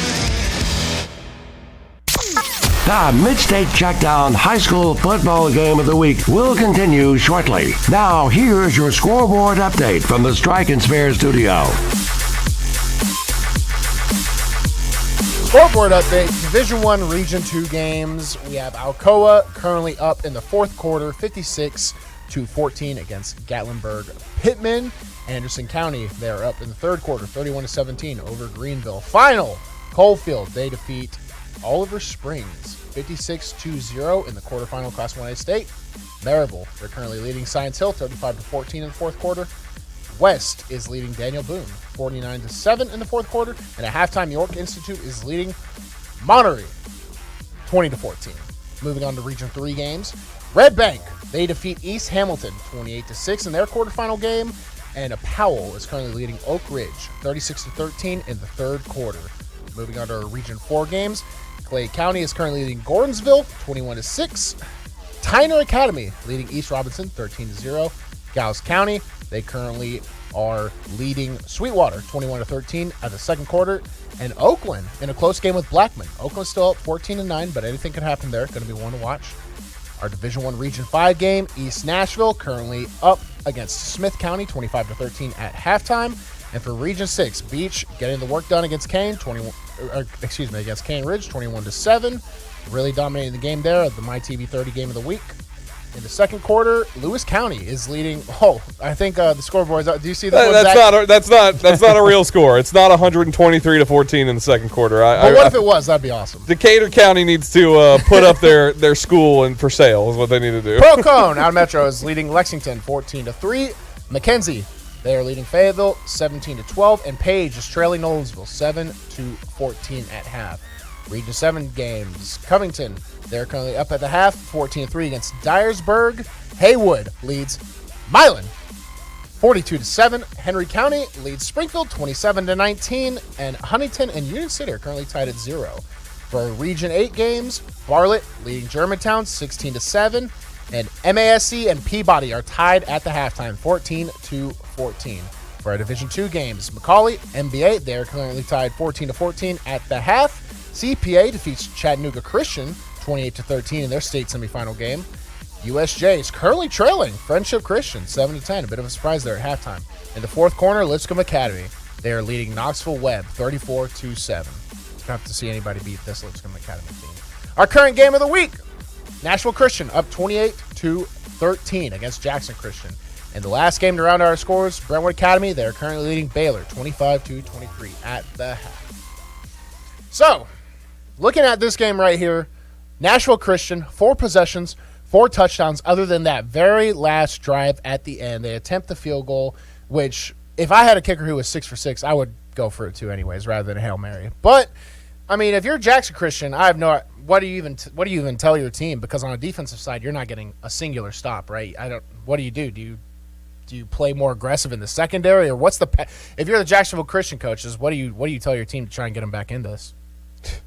The MidState Checkdown High School Football Game of the Week will continue shortly. Now, here's your scoreboard update from the Strike and Spare studio. Scoreboard update, Division I Region 2 games. We have Alcoa currently up in the fourth quarter, 56-14 against Gatlinburg Pittman. Anderson County, they're up in the third quarter, 31-17 over Greenville. Final, Coalfield, they defeat Oliver Springs, 56-0 in the quarterfinal Class 1A state. Maryville, they're currently leading Science Hill, 35-14 in the fourth quarter. West is leading Daniel Boone, 49-7 in the fourth quarter. And at halftime, York Institute is leading Monterey, 20-14. Moving on to Region 3 games. Red Bank, they defeat East Hamilton, 28-6 in their quarterfinal game. And Powell is currently leading Oak Ridge, 36-13 in the third quarter. Moving on to Region 4 games. Clay County is currently leading Gordonsville, 21-6. Tyner Academy leading East Robinson, 13-0. Gauss County, they currently are leading Sweetwater 21-13 at the second quarter. And Oakland in a close game with Blackman. Oakland's still up 14-9, but anything could happen there. Going to be one to watch. Our Division I Region 5 game, East Nashville currently up against Smith County 25-13 at halftime. And for Region 6, Beach getting the work done against against Cane Ridge 21-7. Really dominating the game there at the MyTV 30 game of the week. In the second quarter, Lewis County is leading. Oh, I think the scoreboard is. Do you see this? That's not a real score. It's not 123-14 in the second quarter. But what if it was? That'd be awesome. Decatur County needs to put up their school and for sale is what they need to do. Procone out of Metro is leading Lexington 14-3. Mackenzie, they are leading Fayetteville 17-12, and Page is trailing Nolensville 7-14 at half. Region 7 games. Covington, they're currently up at the half, 14-3 against Dyersburg. Haywood leads Milan, 42-7. Henry County leads Springfield, 27-19. And Huntington and Union City are currently tied at 0. For Region 8 games, Bartlett leading Germantown, 16-7. And MASC and Peabody are tied at the halftime, 14-14. For our Division 2 games, McCauley, MBA, they are currently tied 14-14 at the half. CPA defeats Chattanooga Christian 28-13 in their state semifinal game. USJ is currently trailing Friendship Christian 7-10, a bit of a surprise there at halftime. In the fourth corner, Lipscomb Academy, they are leading Knoxville Webb 34-7. Don't have to see anybody beat this Lipscomb Academy team. Our current game of the week, Nashville Christian up 28-13 against Jackson Christian. And the last game to round out our scores, Brentwood Academy, they are currently leading Baylor 25-23 at the half. So, looking at this game right here, Nashville Christian, 4 possessions, 4 touchdowns. Other than that very last drive at the end, they attempt the field goal, which if I had a kicker who was 6 for 6, I would go for it too anyways, rather than a Hail Mary. But I mean, if you're Jackson Christian, I have no. What do you even tell your team? Because on a defensive side, you're not getting a singular stop, right? What do you do? Do you play more aggressive in the secondary, or what's the? If you're the Jacksonville Christian coaches, what do you tell your team to try and get them back into this?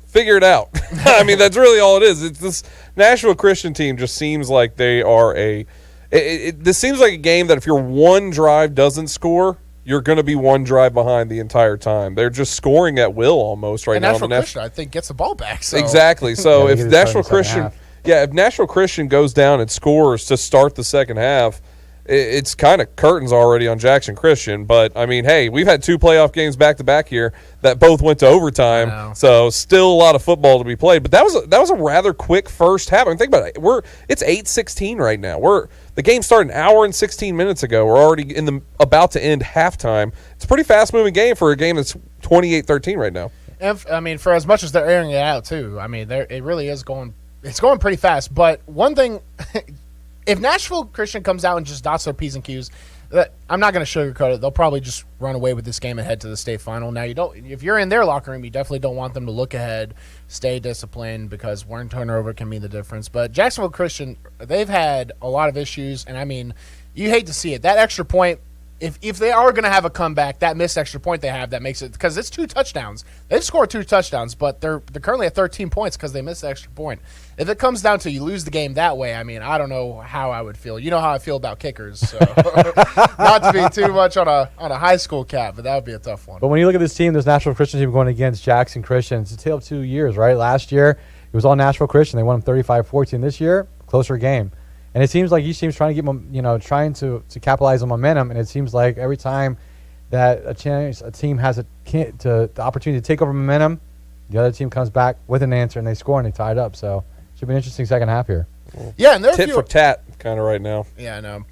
Figure it out. I mean, that's really all it is. It's this Nashville Christian team just seems like they are this seems like a game that if your one drive doesn't score, you're going to be one drive behind the entire time. They're just scoring at will almost right now. Nashville Christian, I think, gets the ball back. So. Exactly. So if Nashville Christian yeah, if Nashville Christian goes down and scores to start the second half, it's kind of curtains already on Jackson Christian. But, I mean, hey, we've had 2 playoff games back-to-back here that both went to overtime. So still a lot of football to be played. But that was a rather quick first half. I mean, think about it. It's 8:16 right now. The game started an hour and 16 minutes ago. We're already about to end halftime. It's a pretty fast-moving game for a game that's 28-13 right now. I mean, for as much as they're airing it out, too, I mean, it really is going – it's going pretty fast. But one thing – if Nashville Christian comes out and just dots their P's and Q's, I'm not going to sugarcoat it. They'll probably just run away with this game and head to the state final. Now, if you're in their locker room, you definitely don't want them to look ahead, stay disciplined, because one turnover can mean the difference. But Jacksonville Christian, they've had a lot of issues, and I mean, you hate to see it. That extra point, if they are going to have a comeback, that missed extra point they have, that makes it, because it's 2 touchdowns. They've scored 2 touchdowns, but they're currently at 13 points because they missed the extra point. If it comes down to you lose the game that way, I mean, I don't know how I would feel. You know how I feel about kickers, so not to be too much on a high school cap, but that would be a tough one. But when you look at this team, this Nashville Christian team going against Jackson Christian, it's a tale of 2 years, right? Last year, it was all Nashville Christian. They won them 35-14. This year, closer game. And it seems like each team's trying to get, trying to capitalize on momentum. And it seems like every time that a team has the opportunity to take over momentum, the other team comes back with an answer and they score and they tie it up. So it should be an interesting second half here. Yeah, and tit for tat kind of right now. Yeah, I know.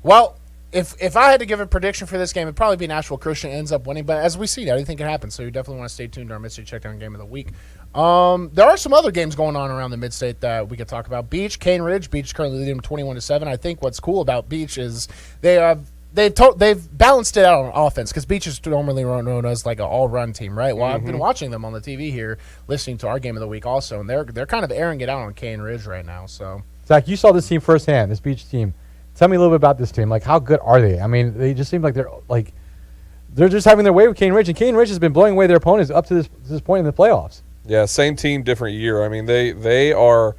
Well, if I had to give a prediction for this game, it'd probably be Nashville Christian ends up winning. But as we see, anything can happen. So you definitely want to stay tuned to our MidState Checkdown Game of the Week. There are some other games going on around the Midstate that we could talk about. Beach, Cane Ridge. Beach currently leading them 21-7. I think what's cool about Beach is they've balanced it out on offense, because Beach is normally known as like an all-run team, right? Well, I've been watching them on the TV here, listening to our Game of the Week also, and they're kind of airing it out on Cane Ridge right now. So, Zach, you saw this team firsthand, this Beach team. Tell me a little bit about this team. Like, how good are they? I mean, they just seem like they're just having their way with Cane Ridge, and Cane Ridge has been blowing away their opponents up to this point in the playoffs. Yeah, same team, different year. I mean, they are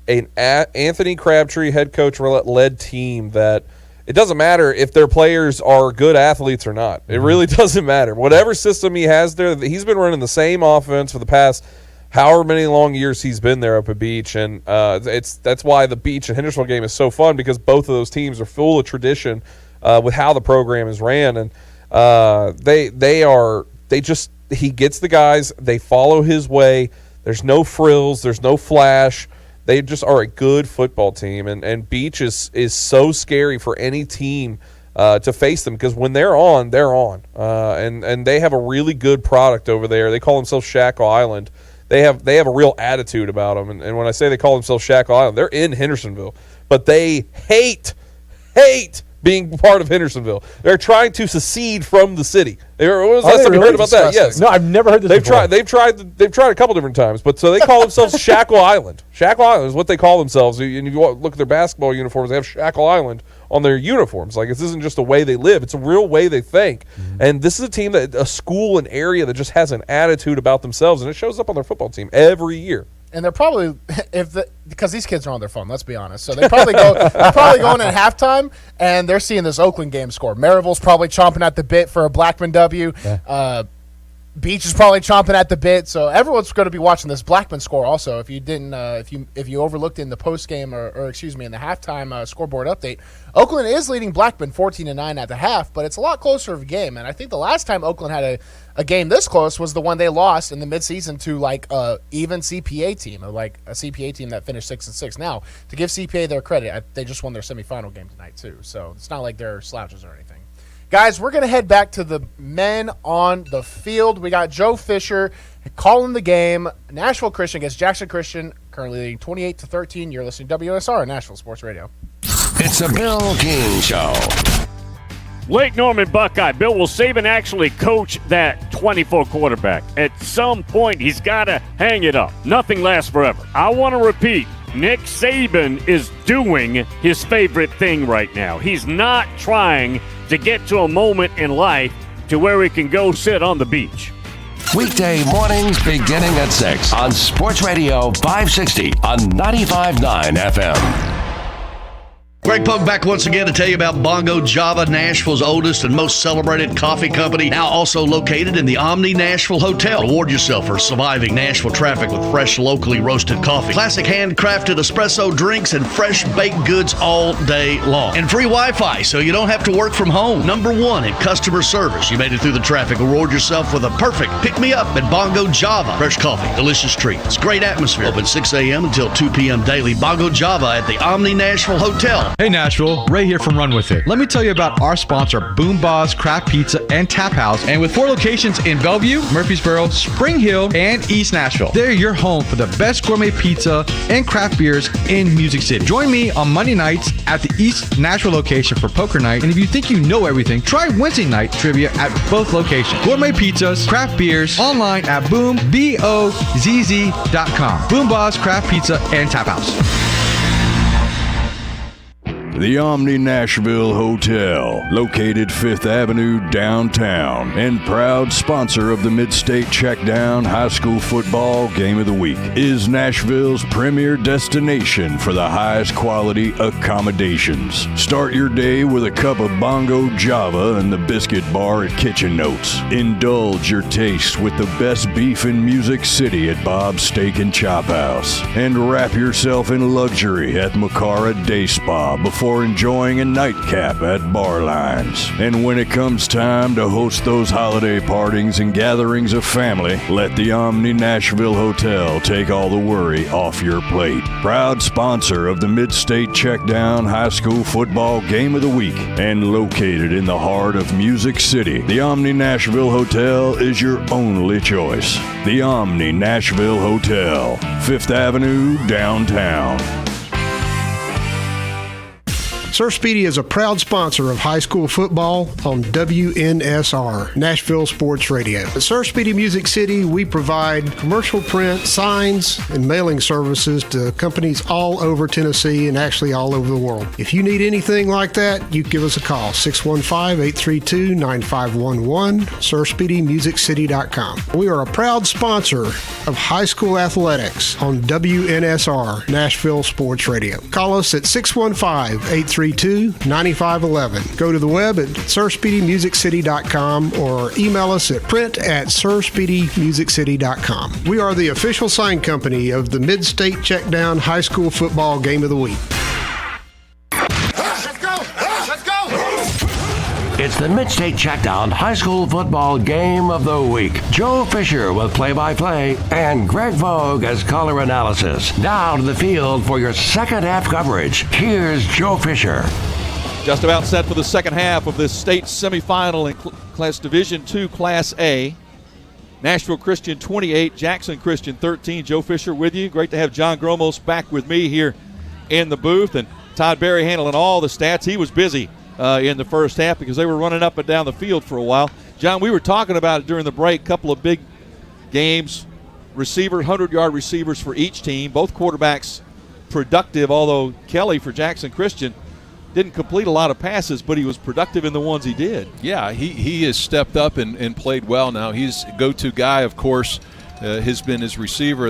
an Anthony Crabtree head coach led team that it doesn't matter if their players are good athletes or not. It really doesn't matter. Whatever system he has there, he's been running the same offense for the past however many long years he's been there up at Beach, and that's why the Beach and Hendersonville game is so fun, because both of those teams are full of tradition with how the program is ran, and he gets the guys, they follow his way. There's no frills, there's no flash. They just are a good football team, and Beach is so scary for any team to face them, because when they're on, they're on. And they have a really good product over there. They call themselves Shackle Island. They have a real attitude about them. And when I say they call themselves Shackle Island, they're in Hendersonville, but they hate being part of Hendersonville. They're trying to secede from the city. When was the last time you heard about that? Yes. No, I've never heard this before. They've tried a couple different times, but so they call themselves Shackle Island. Shackle Island is what they call themselves. And if you look at their basketball uniforms, they have Shackle Island on their uniforms. Like, this isn't just a way they live; it's a real way they think. And this is a team a school, an area that just has an attitude about themselves, and it shows up on their football team every year. And they're probably, because these kids are on their phone, let's be honest. So they're probably going at halftime, and they're seeing this Oakland game score. Maryville's probably chomping at the bit for a Blackman W. Yeah. Beach is probably chomping at the bit. So everyone's going to be watching this Blackman score also. If you didn't, if you overlooked in the post game or excuse me, in the halftime scoreboard update, Oakland is leading Blackman 14-9 at the half, but it's a lot closer of a game. And I think the last time Oakland had a game this close was the one they lost in the midseason to like a even CPA team, or like a CPA team that finished 6-6. Now, to give CPA their credit, they just won their semifinal game tonight too. So it's not like they're slouches or anything. Guys, we're going to head back to the men on the field. We got Joe Fisher calling the game. Nashville Christian against Jackson Christian, currently leading 28-13. You're listening to WNSR, Nashville Sports Radio. It's a Bill King Show. Lake Norman Buckeye. Bill will Saban actually coach that 24 quarterback. At some point, he's got to hang it up. Nothing lasts forever. I want to repeat. Nick Saban is doing his favorite thing right now. He's not trying to get to a moment in life to where he can go sit on the beach. Weekday mornings beginning at 6 on Sports Radio 560 on 95.9 FM. Greg Pogue back once again to tell you about Bongo Java, Nashville's oldest and most celebrated coffee company, now also located in the Omni Nashville Hotel. Reward yourself for surviving Nashville traffic with fresh, locally roasted coffee, classic handcrafted espresso drinks, and fresh baked goods all day long. And free Wi-Fi, so you don't have to work from home. Number one in customer service. You made it through the traffic. Reward yourself with a perfect pick-me-up at Bongo Java. Fresh coffee, delicious treats, great atmosphere. Open 6 a.m. until 2 p.m. daily. Bongo Java at the Omni Nashville Hotel. Hey Nashville, Ray here from Run With It. Let me tell you about our sponsor, Boom Boss Craft Pizza and Tap House. And with 4 locations in Bellevue, Murfreesboro, Spring Hill, and East Nashville, they're your home for the best gourmet pizza and craft beers in Music City. Join me on Monday nights at the East Nashville location for poker night. And if you think you know everything, try Wednesday night trivia at both locations. Gourmet pizzas, craft beers, online at boombozz.com. Boom Boss Craft Pizza and Tap House. The Omni Nashville Hotel, located 5th Avenue downtown, and proud sponsor of the MidState Checkdown High School Football Game of the Week, is Nashville's premier destination for the highest quality accommodations. Start your day with a cup of Bongo Java and the Biscuit Bar at Kitchen Notes. Indulge your taste with the best beef in Music City at Bob's Steak and Chop House. And wrap yourself in luxury at Macara Day Spa before enjoying a nightcap at Barlines. And when it comes time to host those holiday partings and gatherings of family, let the Omni Nashville Hotel take all the worry off your plate. Proud sponsor of the MidState Checkdown High School Football Game of the Week, and located in the heart of Music City, the Omni Nashville Hotel is your only choice. The Omni Nashville Hotel, 5th Avenue downtown. Sir Speedy is a proud sponsor of high school football on WNSR, Nashville Sports Radio. At Sir Speedy Music City, we provide commercial print, signs, and mailing services to companies all over Tennessee and actually all over the world. If you need anything like that, you give us a call, 615-832-9511, SirSpeedyMusicCity.com. We are a proud sponsor of high school athletics on WNSR, Nashville Sports Radio. Call us at 615-832-9511. Go to the web at SirSpeedyMusicCity.com or email us at print@SirSpeedyMusicCity.com. We are the official sign company of the MidState Checkdown High School Football Game of the Week. It's the MidState Checkdown High School Football Game of the Week. Joe Fisher with play-by-play and Greg Vogue as color analysis. Now to the field for your second half coverage. Here's Joe Fisher. Just about set for the second half of this state semifinal in Class Division II Class A. Nashville Christian 28, Jackson Christian 13. Joe Fisher with you. Great to have John Gromos back with me here in the booth. And Todd Berry handling all the stats. He was busy in the first half because they were running up and down the field for a while. John, we were talking about it during the break, a couple of big games, 100-yard receivers for each team, both quarterbacks productive, although Kelly for Jackson Christian didn't complete a lot of passes, but he was productive in the ones he did. Yeah, he has stepped up and played well now. He's a go-to guy, of course. Has been his receiver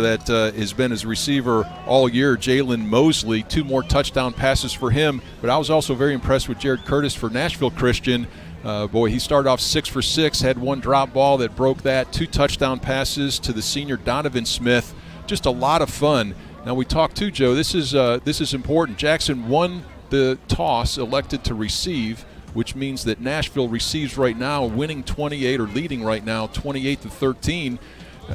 all year, Jalen Mosley. 2 more touchdown passes for him. But I was also very impressed with Jared Curtis for Nashville Christian. He started off 6 for 6, had 1 drop ball that broke that, 2 touchdown passes to the senior Donovan Smith. Just a lot of fun. Now we talked too, Joe. This is important. Jackson won the toss, elected to receive, which means that Nashville receives right now, winning 28 or leading right now 28-13.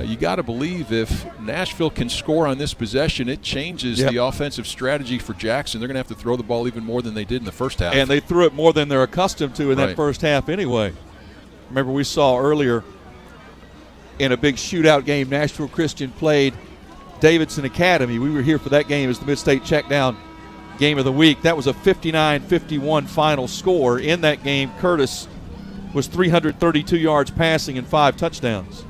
You got to believe if Nashville can score on this possession, it changes the offensive strategy for Jackson. They're going to have to throw the ball even more than they did in the first half. And they threw it more than they're accustomed to in that first half anyway. Remember, we saw earlier in a big shootout game Nashville Christian played Davidson Academy. We were here for that game as the MidState Checkdown Game of the Week. That was a 59-51 final score. In that game, Curtis was 332 yards passing and 5 touchdowns.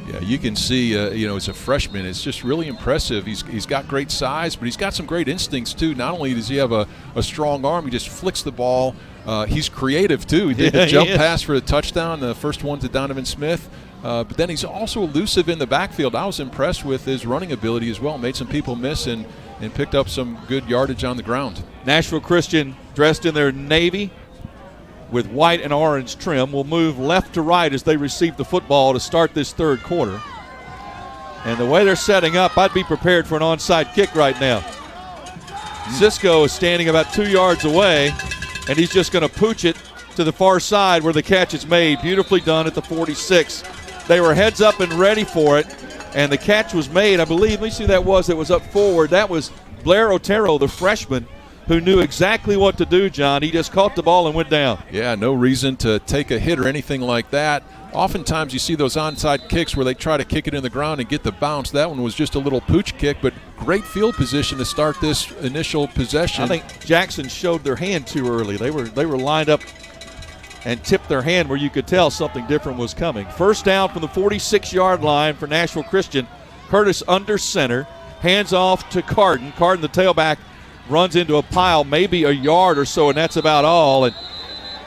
Yeah, you can see, as a freshman, it's just really impressive. He's got great size, but he's got some great instincts, too. Not only does he have a strong arm, he just flicks the ball. He's creative, too. He did the jump pass for the touchdown, the first one to Donovan Smith. But then he's also elusive in the backfield. I was impressed with his running ability as well. Made some people miss and picked up some good yardage on the ground. Nashville Christian, dressed in their navy with white and orange trim, will move left to right as they receive the football to start this third quarter. And the way they're setting up, I'd be prepared for an onside kick right now. Cisco is standing about 2 yards away, and he's just going to pooch it to the far side where the catch is made. Beautifully done at the 46. They were heads up and ready for it, and the catch was made, I believe. Let me see who that was that was up forward. That was Blair Otero, the freshman, who knew exactly what to do, John. He just caught the ball and went down. Yeah, no reason to take a hit or anything like that. Oftentimes you see those onside kicks where they try to kick it in the ground and get the bounce. That one was just a little pooch kick, but great field position to start this initial possession. I think Jackson showed their hand too early. They were lined up and tipped their hand where you could tell something different was coming. First down from the 46-yard line for Nashville Christian. Curtis under center, hands off to Carden. Carden, the tailback, runs into a pile, maybe a yard or so, and that's about all. And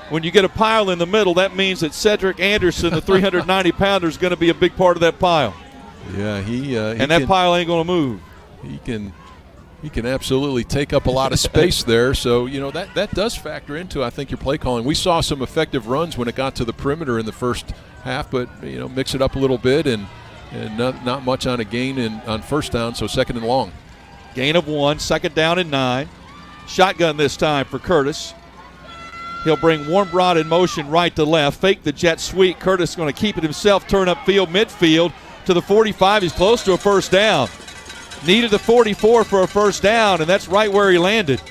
when you get a pile in the middle, that means that Cedric Anderson, the 390-pounder, is going to be a big part of that pile. Yeah, and that pile ain't going to move. He can absolutely take up a lot of space there. So, that does factor into, I think, your play calling. We saw some effective runs when it got to the perimeter in the first half, but, mix it up a little bit and not much on a gain on first down, so second and long. Gain of 1, second down and 9. Shotgun this time for Curtis. He'll bring Warmbrod in motion right to left. Fake the jet sweep. Curtis going to keep it himself. Turn up field, midfield to the 45. He's close to a first down. Needed the 44 for a first down, and that's right where he landed.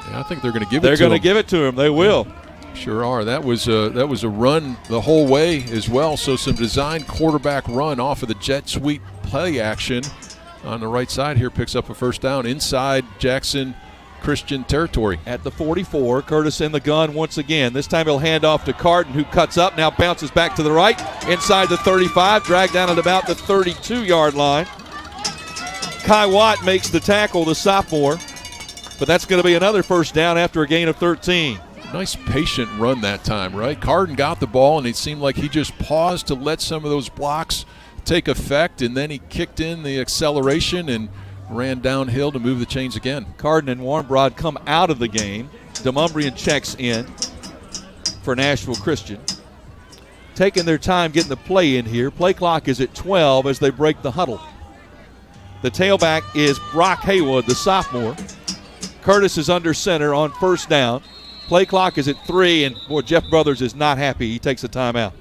Yeah, I think they're going to give it to him. They're going to give it to him. They will. Sure are. That was a run the whole way as well. So some designed quarterback run off of the jet sweep play action on the right side here, picks up a first down inside Jackson Christian territory. At the 44, Curtis in the gun once again. This time he'll hand off to Carden, who cuts up, now bounces back to the right, inside the 35, dragged down at about the 32-yard line. Kai Watt makes the tackle, the sophomore, but that's going to be another first down after a gain of 13. Nice patient run that time, right? Carden got the ball, and it seemed like he just paused to let some of those blocks take effect, and then he kicked in the acceleration and ran downhill to move the chains again. Carden and Warmbrod come out of the game. DeMumbrian checks in for Nashville Christian. Taking their time getting the play in here. Play clock is at 12 as they break the huddle. The tailback is Brock Haywood, the sophomore. Curtis is under center on first down. Play clock is at 3, and boy, Jeff Brothers is not happy. He takes a timeout.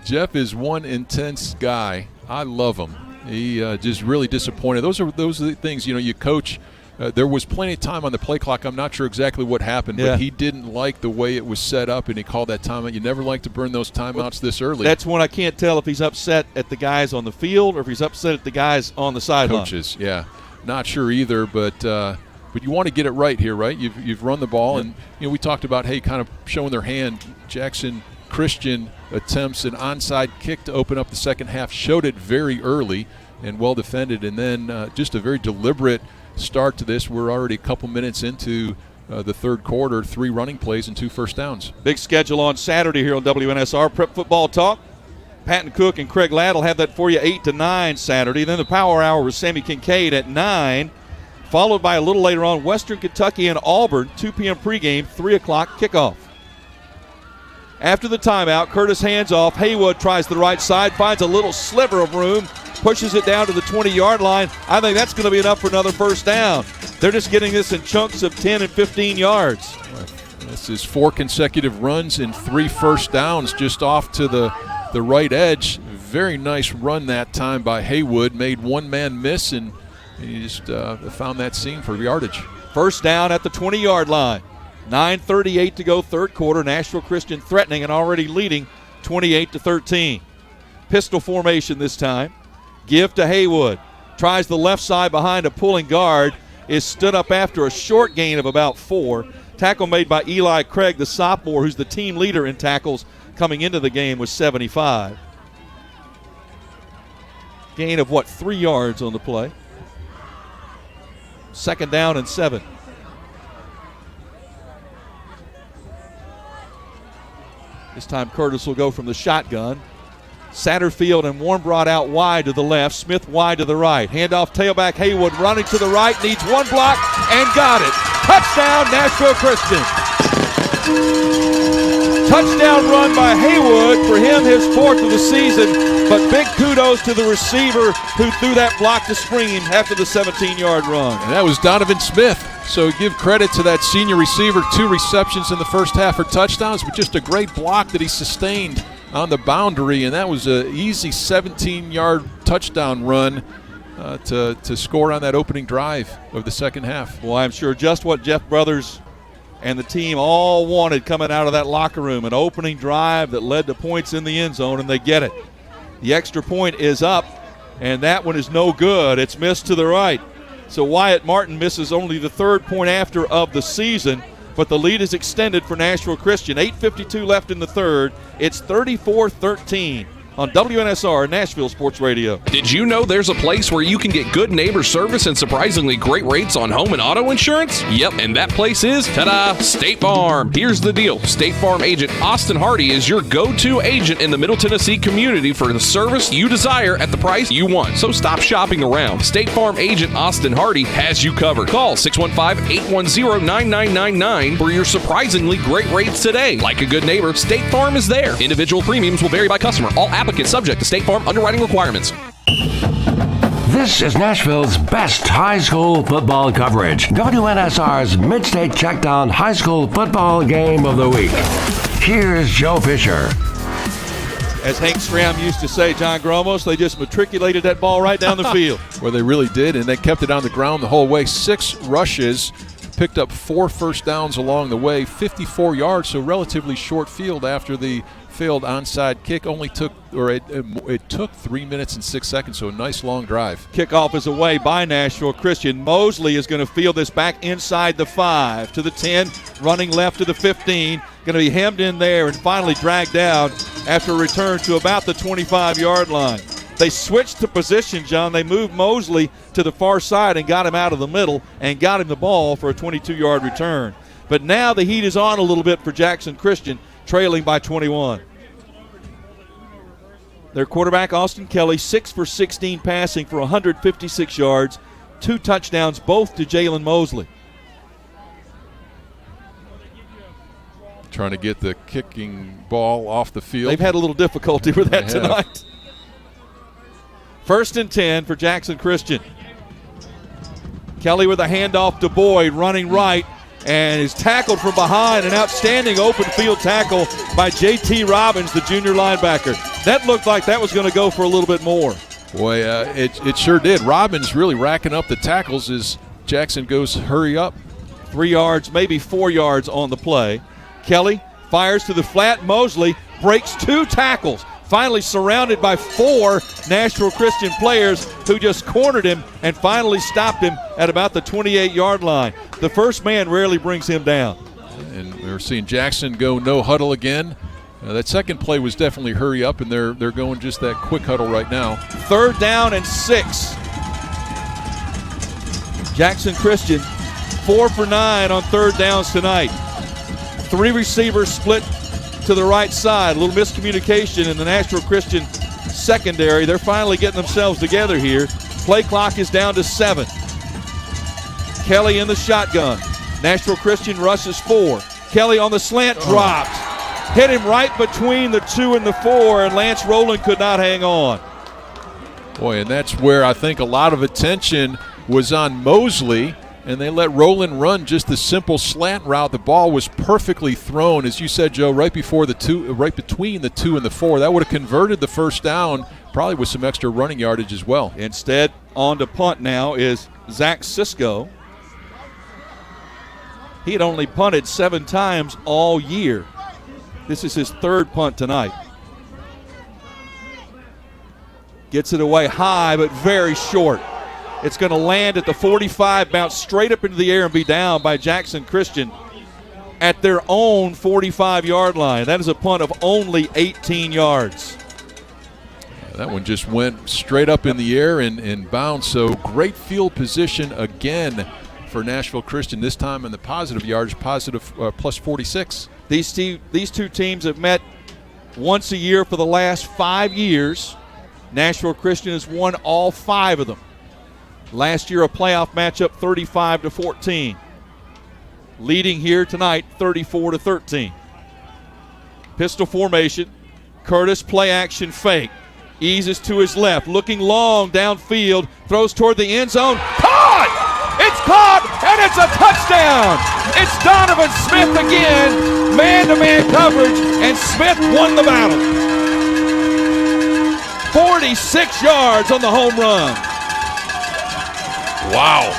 Jeff is one intense guy. I love him. He just really disappointed. Those are the things, you coach. There was plenty of time on the play clock. I'm not sure exactly what happened, but he didn't like the way it was set up, and he called that timeout. You never like to burn those timeouts this early. That's when I can't tell if he's upset at the guys on the field or if he's upset at the guys on the sideline. Coaches, yeah. Not sure either, but you want to get it right here, right? You've run the ball, and we talked about, kind of showing their hand. Jackson Christian attempts an onside kick to open up the second half, showed it very early and well defended, and then just a very deliberate start to this. We're already a couple minutes into the third quarter, 3 running plays and 2 first downs. Big schedule on Saturday here on WNSR. Prep Football Talk. Patton Cook and Craig Ladd will have that for you 8 to 9 Saturday. Then the Power Hour with Sammy Kincaid at 9, followed by a little later on Western Kentucky and Auburn, 2 p.m. pregame, 3 o'clock kickoff. After the timeout, Curtis hands off. Haywood tries the right side, finds a little sliver of room, pushes it down to the 20-yard line. I think that's going to be enough for another first down. They're just getting this in chunks of 10 and 15 yards. This is 4 consecutive runs and 3 first downs just off to the right edge. Very nice run that time by Haywood. Made one man miss, and he just found that seam for yardage. First down at the 20-yard line. 9:38 to go, third quarter. Nashville Christian threatening and already leading 28-13. Pistol formation this time. Give to Haywood. Tries the left side behind a pulling guard. Is stood up after a short gain of about 4. Tackle made by Eli Craig, the sophomore, who's the team leader in tackles coming into the game, was 75. Gain of 3 yards on the play. Second down and 7. This time Curtis will go from the shotgun. Satterfield and Warren brought out wide to the left, Smith wide to the right. Handoff tailback Haywood running to the right, needs one block and got it. Touchdown Nashville Christian. Touchdown run by Haywood, for him his 4th of the season, but big kudos to the receiver who threw that block to spring him after the 17-yard run. And that was Donovan Smith. So give credit to that senior receiver, 2 receptions in the first half for touchdowns, but just a great block that he sustained on the boundary, and that was an easy 17-yard touchdown run to score on that opening drive of the second half. Well, I'm sure just what Jeff Brothers and the team all wanted coming out of that locker room, an opening drive that led to points in the end zone, and they get it. The extra point is up, and that one is no good. It's missed to the right. So Wyatt Martin misses only the 3rd point after of the season, but the lead is extended for Nashville Christian. 8:52 left in the 3rd. It's 34-13 on WNSR Nashville Sports Radio. Did you know there's a place where you can get good neighbor service and surprisingly great rates on home and auto insurance? Yep, and that place is, ta-da, State Farm. Here's the deal. State Farm agent Austin Hardy is your go-to agent in the Middle Tennessee community for the service you desire at the price you want. So stop shopping around. State Farm agent Austin Hardy has you covered. Call 615-810-9999 for your surprisingly great rates today. Like a good neighbor, State Farm is there. Individual premiums will vary by customer. All applicants subject to State Farm underwriting requirements. This is Nashville's best high school football coverage. WNSR's MidState Checkdown High School Football Game of the Week. Here's Joe Fisher. As Hank Stram used to say, John Gromos, they just matriculated that ball right down the field. Well, they really did, and they kept it on the ground the whole way. 6 rushes, picked up 4 first downs along the way, 54 yards, so relatively short field after the failed onside kick. Only took, or it took 3 minutes and 6 seconds, so a nice long drive. Kickoff is away by Nashville Christian. Mosley is going to field this back inside the 5 to the 10, running left to the 15. Going to be hemmed in there and finally dragged down after a return to about the 25-yard line. They switched to position, John. They moved Mosley to the far side and got him out of the middle and got him the ball for a 22-yard return. But now the heat is on a little bit for Jackson Christian, trailing by 21. Their quarterback, Austin Kelly, 6 for 16 passing for 156 yards, 2 touchdowns, both to Jalen Mosley. Trying to get the kicking ball off the field. They've had a little difficulty with that tonight. 1st and 10 for Jackson Christian. Kelly with a handoff to Boyd, running right, and is tackled from behind. An outstanding open field tackle by J.T. Robbins, the junior linebacker. That looked like that was going to go for a little bit more. Boy, it sure did. Robbins really racking up the tackles as Jackson goes hurry up. 3 yards, maybe 4 yards on the play. Kelly fires to the flat. Mosley breaks 2 tackles. Finally surrounded by 4 Nashville Christian players who just cornered him and finally stopped him at about the 28-yard line. The first man rarely brings him down. And we're seeing Jackson go no huddle again. That second play was definitely hurry up, and they're going just that quick huddle right now. 3rd down and 6. Jackson Christian 4 for 9 on 3rd downs tonight. 3 receivers split to the right side. A little miscommunication in the Nashville Christian secondary. They're finally getting themselves together here. Play clock is down to 7. Kelly in the shotgun. Nashville Christian rushes 4. Kelly on the slant drops. Hit him right between the 2 and the 4, and Lance Rowland could not hang on. Boy, and that's where I think a lot of attention was on Mosley, and they let Rowland run just the simple slant route. The ball was perfectly thrown, as you said, Joe, right between the 2 and the 4. That would have converted the first down, probably with some extra running yardage as well. Instead, on to punt now is Zach Sisko. He had only punted 7 times all year. This is his 3rd punt tonight. Gets it away high, but very short. It's going to land at the 45, bounce straight up into the air and be down by Jackson Christian at their own 45-yard line. That is a punt of only 18 yards. That one just went straight up in the air and bounced. So great field position again for Nashville Christian, this time in the positive yards, positive plus 46. These two teams have met once a year for the last 5 years. Nashville Christian has won all 5 of them. Last year, a playoff matchup, 35-14. Leading here tonight, 34-13. Pistol formation. Curtis play action fake. Eases to his left, looking long downfield, throws toward the end zone. Caught! It's caught, and it's a touchdown! It's Donovan Smith again, man-to-man coverage, and Smith won the battle. 46 yards on the home run. Wow.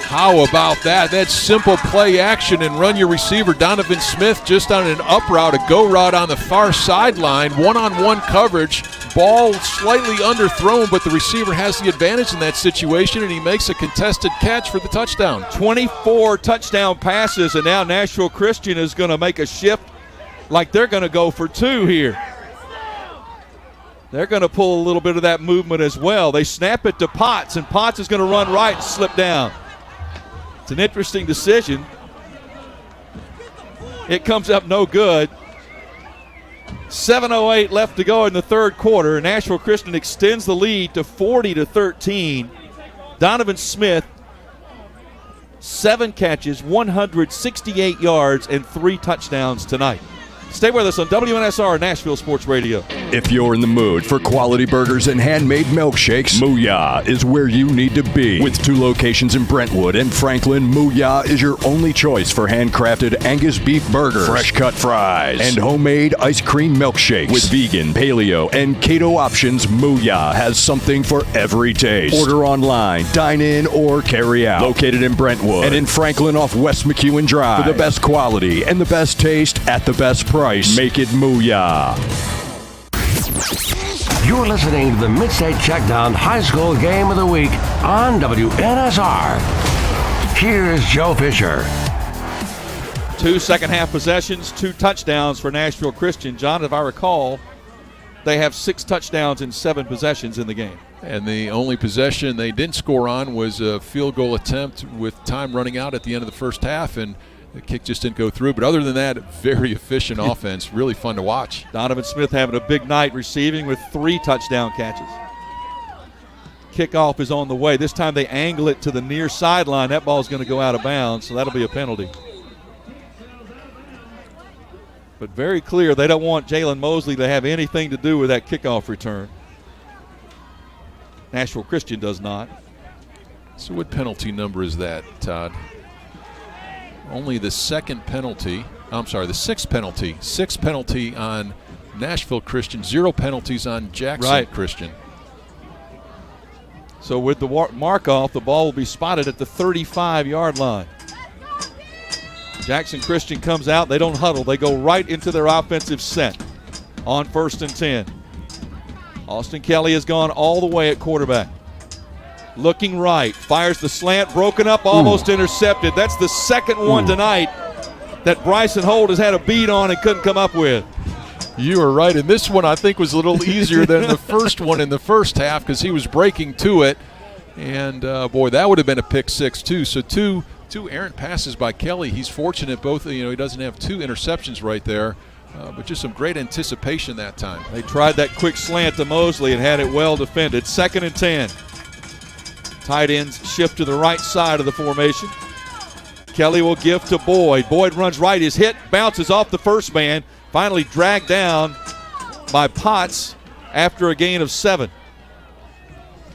How about that? That's simple play action and run your receiver, Donovan Smith, just on an up route, a go route on the far sideline, one-on-one coverage, ball slightly underthrown, but the receiver has the advantage in that situation, and he makes a contested catch for the touchdown. 24 touchdown passes, and now Nashville Christian is going to make a shift like they're going to go for 2 here. They're going to pull a little bit of that movement as well. They snap it to Potts, and Potts is going to run right and slip down. It's an interesting decision. It comes up no good. 7:08 left to go in the third quarter. Nashville Christian extends the lead to 40-13. Donovan Smith, 7 catches, 168 yards, and 3 touchdowns tonight. Stay with us on WNSR Nashville Sports Radio. If you're in the mood for quality burgers and handmade milkshakes, Mooyah is where you need to be. With 2 locations in Brentwood and Franklin, Mooyah is your only choice for handcrafted Angus beef burgers, fresh cut fries, and homemade ice cream milkshakes. With vegan, paleo, and keto options, Mooyah has something for every taste. Order online, dine in, or carry out. Located in Brentwood and in Franklin off West McEwen Drive. For the best quality and the best taste at the best price. Make it Mooyah. You're listening to the MidState Checkdown High School Game of the Week on WNSR. Here's Joe Fisher. 2 second-half possessions, 2 touchdowns for Nashville Christian. John, if I recall, they have 6 touchdowns in 7 possessions in the game. And the only possession they didn't score on was a field goal attempt with time running out at the end of the first half, and the kick just didn't go through. But other than that, very efficient offense. Really fun to watch. Donovan Smith having a big night receiving with 3 touchdown catches. Kickoff is on the way. This time they angle it to the near sideline. That ball is going to go out of bounds, so that'll be a penalty. But very clear they don't want Jalen Mosley to have anything to do with that kickoff return. Nashville Christian does not. So what penalty number is that, Todd? Only the 6th penalty. 6th penalty on Nashville Christian, 0 penalties on Jackson Christian. So with the mark off, the ball will be spotted at the 35-yard line. Jackson Christian comes out. They don't huddle. They go right into their offensive set on 1st and 10. Austin Kelly has gone all the way at quarterback. Looking right, fires the slant, broken up, almost intercepted. That's the 2nd one tonight that Bryson Holt has had a beat on and couldn't come up with. You are right, and this one I think was a little easier than the first one in the first half because he was breaking to it, and boy, that would have been a pick 6 too. So two errant passes by Kelly. He's fortunate both. He doesn't have 2 interceptions right there, but just some great anticipation that time. They tried that quick slant to Mosley and had it well defended. 2nd and 10. Tight ends shift to the right side of the formation. Kelly will give to Boyd. Boyd runs right. His hit bounces off the first man. Finally dragged down by Potts after a gain of 7.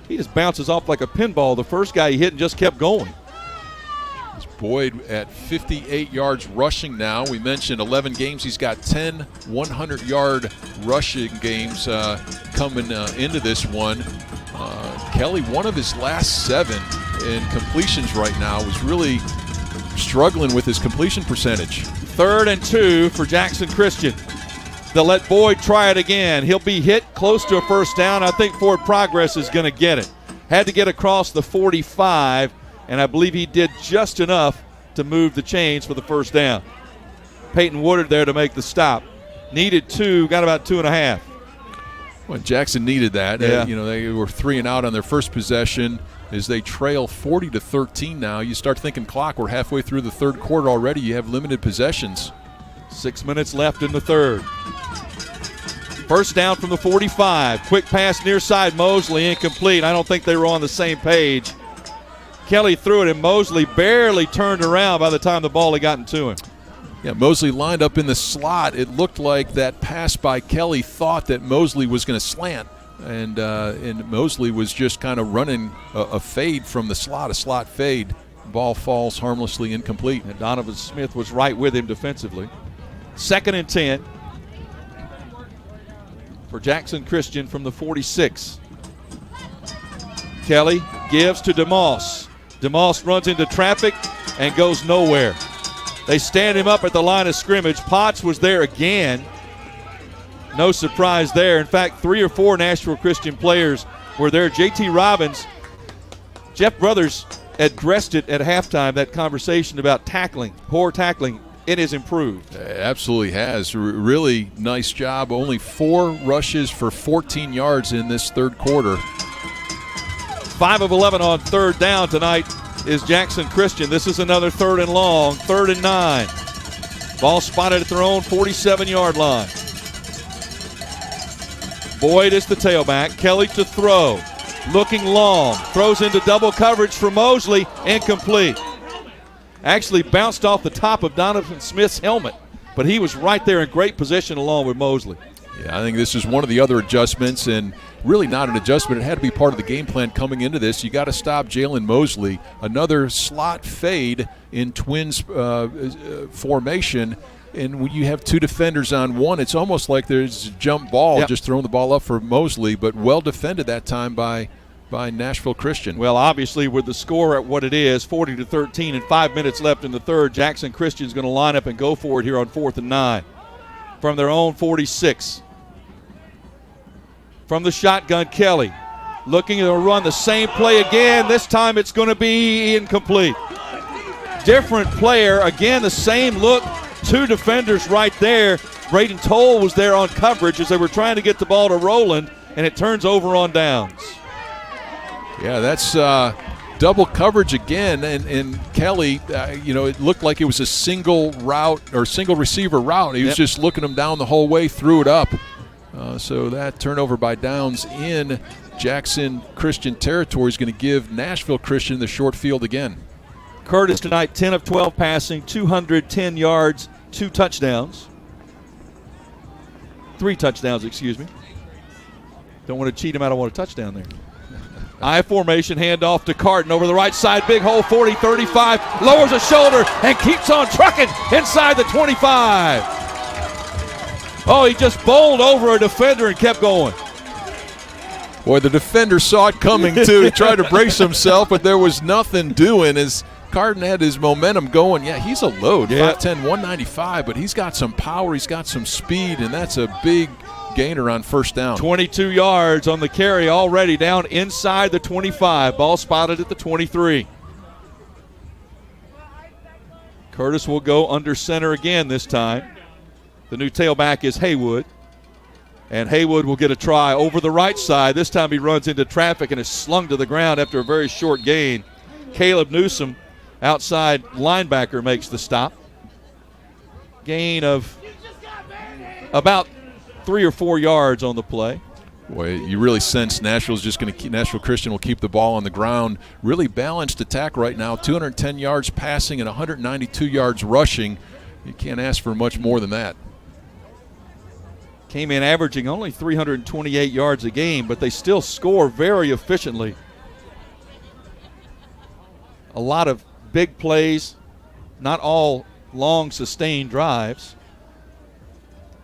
He just bounces off like a pinball. The first guy he hit and just kept going. It's Boyd at 58 yards rushing now. We mentioned 11 games. He's got 10 100-yard rushing games coming into this one. Kelly, one of his last 7 in completions right now, was really struggling with his completion percentage. 3rd and 2 for Jackson Christian. They'll let Boyd try it again. He'll be hit close to a first down. I think Forward Progress is going to get it. Had to get across the 45, and I believe he did just enough to move the chains for the first down. Peyton Woodard there to make the stop. Needed 2, got about 2.5. Well, Jackson needed that. Yeah. They were 3 and out on their first possession as they trail 40-13 now. You start thinking clock. We're halfway through the third quarter already. You have limited possessions. 6 minutes left in the third. First down from the 45. Quick pass near side. Mosley incomplete. I don't think they were on the same page. Kelly threw it, and Mosley barely turned around by the time the ball had gotten to him. Yeah, Mosley lined up in the slot. It looked like that pass by Kelly thought that Mosley was going to slant, and Mosley was just kind of running a fade from the slot, a slot fade. Ball falls harmlessly incomplete. And Donovan Smith was right with him defensively. 2nd and 10 for Jackson Christian from the 46. Kelly gives to DeMoss. DeMoss runs into traffic and goes nowhere. They stand him up at the line of scrimmage. Potts was there again. No surprise there. In fact, 3 or 4 Nashville Christian players were there. J.T. Robbins, Jeff Brothers addressed it at halftime, that conversation about tackling, poor tackling. It has improved. It absolutely has. Really nice job. Only 4 rushes for 14 yards in this third quarter. 5 of 11 on third down tonight is Jackson Christian. This is another 3rd and long, 3rd and 9. Ball spotted at their own 47-yard line. Boyd is the tailback. Kelly to throw. Looking long. Throws into double coverage for Mosley. Incomplete. Actually bounced off the top of Donovan Smith's helmet, but he was right there in great position along with Mosley. Yeah, I think this is one of the other adjustments, and really not an adjustment. It had to be part of the game plan coming into this. You got to stop Jalen Mosley. Another slot fade in Twins formation, and when you have 2 defenders on one, it's almost like there's a jump ball, just throwing the ball up for Mosley, but well defended that time by Nashville Christian. Well, obviously, with the score at what it is, 40-13, and 5 minutes left in the third, Jackson Christian's going to line up and go for it here on 4th and 9 from their own 46. From the shotgun, Kelly looking to run the same play again. This time it's going to be incomplete. Different player. Again, the same look. 2 defenders right there. Braden Toll was there on coverage as they were trying to get the ball to Rowland, and it turns over on downs. Yeah, that's double coverage again, and Kelly, it looked like it was a single route or single receiver route. He was just looking him down the whole way, threw it up. So that turnover by downs in Jackson Christian territory is going to give Nashville Christian the short field again. Curtis tonight, 10 of 12 passing, 210 yards, 2 touchdowns. 3 touchdowns, excuse me. Don't want to cheat him out of a touchdown there. I formation, handoff to Carton over the right side, big hole, 40, 35, lowers a shoulder and keeps on trucking inside the 25. Oh, he just bowled over a defender and kept going. Boy, the defender saw it coming, too. He tried to brace himself, but there was nothing doing as Carton had his momentum going. Yeah, he's a load, 5'10", 195, but he's got some power, he's got some speed, and that's a big gainer on first down. 22 yards on the carry already, down inside the 25. Ball spotted at the 23. Curtis will go under center again this time. The new tailback is Haywood. And Haywood will get a try over the right side. This time he runs into traffic and is slung to the ground after a very short gain. Caleb Newsom, outside linebacker, makes the stop. Gain of about 3 or 4 yards on the play. Boy, you really sense Nashville's just going to keep, Nashville Christian will keep the ball on the ground. Really balanced attack right now. 210 yards passing and 192 yards rushing. You can't ask for much more than that. Came in averaging only 328 yards a game, but they still score very efficiently. A lot of big plays, not all long sustained drives.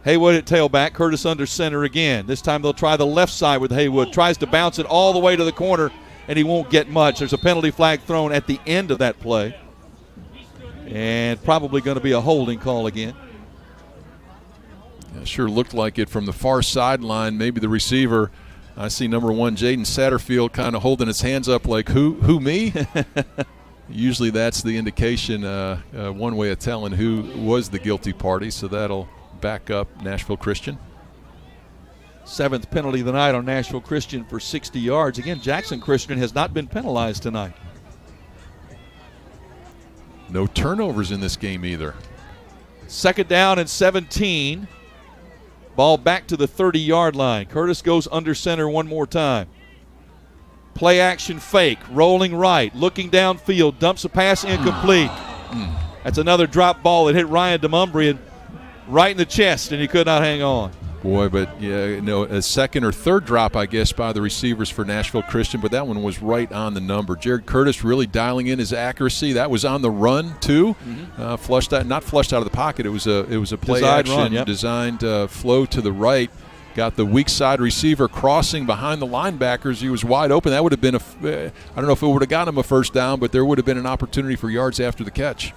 Haywood at tailback, Curtis under center again. This time they'll try the left side with Haywood. Tries to bounce it all the way to the corner, and he won't get much. There's a penalty flag thrown at the end of that play. And probably going to be a holding call again. Yeah, sure looked like it from the far sideline. Maybe the receiver, I see number 1, Jaden Satterfield, kind of holding his hands up like, who me? Usually that's the indication, one way of telling who was the guilty party, so that'll back up Nashville Christian. 7th penalty of the night on Nashville Christian for 60 yards. Again, Jackson Christian has not been penalized tonight. No turnovers in this game either. Second down and 17. Ball back to the 30-yard line. Curtis goes under center one more time. Play action fake, rolling right, looking downfield, dumps a pass incomplete. That's another drop ball that hit Ryan DeMumbrian right in the chest, and he could not hang on. Boy, but a second or third drop, I guess, by the receivers for Nashville Christian, but that one was right on the number. Jared Curtis really dialing in his accuracy. That was on the run too, not flushed out of the pocket. It was a play Designed action run, yep. designed flow to the right. Got the weak side receiver crossing behind the linebackers. He was wide open. That would have been I don't know if it would have gotten him a first down, but there would have been an opportunity for yards after the catch.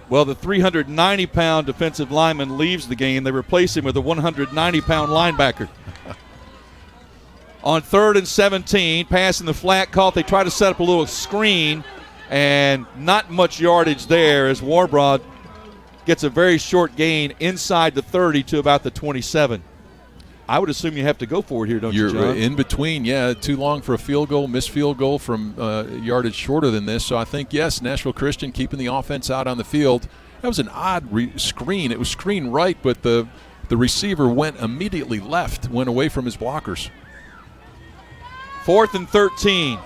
Well, the 390-pound defensive lineman leaves the game. They replace him with a 190-pound linebacker. On 3rd and 17, pass in the flat caught. They try to set up a little screen, and not much yardage there as Warbrod gets a very short gain inside the 30 to about the 27. I would assume you have to go for it here, don't you, John? You're in between, yeah. Too long for a field goal, missed field goal from yardage shorter than this. So I think, yes, Nashville Christian keeping the offense out on the field. That was an odd screen. It was screen right, but the receiver went immediately left, went away from his blockers. 4th and 13.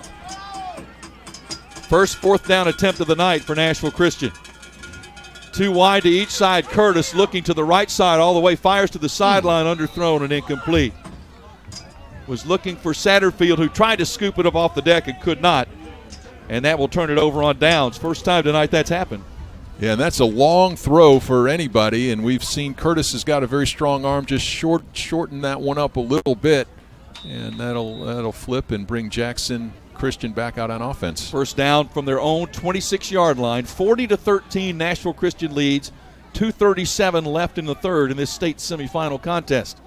First fourth down attempt of the night for Nashville Christian. 2 wide to each side. Curtis looking to the right side all the way, fires to the sideline, underthrown and incomplete. Was looking for Satterfield, who tried to scoop it up off the deck and could not. And that will turn it over on downs. First time tonight that's happened. Yeah, and that's a long throw for anybody, and we've seen Curtis has got a very strong arm, just shorten that one up a little bit, and that'll flip and bring Jackson Christian back out on offense. First down from their own 26-yard line. 40-13, Nashville Christian leads. 2:37 left in the third in this state semifinal contest.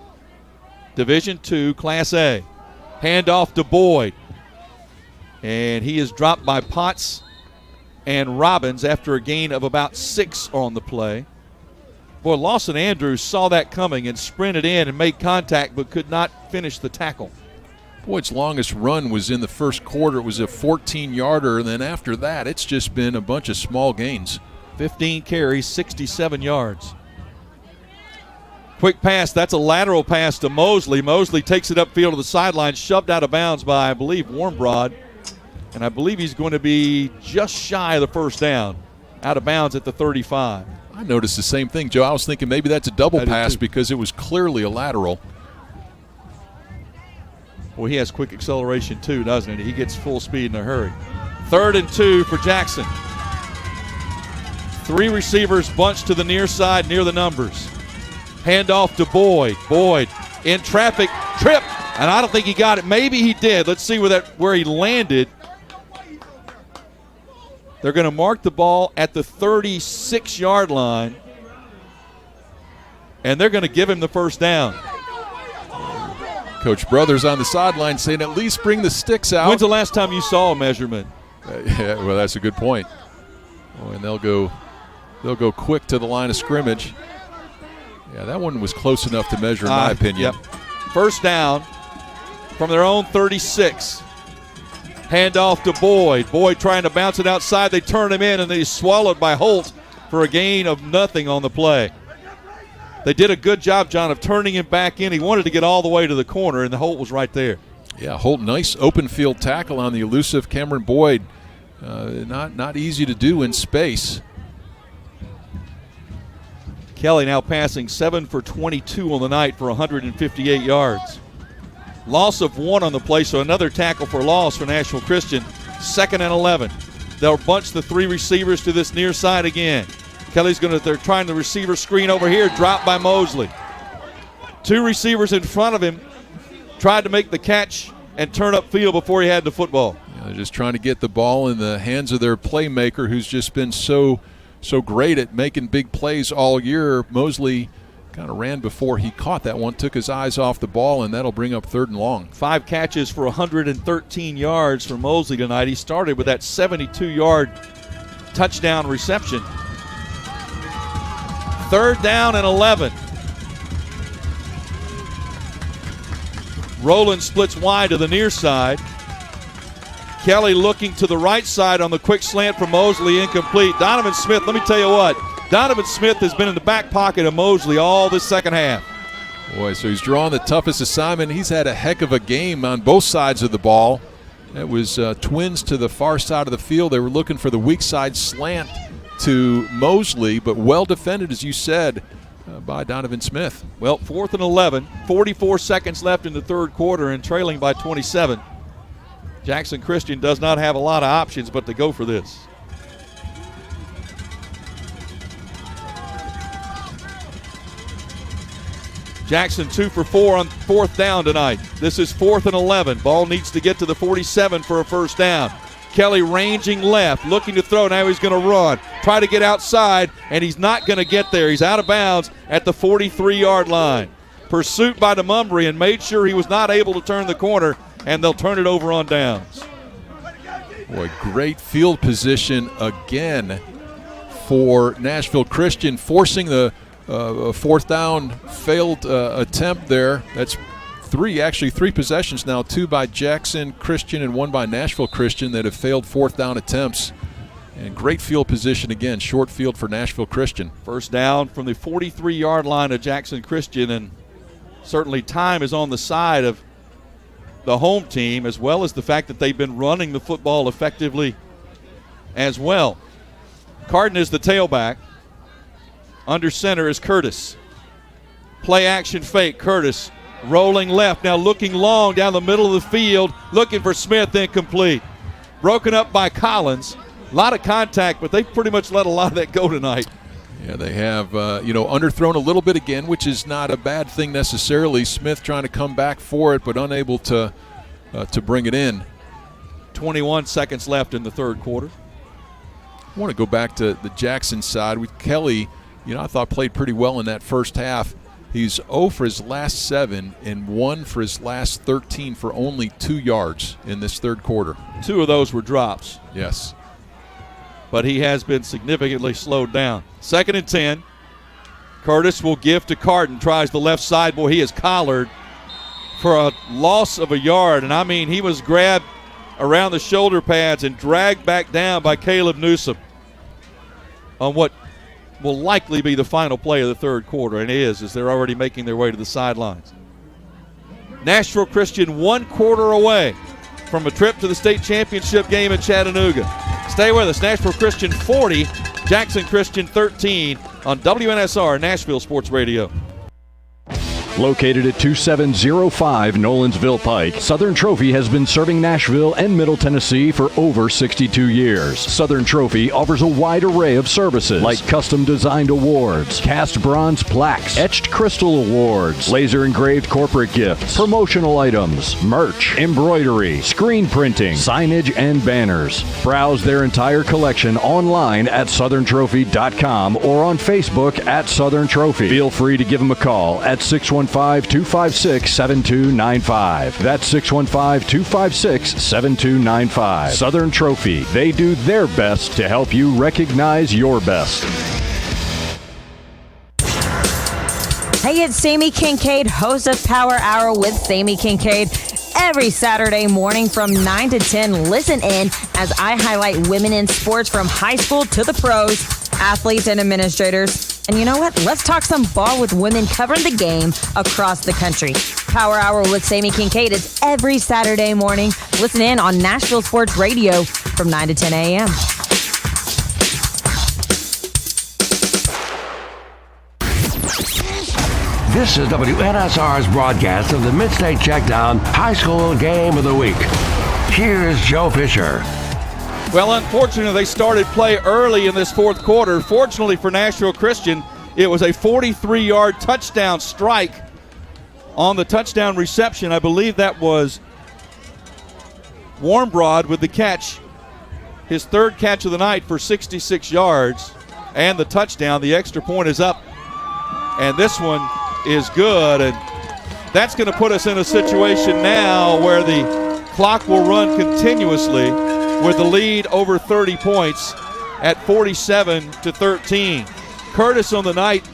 Division II, Class A. Handoff to Boyd. And he is dropped by Potts and Robbins after a gain of about 6 on the play. Boy, Lawson Andrews saw that coming and sprinted in and made contact but could not finish the tackle. Boyd's longest run was in the first quarter. It was a 14-yarder, and then after that, it's just been a bunch of small gains. 15 carries, 67 yards. Quick pass, that's a lateral pass to Mosley. Mosley takes it upfield to the sideline, shoved out of bounds by, I believe, Warmbrod. And I believe he's going to be just shy of the first down, out of bounds at the 35. I noticed the same thing, Joe. I was thinking maybe that's a double pass because it was clearly a lateral. Well, he has quick acceleration too, doesn't he? He gets full speed in a hurry. 3rd and 2 for Jackson. 3 receivers bunched to the near side, near the numbers. Handoff to Boyd. Boyd in traffic, trip, and I don't think he got it. Maybe he did. Let's see where he landed. They're going to mark the ball at the 36-yard line, and they're going to give him the first down. Coach Brothers on the sideline saying at least bring the sticks out. When's the last time you saw a measurement? Yeah, well, that's a good point. Oh, and they'll go quick to the line of scrimmage. Yeah, that one was close enough to measure in my opinion. Yep. First down from their own 36. Handoff to Boyd. Boyd trying to bounce it outside. They turn him in, and he's swallowed by Holt for a gain of nothing on the play. They did a good job, John, of turning him back in. He wanted to get all the way to the corner, and the Holt was right there. Yeah, Holt, nice open field tackle on the elusive Cameron Boyd. Not easy to do in space. Kelly now passing 7 for 22 on the night for 158 yards. Loss of 1 on the play, so another tackle for loss for Nashville Christian. 2nd and 11. They'll bunch the 3 receivers to this near side again. Kelly's they're trying the receiver screen over here, dropped by Mosley. 2 receivers in front of him, tried to make the catch and turn upfield before he had the football. Yeah, they're just trying to get the ball in the hands of their playmaker who's just been so great at making big plays all year. Mosley kind of ran before he caught that one, took his eyes off the ball, and that'll bring up 3rd and long. 5 catches for 113 yards for Mosley tonight. He started with that 72-yard touchdown reception. 3rd down and 11. Rowland splits wide to the near side. Kelly looking to the right side on the quick slant from Mosley, incomplete. Donovan Smith, let me tell you what, Donovan Smith has been in the back pocket of Mosley all this second half. Boy, so he's drawing the toughest assignment. He's had a heck of a game on both sides of the ball. It was twins to the far side of the field. They were looking for the weak side slant to Mosley, but well defended, as you said, by Donovan Smith. Well, 4th and 11, 44 seconds left in the third quarter and trailing by 27. Jackson Christian does not have a lot of options but to go for this. Jackson 2 for 4 on 4th down tonight. This is 4th and 11. Ball needs to get to the 47 for a first down. Kelly ranging left, looking to throw. Now he's going to run. Try to get outside, and he's not going to get there. He's out of bounds at the 43-yard line. Pursuit by DeMumbry, and made sure he was not able to turn the corner, and they'll turn it over on downs. Boy, great field position again for Nashville Christian, forcing the fourth down failed attempt there. That's three possessions now, 2 by Jackson Christian and 1 by Nashville Christian that have failed fourth down attempts. And great field position again, short field for Nashville Christian. First down from the 43-yard line of Jackson Christian, and certainly time is on the side of the home team, as well as the fact that they've been running the football effectively as well. Carden is the tailback. Under center is Curtis. Play action fake, Curtis rolling left, now looking long down the middle of the field, looking for Smith, incomplete. Broken up by Collins. A lot of contact, but they've pretty much let a lot of that go tonight. Yeah, they have, underthrown a little bit again, which is not a bad thing necessarily. Smith trying to come back for it, but unable to bring it in. 21 seconds left in the third quarter. I want to go back to the Jackson side with Kelly. I thought played pretty well in that first half. He's 0 for his last 7 and 1 for his last 13 for only 2 yards in this third quarter. 2 of those were drops. Yes. But he has been significantly slowed down. 2nd and 10. Curtis will give to Carden. Tries the left side. Boy, he is collared for a loss of a yard. And I mean, he was grabbed around the shoulder pads and dragged back down by Caleb Newsom on what will likely be the final play of the third quarter, and it is, as they're already making their way to the sidelines. Nashville Christian 1 quarter away from a trip to the state championship game in Chattanooga. Stay with us. Nashville Christian 40, Jackson Christian 13 on WNSR Nashville Sports Radio. Located at 2705 Nolensville Pike, Southern Trophy has been serving Nashville and Middle Tennessee for over 62 years. Southern Trophy offers a wide array of services like custom designed awards, cast bronze plaques, etched crystal awards, laser engraved corporate gifts, promotional items, merch, embroidery, screen printing, signage, and banners. Browse their entire collection online at southerntrophy.com or on Facebook at Southern Trophy. Feel free to give them a call at 615-256-7295. That's 615-256-7295. Southern Trophy. They do their best to help you recognize your best. Hey, it's Sammy Kincaid, host of Power Hour with Sammy Kincaid. Every Saturday morning from 9 to 10, listen in as I highlight women in sports from high school to the pros, athletes and administrators. And you know what? Let's talk some ball with women covering the game across the country. Power Hour with Sammy Kincaid is every Saturday morning. Listen in on Nashville Sports Radio from 9 to 10 a.m. This is WNSR's broadcast of the MidState Checkdown High School Game of the Week. Here's Joe Fisher. Well, unfortunately, they started play early in this fourth quarter. Fortunately for Nashville Christian, it was a 43-yard touchdown strike on the touchdown reception. I believe that was Warmbroad with the catch, his third catch of the night for 66 yards, and the touchdown. The extra point is up, and this one is good, and that's going to put us in a situation now where the clock will run continuously with the lead over 30 points at 47-13. Curtis on the night,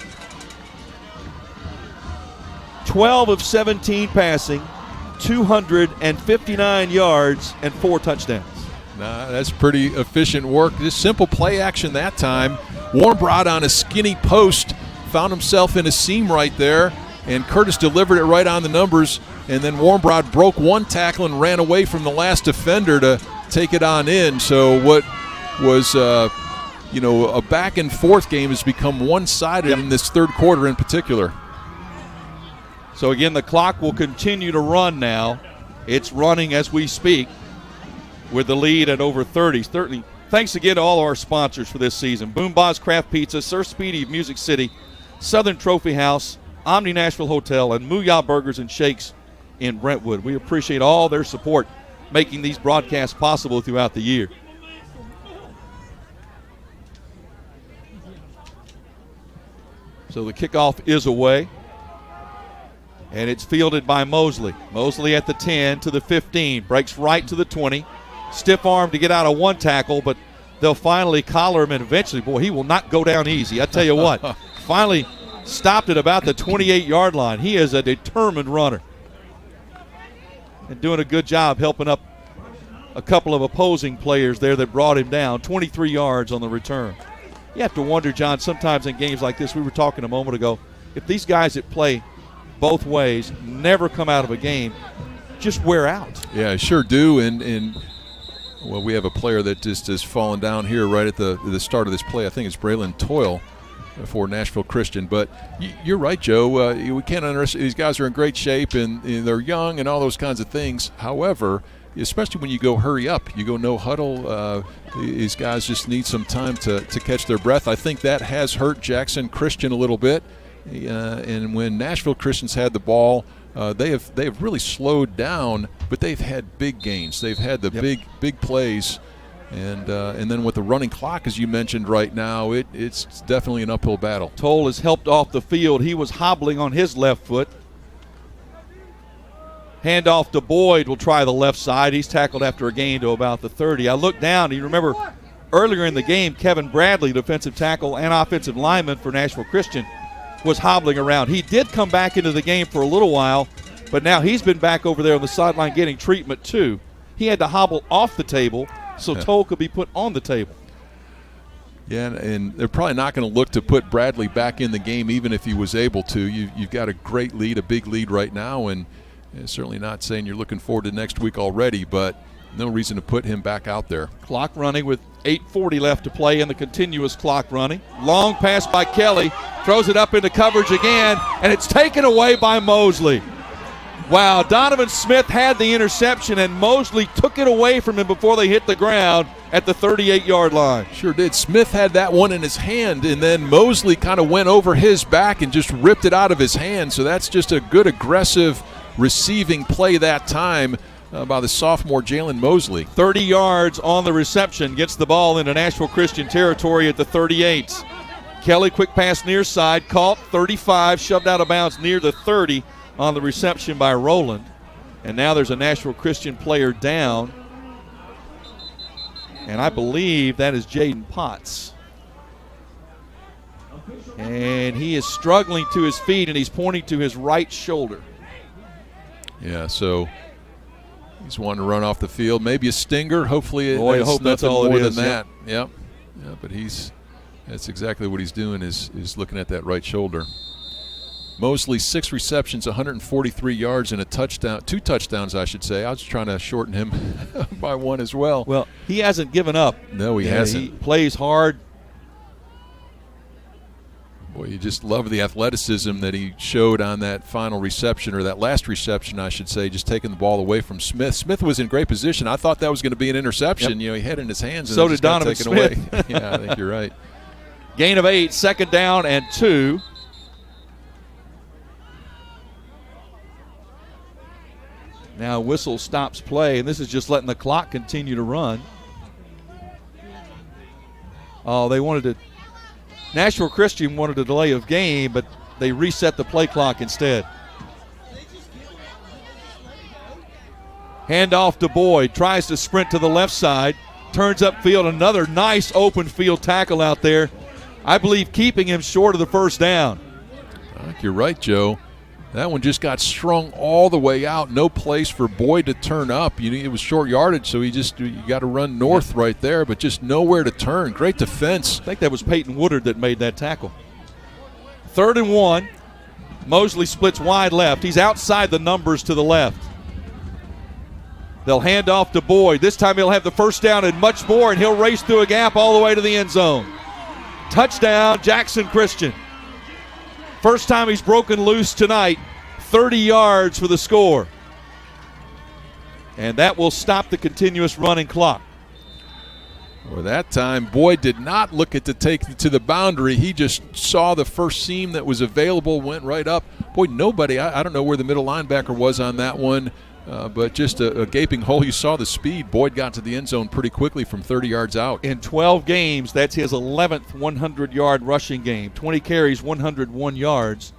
12 of 17 passing, 259 yards, and 4 touchdowns. That's pretty efficient work. Just simple play action that time. Warmbrod on a skinny post found himself in a seam right there, and Curtis delivered it right on the numbers, and then Warmbrod broke one tackle and ran away from the last defender to take it on in. So what was a back and forth game has become one-sided in this third quarter in particular. So again, the clock will continue to run now. It's running as we speak with the lead at over 30. Certainly, thanks again to all our sponsors for this season. Boom Boss Craft Pizza, Sir Speedy of Music City, Southern Trophy House, Omni Nashville Hotel, and Mooyah Burgers and Shakes in Brentwood. We appreciate all their support making these broadcasts possible throughout the year. So the kickoff is away, and it's fielded by Mosley. Mosley at the 10 to the 15, breaks right to the 20. Stiff arm to get out of one tackle, but they'll finally collar him, and eventually, boy, he will not go down easy. I tell you what, finally stopped at about the 28-yard line. He is a determined runner and doing a good job helping up a couple of opposing players there that brought him down. 23 yards on the return. You have to wonder, John, sometimes in games like this, we were talking a moment ago, if these guys that play both ways never come out of a game, just wear out. Yeah, sure do. And well, we have a player that just has fallen down here right at the start of this play. I think it's Braylon Toyle for Nashville Christian. But you're right, Joe. We can't underestimate. These guys are in great shape, and they're young and all those kinds of things. However, especially when you go hurry up, you go no huddle, these guys just need some time to catch their breath. I think that has hurt Jackson Christian a little bit. And when Nashville Christians had the ball, they have really slowed down, but they've had big gains. They've had the big plays, and then with the running clock, as you mentioned right now, it's definitely an uphill battle. Toll is helped off the field. He was hobbling on his left foot. Handoff to Boyd will try the left side. He's tackled after a gain to about the 30. I looked down. You remember earlier in the game, Kevin Bradley, defensive tackle and offensive lineman for Nashville Christian, was hobbling around. He did come back into the game for a little while, but now he's been back over there on the sideline getting treatment too. He had to hobble off the table so Toll could be put on the table. Yeah, and they're probably not going to look to put Bradley back in the game even if he was able to. You've got a great lead, a big lead right now, and certainly not saying you're looking forward to next week already, but no reason to put him back out there. Clock running with 8:40 left to play in the continuous clock running. Long pass by Kelly, throws it up into coverage again, and it's taken away by Mosley. Wow, Donovan Smith had the interception, and Mosley took it away from him before they hit the ground at the 38-yard line. Sure did. Smith had that one in his hand, and then Mosley kind of went over his back and just ripped it out of his hand. So that's just a good aggressive receiving play that time by the sophomore Jalen Mosley. 30 yards on the reception, gets the ball into Nashville Christian territory at the 38. Kelly, quick pass near side, caught 35, shoved out of bounds near the 30 on the reception by Rowland. And now there's a Nashville Christian player down, and I believe that is Jaden Potts. And he is struggling to his feet, and he's pointing to his right shoulder. Yeah, so he's wanting to run off the field. Maybe a stinger. Hopefully I hope that's all more it is. than that. Yep. Yeah, but that's exactly what he's doing is looking at that right shoulder. Mosley, 6 receptions, 143 yards, and a touchdown. 2 touchdowns, I should say. I was trying to shorten him by one as well. Well, he hasn't given up. No, he hasn't. He plays hard. Boy, you just love the athleticism that he showed on that final reception, or that last reception, I should say, just taking the ball away from Smith. Smith was in great position. I thought that was going to be an interception. Yep. He had it in his hands. And so it did just got Donovan taken Smith. Away. Yeah, I think you're right. Gain of 8, 2nd down and 2. Now whistle stops play, and this is just letting the clock continue to run. Oh, Nashville Christian wanted a delay of game, but they reset the play clock instead. Handoff to Boyd, tries to sprint to the left side, turns upfield, another nice open field tackle out there. I believe keeping him short of the first down. I think you're right, Joe. That one just got strung all the way out. No place for Boyd to turn up. It was short yardage, so you got to run north right there, but just nowhere to turn. Great defense. I think that was Peyton Woodard that made that tackle. 3rd and 1. Mosley splits wide left. He's outside the numbers to the left. They'll hand off to Boyd. This time he'll have the first down and much more, and he'll race through a gap all the way to the end zone. Touchdown, Jackson Christian. First time he's broken loose tonight. 30 yards for the score. And that will stop the continuous running clock. Well, that time, Boyd did not look at to take to the boundary. He just saw the first seam that was available, went right up. Boy, nobody, I don't know where the middle linebacker was on that one, but just a gaping hole. You saw the speed. Boyd got to the end zone pretty quickly from 30 yards out. In 12 games, that's his 11th 100-yard rushing game. 20 carries, 101 yards,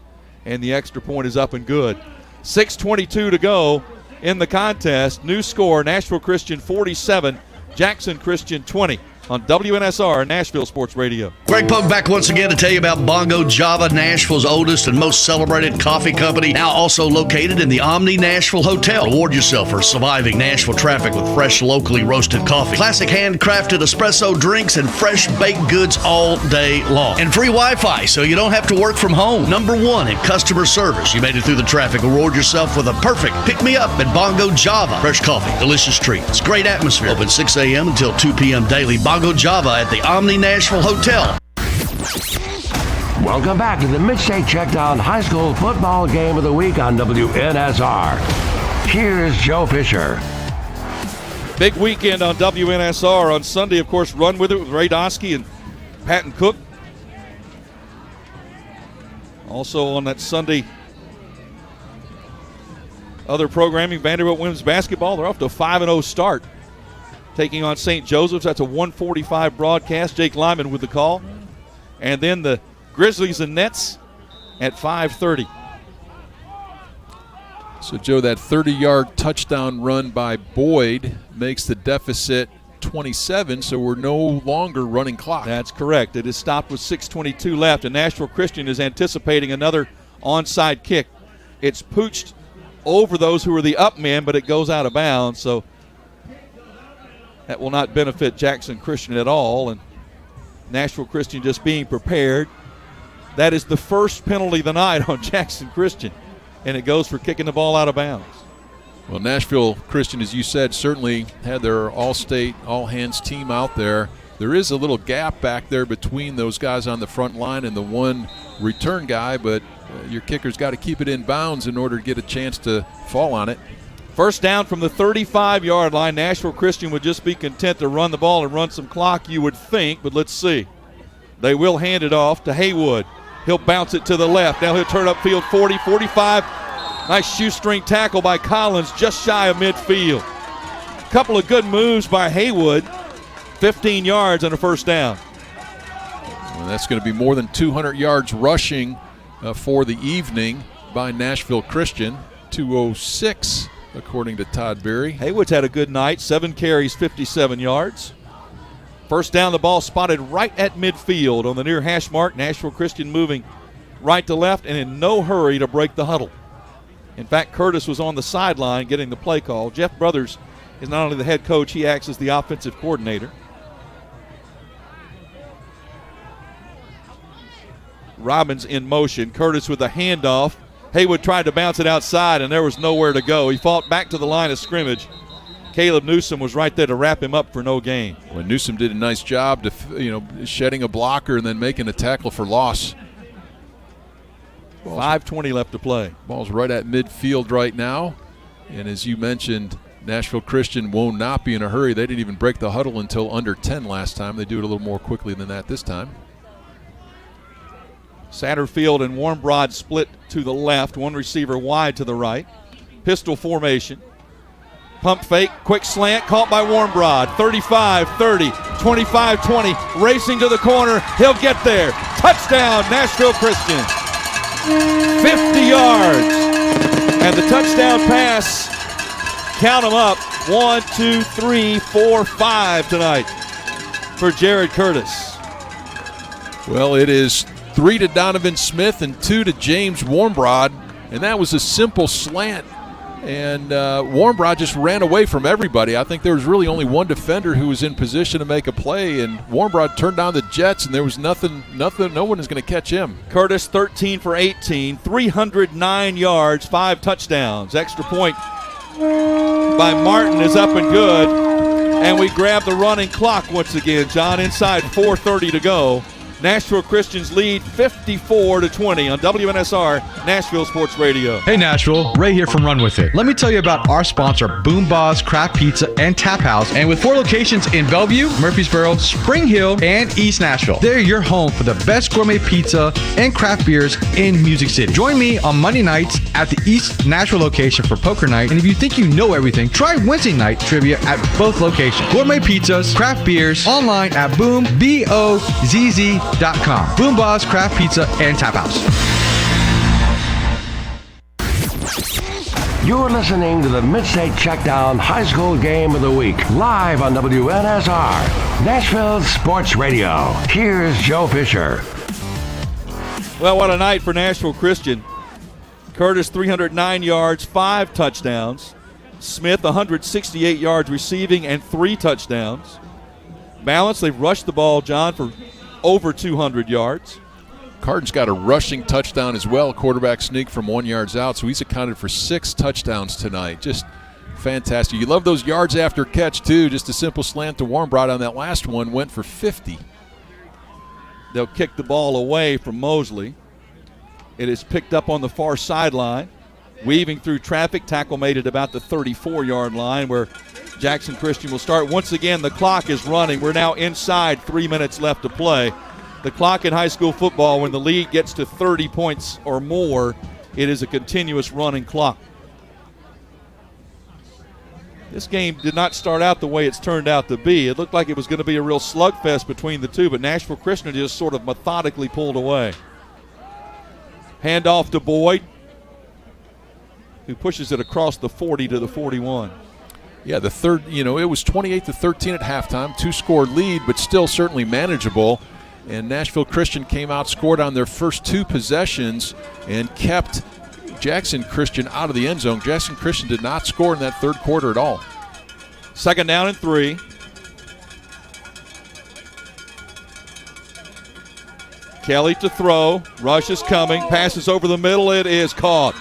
and the extra point is up and good. 6:22 to go in the contest. New score, Nashville Christian 47, Jackson Christian 20 on WNSR Nashville Sports Radio. Greg Pogue back once again to tell you about Bongo Java, Nashville's oldest and most celebrated coffee company, now also located in the Omni Nashville Hotel. Reward yourself for surviving Nashville traffic with fresh, locally roasted coffee, classic handcrafted espresso drinks, and fresh baked goods all day long. And free Wi-Fi, so you don't have to work from home. Number 1 in customer service. You made it through the traffic. Reward yourself with a perfect pick-me-up at Bongo Java. Fresh coffee, delicious treats, great atmosphere. Open 6 a.m. until 2 p.m. daily. Bongo Java at the Omni Nashville Hotel. Welcome back to the MidState Checkdown High School Football Game of the Week on WNSR. Here's Joe Fisher. Big weekend on WNSR. On Sunday, of course, Run With It with Ray Doskey and Patton Cook. Also on that Sunday, other programming, Vanderbilt women's basketball. They're off to a 5-0 start, taking on St. Joseph's. That's a 1:45 broadcast. Jake Lyman with the call. And then the Grizzlies and Nets at 5:30. So, Joe, that 30-yard touchdown run by Boyd makes the deficit 27, so we're no longer running clock. That's correct. It is stopped with 6:22 left, and Nashville Christian is anticipating another onside kick. It's pooched over those who are the up men, but it goes out of bounds, so that will not benefit Jackson Christian at all, and Nashville Christian just being prepared. That is the first penalty of the night on Jackson Christian, and it goes for kicking the ball out of bounds. Well, Nashville Christian, as you said, certainly had their all-state, all-hands team out there. There is a little gap back there between those guys on the front line and the one return guy, but your kicker's got to keep it in bounds in order to get a chance to fall on it. First down from the 35-yard line. Nashville Christian would just be content to run the ball and run some clock, you would think, but let's see. They will hand it off to Haywood. He'll bounce it to the left. Now he'll turn upfield 40, 45. Nice shoestring tackle by Collins just shy of midfield. Couple of good moves by Haywood. 15 yards and a first down. Well, that's going to be more than 200 yards rushing for the evening by Nashville Christian. 206. According to Todd Berry. Haywood's had a good night. 7 carries, 57 yards. First down, the ball spotted right at midfield on the near hash mark. Nashville Christian moving right to left and in no hurry to break the huddle. In fact, Curtis was on the sideline getting the play call. Jeff Brothers is not only the head coach, he acts as the offensive coordinator. Robbins in motion. Curtis with a handoff. Haywood tried to bounce it outside, and there was nowhere to go. He fought back to the line of scrimmage. Caleb Newsom was right there to wrap him up for no gain. Well, Newsom did a nice job to, shedding a blocker and then making a tackle for loss. 5:20 left to play. Ball's right at midfield right now. And as you mentioned, Nashville Christian will not be in a hurry. They didn't even break the huddle until under 10 last time. They do it a little more quickly than that this time. Satterfield and Warmbroad split to the left, one receiver wide to the right. Pistol formation. Pump fake, quick slant, caught by Warmbroad. 35-30, 25-20, racing to the corner. He'll get there. Touchdown, Nashville Christian. 50 yards. And the touchdown pass, count them up, 1, 2, 3, 4, 5 tonight for Jared Curtis. Well, it is 3 to Donovan Smith and 2 to James Warmbroad. and that was a simple slant. And Warmbrodt just ran away from everybody. I think there was really only one defender who was in position to make a play, and Warmbrodt turned down the Jets, and there was nothing. No one is going to catch him. Curtis 13 for 18, 309 yards, 5 touchdowns. Extra point by Martin is up and good. And we grab the running clock once again, John, inside 4:30 to go. Nashville Christians lead 54-20 on WNSR, Nashville Sports Radio. Hey Nashville, Ray here from Run With It. Let me tell you about our sponsor, Boom Boss Craft Pizza and Tap House. And with 4 locations in Bellevue, Murfreesboro, Spring Hill, and East Nashville, they're your home for the best gourmet pizza and craft beers in Music City. Join me on Monday nights at the East Nashville location for poker night. And if you think you know everything, try Wednesday night trivia at both locations. Gourmet pizzas, craft beers, online at BoomBozz.com. Boom Boss Craft Pizza and Tap House. You're listening to the MidState Checkdown High School Game of the Week, live on WNSR, Nashville Sports Radio. Here's Joe Fisher. Well, what a night for Nashville Christian. Curtis, 309 yards, 5 touchdowns. Smith, 168 yards receiving and 3 touchdowns. Balance, they've rushed the ball, John, for over 200 yards. Carden's got a rushing touchdown as well, quarterback sneak from 1 yard out, so he's accounted for 6 touchdowns tonight. Just fantastic. You love those yards after catch, too. Just a simple slant to Warmbrodt on that last one went for 50. They'll kick the ball away from Mosley. It is picked up on the far sideline. Weaving through traffic, tackle made at about the 34-yard line where Jackson Christian will start. Once again, the clock is running. We're now inside 3 minutes left to play. The clock in high school football, when the lead gets to 30 points or more, it is a continuous running clock. This game did not start out the way it's turned out to be. It looked like it was going to be a real slugfest between the two, but Nashville Christian just sort of methodically pulled away. Handoff to Boyd, who pushes it across the 40 to the 41. Yeah, the third, it was 28-13 at halftime, 2-score lead, but still certainly manageable. And Nashville Christian came out, scored on their first 2 possessions, and kept Jackson Christian out of the end zone. Jackson Christian did not score in that third quarter at all. 2nd down and 3. Kelly to throw. Rush is coming. Passes over the middle. It is caught.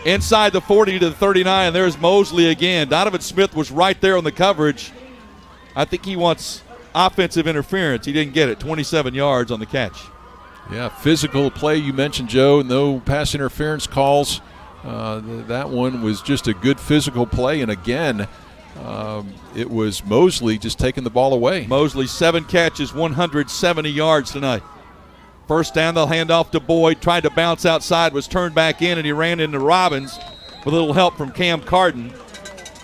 Inside the 40 to the 39, there's Mosley again. Donovan Smith was right there on the coverage. I think he wants offensive interference. He didn't get it. 27 yards on the catch. Yeah, physical play you mentioned, Joe. No pass interference calls. That one was just a good physical play. And again, it was Mosley just taking the ball away. Mosley, 7 catches, 170 yards tonight. First down, they'll hand off to Boyd. Tried to bounce outside, was turned back in, and he ran into Robbins with a little help from Cam Carden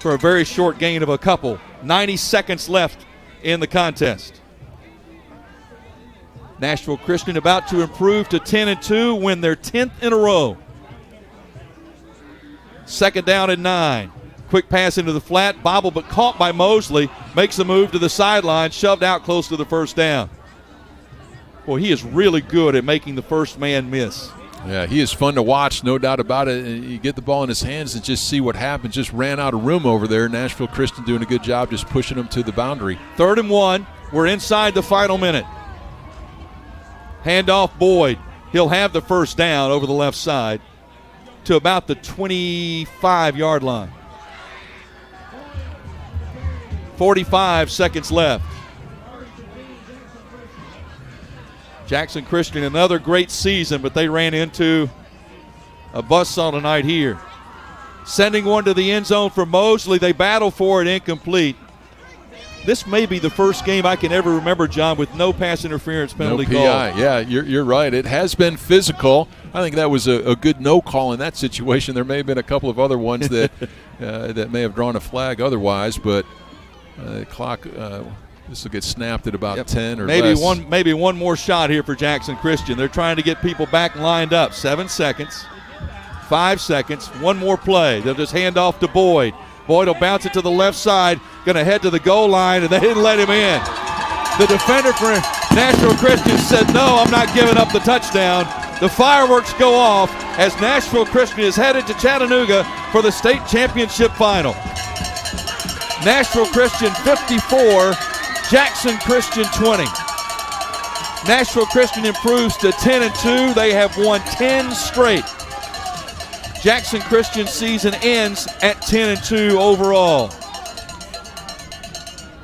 for a very short gain of a couple. 90 seconds left in the contest. Nashville Christian about to improve to 10-2, win their 10th in a row. 2nd down and 9. Quick pass into the flat, bobble but caught by Mosley. Makes the move to the sideline, shoved out close to the first down. Boy, he is really good at making the first man miss. Yeah, he is fun to watch, no doubt about it. And you get the ball in his hands and just see what happens. Just ran out of room over there. Nashville Christian doing a good job just pushing him to the boundary. 3rd and 1. We're inside the final minute. Handoff Boyd. He'll have the first down over the left side to about the 25-yard line. 45 seconds left. Jackson Christian, another great season, but they ran into a buzzsaw tonight here. Sending one to the end zone for Mosley. They battle for it, incomplete. This may be the first game I can ever remember, John, with no pass interference penalty call. Yeah, you're right. It has been physical. I think that was a good no call in that situation. There may have been a couple of other ones that that may have drawn a flag otherwise, but the clock this will get snapped at about 10 or less. Maybe one more shot here for Jackson Christian. They're trying to get people back lined up. 7 seconds, 5 seconds, one more play. They'll just hand off to Boyd. Boyd will bounce it to the left side, going to head to the goal line, and they didn't let him in. The defender for Nashville Christian said, no, I'm not giving up the touchdown. The fireworks go off as Nashville Christian is headed to Chattanooga for the state championship final. Nashville Christian 54, Jackson Christian 20. Nashville Christian improves to 10-2. They have won 10 straight. Jackson Christian season ends at 10-2 overall.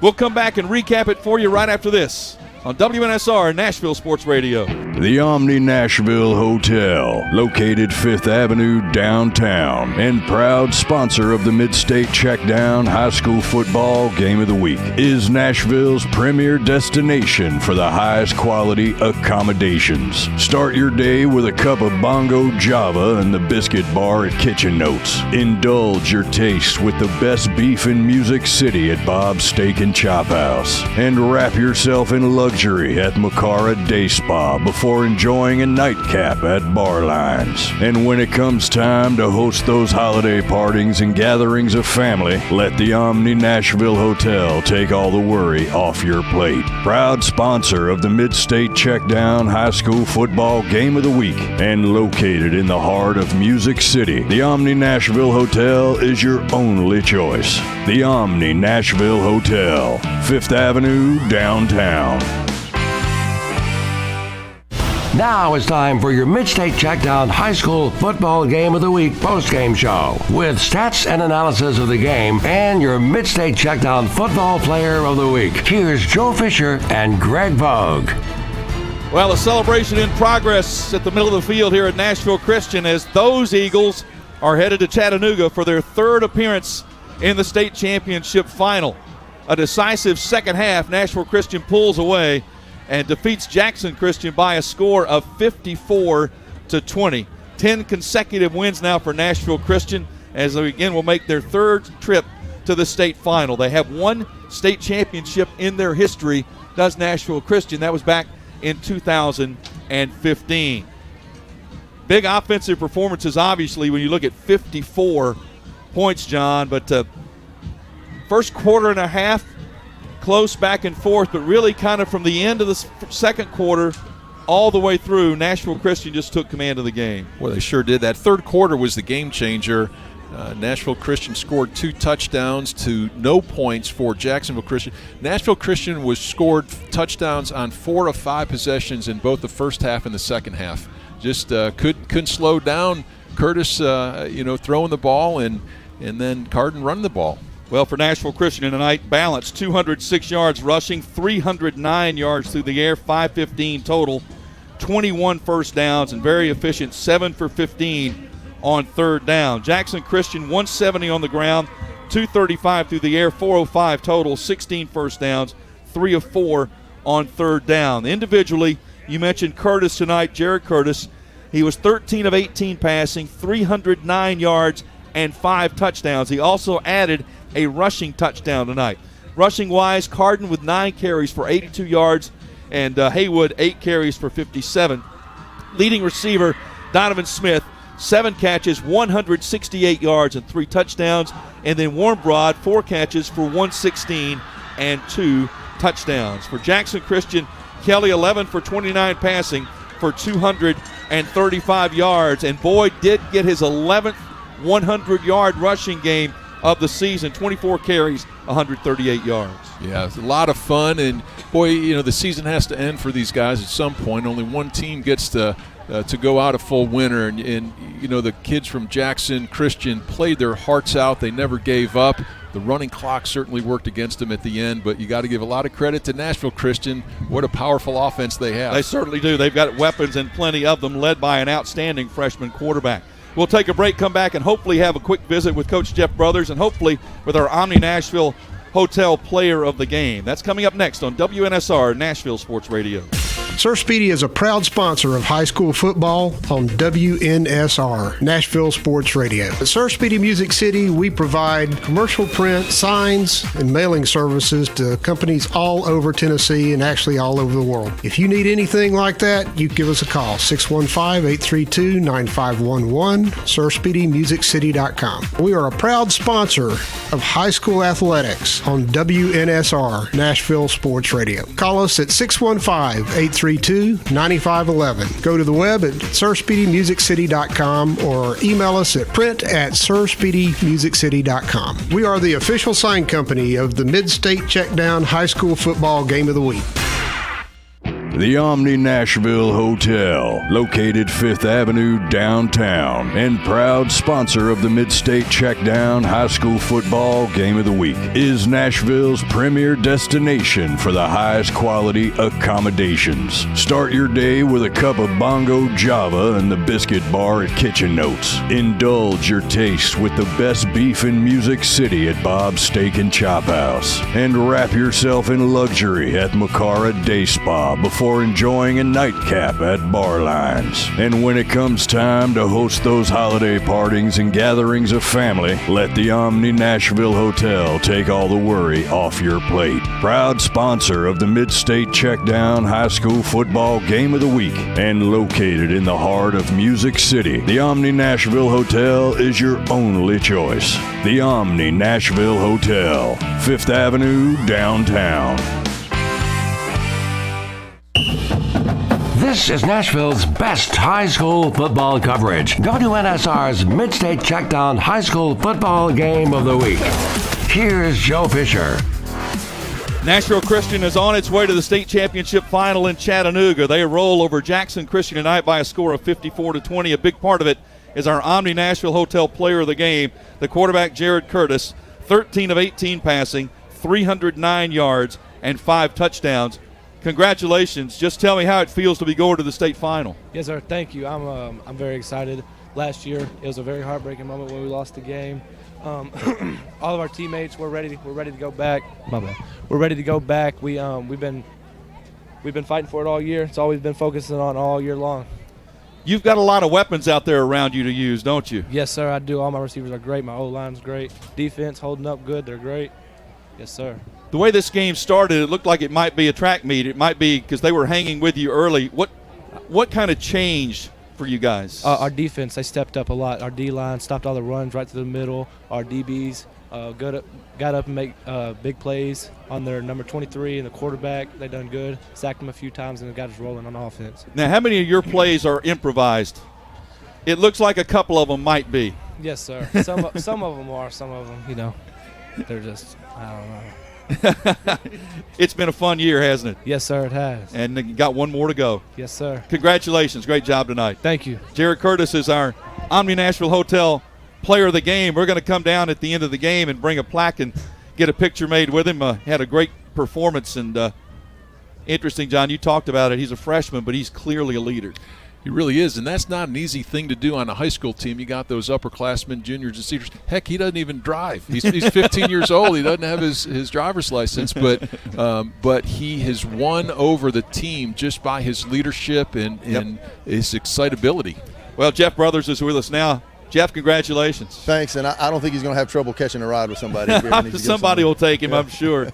We'll come back and recap it for you right after this on WNSR Nashville Sports Radio. The Omni Nashville Hotel, located 5th Avenue downtown, and proud sponsor of the MidState Checkdown High School Football Game of the Week, is Nashville's premier destination for the highest quality accommodations. Start your day with a cup of Bongo Java and the Biscuit Bar at Kitchen Notes. Indulge your taste with the best beef in Music City at Bob's Steak and Chop House. And wrap yourself in luxury at Macara Day Spa before enjoying a nightcap at Bar Lines. And when it comes time to host those holiday partings and gatherings of family, let the Omni Nashville Hotel take all the worry off your plate. Proud sponsor of the MidState Checkdown High School Football Game of the Week, and located in the heart of Music City, the Omni Nashville Hotel is your only choice. The Omni Nashville Hotel, 5th Avenue, downtown. Now it's time for your MidState Checkdown High School Football Game of the Week postgame show with stats and analysis of the game and your MidState Checkdown Football Player of the Week. Here's Joe Fisher and Greg Vogue. Well, a celebration in progress at the middle of the field here at Nashville Christian as those Eagles are headed to Chattanooga for their third appearance in the state championship final. A decisive second half, Nashville Christian pulls away and defeats Jackson Christian by a score of 54-20. 10 consecutive wins now for Nashville Christian as they again will make their third trip to the state final. They have one state championship in their history, does Nashville Christian. That was back in 2015. Big offensive performances, obviously, when you look at 54 points, John, but first quarter and a half, close back and forth, but really kind of from the end of the second quarter all the way through, Nashville Christian just took command of the game. Well, they sure did. That third quarter was the game changer. Nashville Christian scored 2 touchdowns to no points for Jacksonville Christian. Nashville Christian was scored touchdowns on 4 of 5 possessions in both the first half and the second half. Just couldn't slow down Curtis, throwing the ball and then Carden running the ball. Well, for Nashville Christian tonight, balanced 206 yards rushing, 309 yards through the air, 515 total, 21 first downs, and very efficient, 7 for 15 on third down. Jackson Christian, 170 on the ground, 235 through the air, 405 total, 16 first downs, 3 of 4 on third down. Individually, you mentioned Curtis tonight, Jared Curtis. He was 13 of 18 passing, 309 yards, and 5 touchdowns. He also added a rushing touchdown tonight. Rushing-wise, Carden with 9 carries for 82 yards, and Haywood 8 carries for 57. Leading receiver, Donovan Smith, 7 catches, 168 yards, and 3 touchdowns. And then Warren Broad, 4 catches for 116 and 2 touchdowns. For Jackson Christian, Kelly 11 for 29 passing for 235 yards. And Boyd did get his 11th 100-yard rushing game of the season, 24 carries, 138 yards. Yeah, it's a lot of fun, and boy, the season has to end for these guys at some point. Only one team gets to go out a full winner, and the kids from Jackson Christian played their hearts out. They never gave up. The running clock certainly worked against them at the end, but you got to give a lot of credit to Nashville Christian. What a powerful offense they have. They certainly do. They've got weapons and plenty of them, led by an outstanding freshman quarterback. We'll take a break, come back, and hopefully have a quick visit with Coach Jeff Brothers and hopefully with our Omni Nashville Hotel Player of the Game. That's coming up next on WNSR Nashville Sports Radio. Sir Speedy is a proud sponsor of high school football on WNSR, Nashville Sports Radio. At Sir Speedy Music City, we provide commercial print, signs, and mailing services to companies all over Tennessee and actually all over the world. If you need anything like that, you give us a call, 615-832-9511, SirSpeedyMusicCity.com. We are a proud sponsor of high school athletics on WNSR, Nashville Sports Radio. Call us at 615-832-9511. 632-9511. Go to the web at sirspeedymusiccity.com or email us at print@sirspeedymusiccity.com. We are the official sign company of the MidState Checkdown High School Football Game of the Week. The Omni Nashville Hotel, located 5th Avenue downtown, and proud sponsor of the MidState Checkdown High School Football Game of the Week, is Nashville's premier destination for the highest quality accommodations. Start your day with a cup of Bongo Java and the Biscuit Bar at Kitchen Notes. Indulge your taste with the best beef in Music City at Bob's Steak and Chop House. And wrap yourself in luxury at Macara Day Spa before enjoying a nightcap at Barlines. And when it comes time to host those holiday partings and gatherings of family, let the Omni Nashville Hotel take all the worry off your plate. Proud sponsor of the MidState Checkdown High School Football Game of the Week, and located in the heart of Music City, the Omni Nashville Hotel is your only choice. The Omni Nashville Hotel, 5th Avenue downtown. This is Nashville's best high school football coverage. WNSR's MidState Checkdown High School Football Game of the Week. Here's Joe Fisher. Nashville Christian is on its way to the state championship final in Chattanooga. They roll over Jackson Christian tonight by a score of 54-20. A big part of it is our Omni Nashville Hotel player of the game, the quarterback Jared Curtis, 13 of 18 passing, 309 yards, and 5 touchdowns. Congratulations. Just tell me how it feels to be going to the state final. Yes, sir. Thank you. I'm very excited. Last year, it was a very heartbreaking moment when we lost the game. All of our teammates were ready to go back. My bad. We're ready to go back. We've been fighting for it all year. It's all we've been focusing on all year long. You've got a lot of weapons out there around you to use, don't you? Yes, sir. I do. All my receivers are great. My O-line's great. Defense holding up good. They're great. Yes, sir. The way this game started, it looked like it might be a track meet. It might be because they were hanging with you early. What kind of changed for you guys? Our defense, they stepped up a lot. Our D-line stopped all the runs right to the middle. Our DBs got up and make big plays on their number 23 and the quarterback. They done good. Sacked them a few times and got us rolling on offense. Now, how many of your plays are improvised? It looks like a couple of them might be. Yes, sir. Some of them are. Some of them, they're just, I don't know. It's been a fun year, hasn't it? Yes, sir, it has. And you got one more to go. Yes, sir. Congratulations. Great job tonight. Thank you. Jared Curtis is our Omni Nashville Hotel player of the game. We're going to come down at the end of the game and bring a plaque and get a picture made with him. Had a great performance. And interesting, John, you talked about it. He's a freshman, but he's clearly a leader. He really is, and that's not an easy thing to do on a high school team. You got those upperclassmen, juniors, and seniors. Heck, he doesn't even drive. He's 15 years old. He doesn't have his driver's license, but he has won over the team just by his leadership and his excitability. Well, Jeff Brothers is with us now. Jeff, congratulations. Thanks, and I don't think he's going to have trouble catching a ride with somebody. Somebody will take him, I'm sure.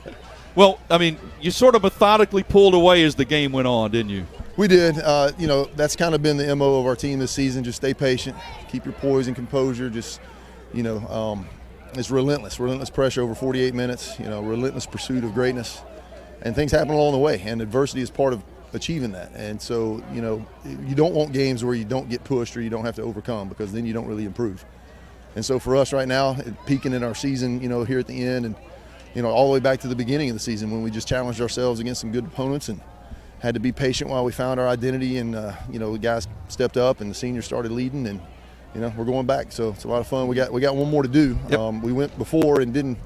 Well, I mean, you sort of methodically pulled away as the game went on, didn't you? We did. That's kind of been the MO of our team this season. Just stay patient, keep your poise and composure. Just, it's relentless pressure over 48 minutes, relentless pursuit of greatness. And things happen along the way, and adversity is part of achieving that. And so, you don't want games where you don't get pushed or you don't have to overcome, because then you don't really improve. And so for us right now, peaking in our season, here at the end and, all the way back to the beginning of the season when we just challenged ourselves against some good opponents and had to be patient while we found our identity, and the guys stepped up and the seniors started leading, and we're going back. So it's a lot of fun. We got one more to do. Yep. We went before and didn't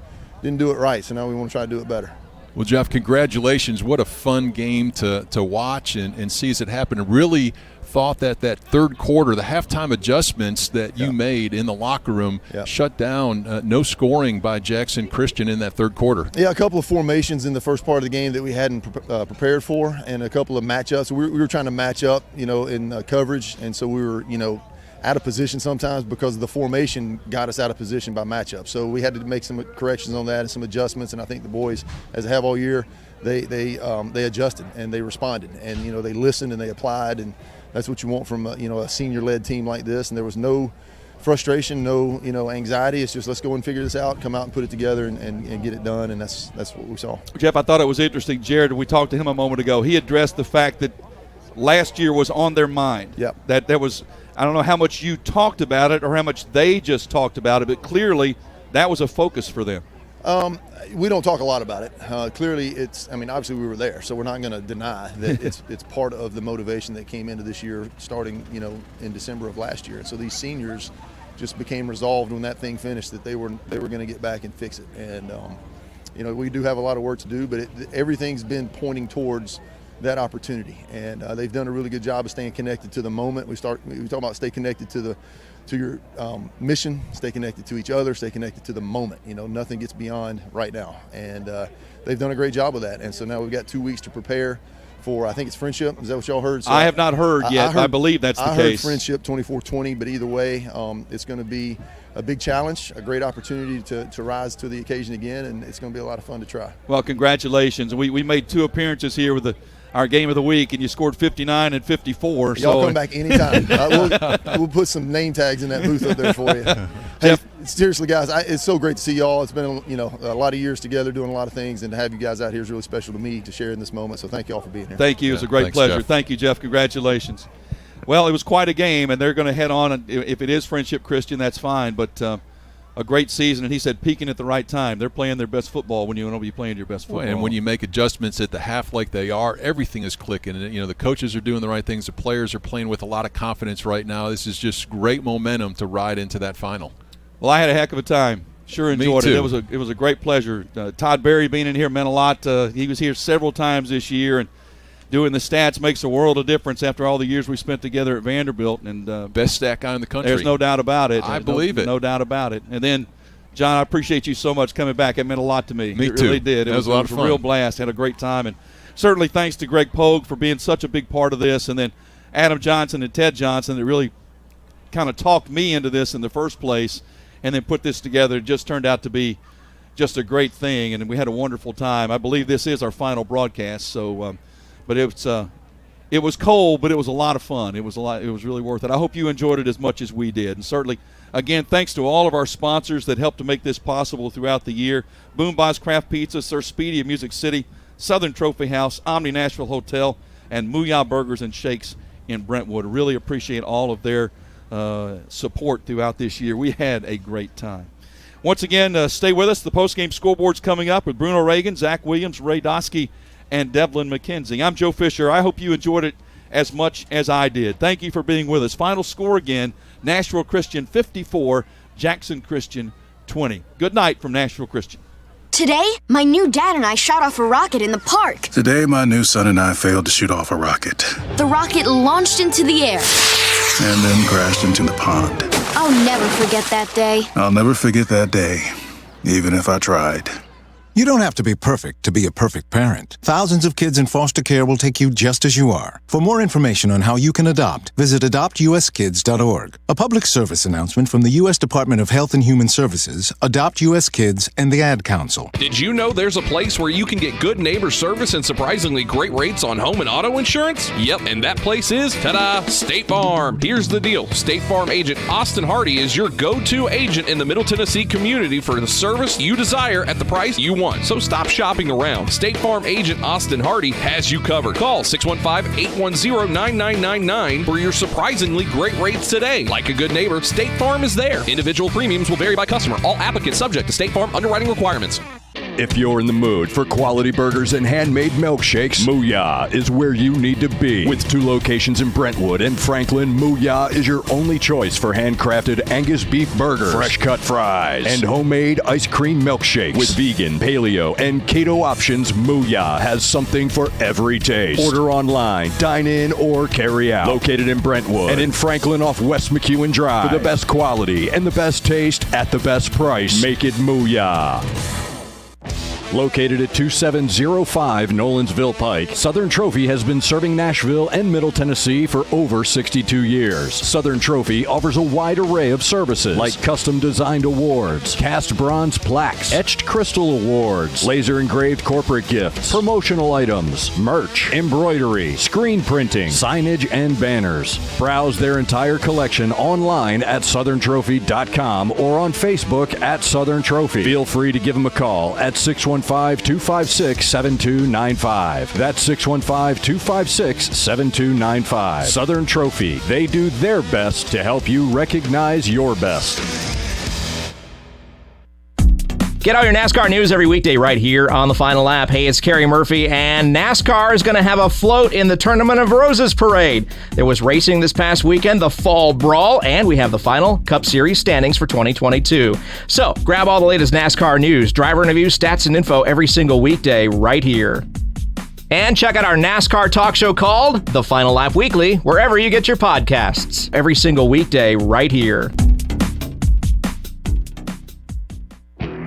do it right, so now we want to try to do it better. Well, Jeff, congratulations. What a fun game to watch and see as it happened. Really thought that third quarter, the halftime adjustments that you made in the locker room shut down no scoring by Jackson Christian in that third quarter. Yeah, a couple of formations in the first part of the game that we hadn't prepared for, and a couple of matchups. We were trying to match up, in coverage, and so we were, out of position sometimes because the formation got us out of position by matchup. So we had to make some corrections on that and some adjustments, and I think the boys, as they have all year, they adjusted and they responded, and they listened and they applied, and that's what you want from a senior-led team like this. And there was no frustration, no anxiety. It's just, let's go and figure this out, come out and put it together and get it done, and that's what we saw. Jeff, I thought it was interesting. Jared, we talked to him a moment ago. He addressed the fact that last year was on their mind. Yep. That was, I don't know how much you talked about it or how much they just talked about it, but clearly that was a focus for them. We don't talk a lot about it. Clearly, obviously we were there, so we're not going to deny that it's part of the motivation that came into this year, starting in December of last year. So these seniors just became resolved when that thing finished that they were going to get back and fix it. And we do have a lot of work to do, but everything's been pointing towards that opportunity, and they've done a really good job of staying connected to the moment. We talk about stay connected to your mission, stay connected to each other, stay connected to the moment. Nothing gets beyond right now, and they've done a great job of that. And so now we've got 2 weeks to prepare for, I think it's Friendship. Is that what y'all heard? So I have not heard yet. I believe that's the case. I heard Friendship 24-20, but either way, it's going to be a big challenge, a great opportunity to rise to the occasion again, and it's going to be a lot of fun to try. Well, congratulations. We made 2 appearances here with our game of the week, and you scored 59 and 54. Y'all come back anytime. We'll put some name tags in that booth up there for you. Hey, seriously, guys, it's so great to see y'all. It's been a lot of years together doing a lot of things, and to have you guys out here is really special to me to share in this moment. So thank you all for being here. Thank you. It's a great pleasure. Jeff. Thank you, Jeff. Congratulations. Well, it was quite a game, and they're going to head on. And if it is Friendship Christian, that's fine. But a great season, and he said peaking at the right time. They're playing their best football when you want to be playing your best football. And when you make adjustments at the half like they are, everything is clicking. And the coaches are doing the right things. The players are playing with a lot of confidence right now. This is just great momentum to ride into that final. Well, I had a heck of a time. Sure enjoyed Me it. too. It was a great pleasure. Todd Berry being in here meant a lot. He was here several times this year, and doing the stats makes a world of difference after all the years we spent together at Vanderbilt. And best stat guy in the country. There's no doubt about it. I believe it. No doubt about it. And then, John, I appreciate you so much coming back. It meant a lot to me. Me It too. really did. It was a lot of fun. A real blast. Had a great time. And certainly thanks to Greg Pogue for being such a big part of this. And then Adam Johnson and Ted Johnson that really kind of talked me into this in the first place and then put this together. It just turned out to be just a great thing. And we had a wonderful time. I believe this is our final broadcast. So, but it was cold, but it was a lot of fun. It was really worth it. I hope you enjoyed it as much as we did. And certainly, again, thanks to all of our sponsors that helped to make this possible throughout the year. Boom Boss Craft Pizza, Sir Speedy of Music City, Southern Trophy House, Omni Nashville Hotel, and Mooyah Burgers and Shakes in Brentwood. Really appreciate all of their support throughout this year. We had a great time. Once again, stay with us. The postgame scoreboard's coming up with Bruno Reagan, Zach Williams, Ray Doskey, and Devlin McKenzie. I'm Joe Fisher. I hope you enjoyed it as much as I did. Thank you for being with us. Final score again, Nashville Christian 54, Jackson Christian 20. Good night from Nashville Christian. Today, my new dad and I shot off a rocket in the park. Today, my new son and I failed to shoot off a rocket. The rocket launched into the air and then crashed into the pond. I'll never forget that day. I'll never forget that day, even if I tried. You don't have to be perfect to be a perfect parent. Thousands of kids in foster care will take you just as you are. For more information on how you can adopt, visit adoptuskids.org. A public service announcement from the U.S. Department of Health and Human Services, Adopt U.S. Kids, and the Ad Council. Did you know there's a place where you can get good neighbor service and surprisingly great rates on home and auto insurance? Yep, and that place is, ta-da, State Farm. Here's the deal. State Farm agent Austin Hardy is your go-to agent in the Middle Tennessee community for the service you desire at the price you want. So stop shopping around. State Farm agent Austin Hardy has you covered. Call 615-810-9999 for your surprisingly great rates today. Like a good neighbor, State Farm is there. Individual premiums will vary by customer. All applicants subject to State Farm underwriting requirements. If you're in the mood for quality burgers and handmade milkshakes, Mooyah is where you need to be. With 2 locations in Brentwood and Franklin, Mooyah is your only choice for handcrafted Angus beef burgers, fresh cut fries, and homemade ice cream milkshakes. With vegan, paleo, and keto options, Mooyah has something for every taste. Order online, dine in, or carry out. Located in Brentwood and in Franklin off West McEwen Drive. For the best quality and the best taste at the best price, make it Mooyah. Located at 2705 Nolensville Pike, Southern Trophy has been serving Nashville and Middle Tennessee for over 62 years. Southern Trophy offers a wide array of services like custom designed awards, cast bronze plaques, etched crystal awards, laser engraved corporate gifts, promotional items, merch, embroidery, screen printing, signage, and banners. Browse their entire collection online at southerntrophy.com or on Facebook at Southern Trophy. Feel free to give them a call at 615 615-256-7295. That's 615-256-7295. Southern Trophy. They do their best to help you recognize your best. Get all your NASCAR news every weekday right here on the Final Lap. Hey, it's Kerry Murphy, and NASCAR is going to have a float in the Tournament of Roses parade. There was racing this past weekend, the Fall Brawl, and we have the final Cup Series standings for 2022. So, grab all the latest NASCAR news, driver interviews, stats, and info every single weekday right here. And check out our NASCAR talk show called The Final Lap Weekly, wherever you get your podcasts. Every single weekday right here.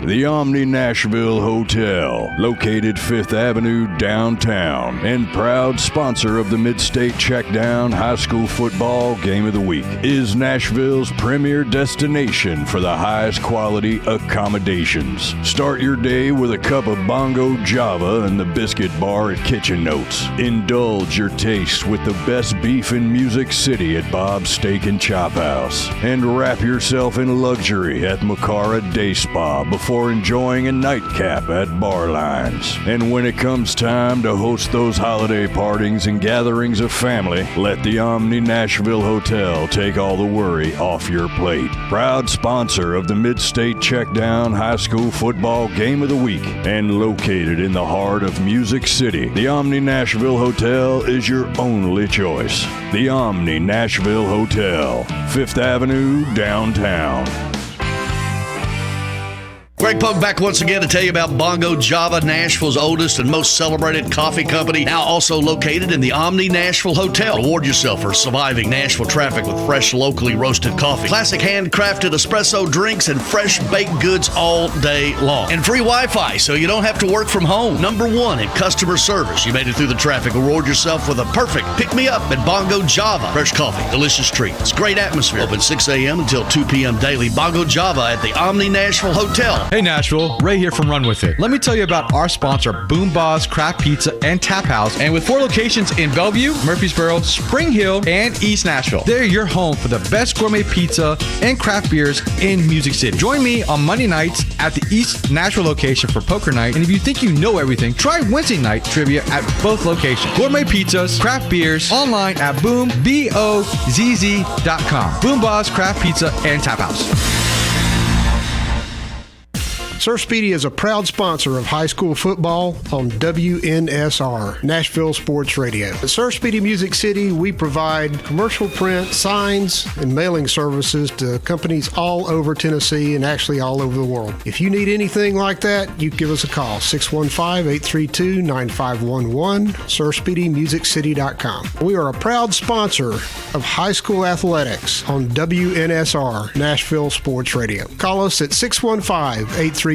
The Omni Nashville Hotel, located 5th Avenue downtown, and proud sponsor of the MidState Checkdown High School Football Game of the Week, is Nashville's premier destination for the highest quality accommodations. Start your day with a cup of Bongo Java and the Biscuit Bar at Kitchen Notes. Indulge your tastes with the best beef in Music City at Bob's Steak and Chop House. And wrap yourself in luxury at Macara Day Spa before enjoying a nightcap at Bar Lines. And when it comes time to host those holiday partings and gatherings of family, let the Omni Nashville Hotel take all the worry off your plate. Proud sponsor of the MidState Checkdown High School Football Game of the Week, and located in the heart of Music City, the Omni Nashville Hotel is your only choice. The Omni Nashville Hotel, 5th Avenue downtown. Greg Pogue back once again to tell you about Bongo Java, Nashville's oldest and most celebrated coffee company, now also located in the Omni Nashville Hotel. Reward yourself for surviving Nashville traffic with fresh, locally roasted coffee, classic handcrafted espresso drinks, and fresh baked goods all day long. And free Wi-Fi, so you don't have to work from home. Number one in customer service. You made it through the traffic. Reward yourself with a perfect pick-me-up at Bongo Java. Fresh coffee, delicious treats, great atmosphere. Open 6 a.m. until 2 p.m. daily. Bongo Java at the Omni Nashville Hotel. Hey Nashville, Ray here from Run With It. Let me tell you about our sponsor, Boom Boss Craft Pizza and Tap House. And with 4 locations in Bellevue, Murfreesboro, Spring Hill, and East Nashville, they're your home for the best gourmet pizza and craft beers in Music City. Join me on Monday nights at the East Nashville location for poker night. And if you think you know everything, try Wednesday night trivia at both locations. Gourmet pizzas, craft beers, online at boombozz.com. Boom Boss Craft Pizza and Tap House. Sir Speedy is a proud sponsor of high school football on WNSR, Nashville Sports Radio. At Sir Speedy Music City, we provide commercial print, signs, and mailing services to companies all over Tennessee and actually all over the world. If you need anything like that, you give us a call, 615-832-9511, SirSpeedyMusicCity.com. We are a proud sponsor of high school athletics on WNSR, Nashville Sports Radio. Call us at 615-832-9511.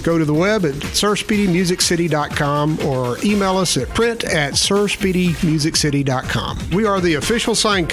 Go to the web at SirSpeedyMusicCity.com or email us at print@SirSpeedyMusicCity.com. We are the official sign company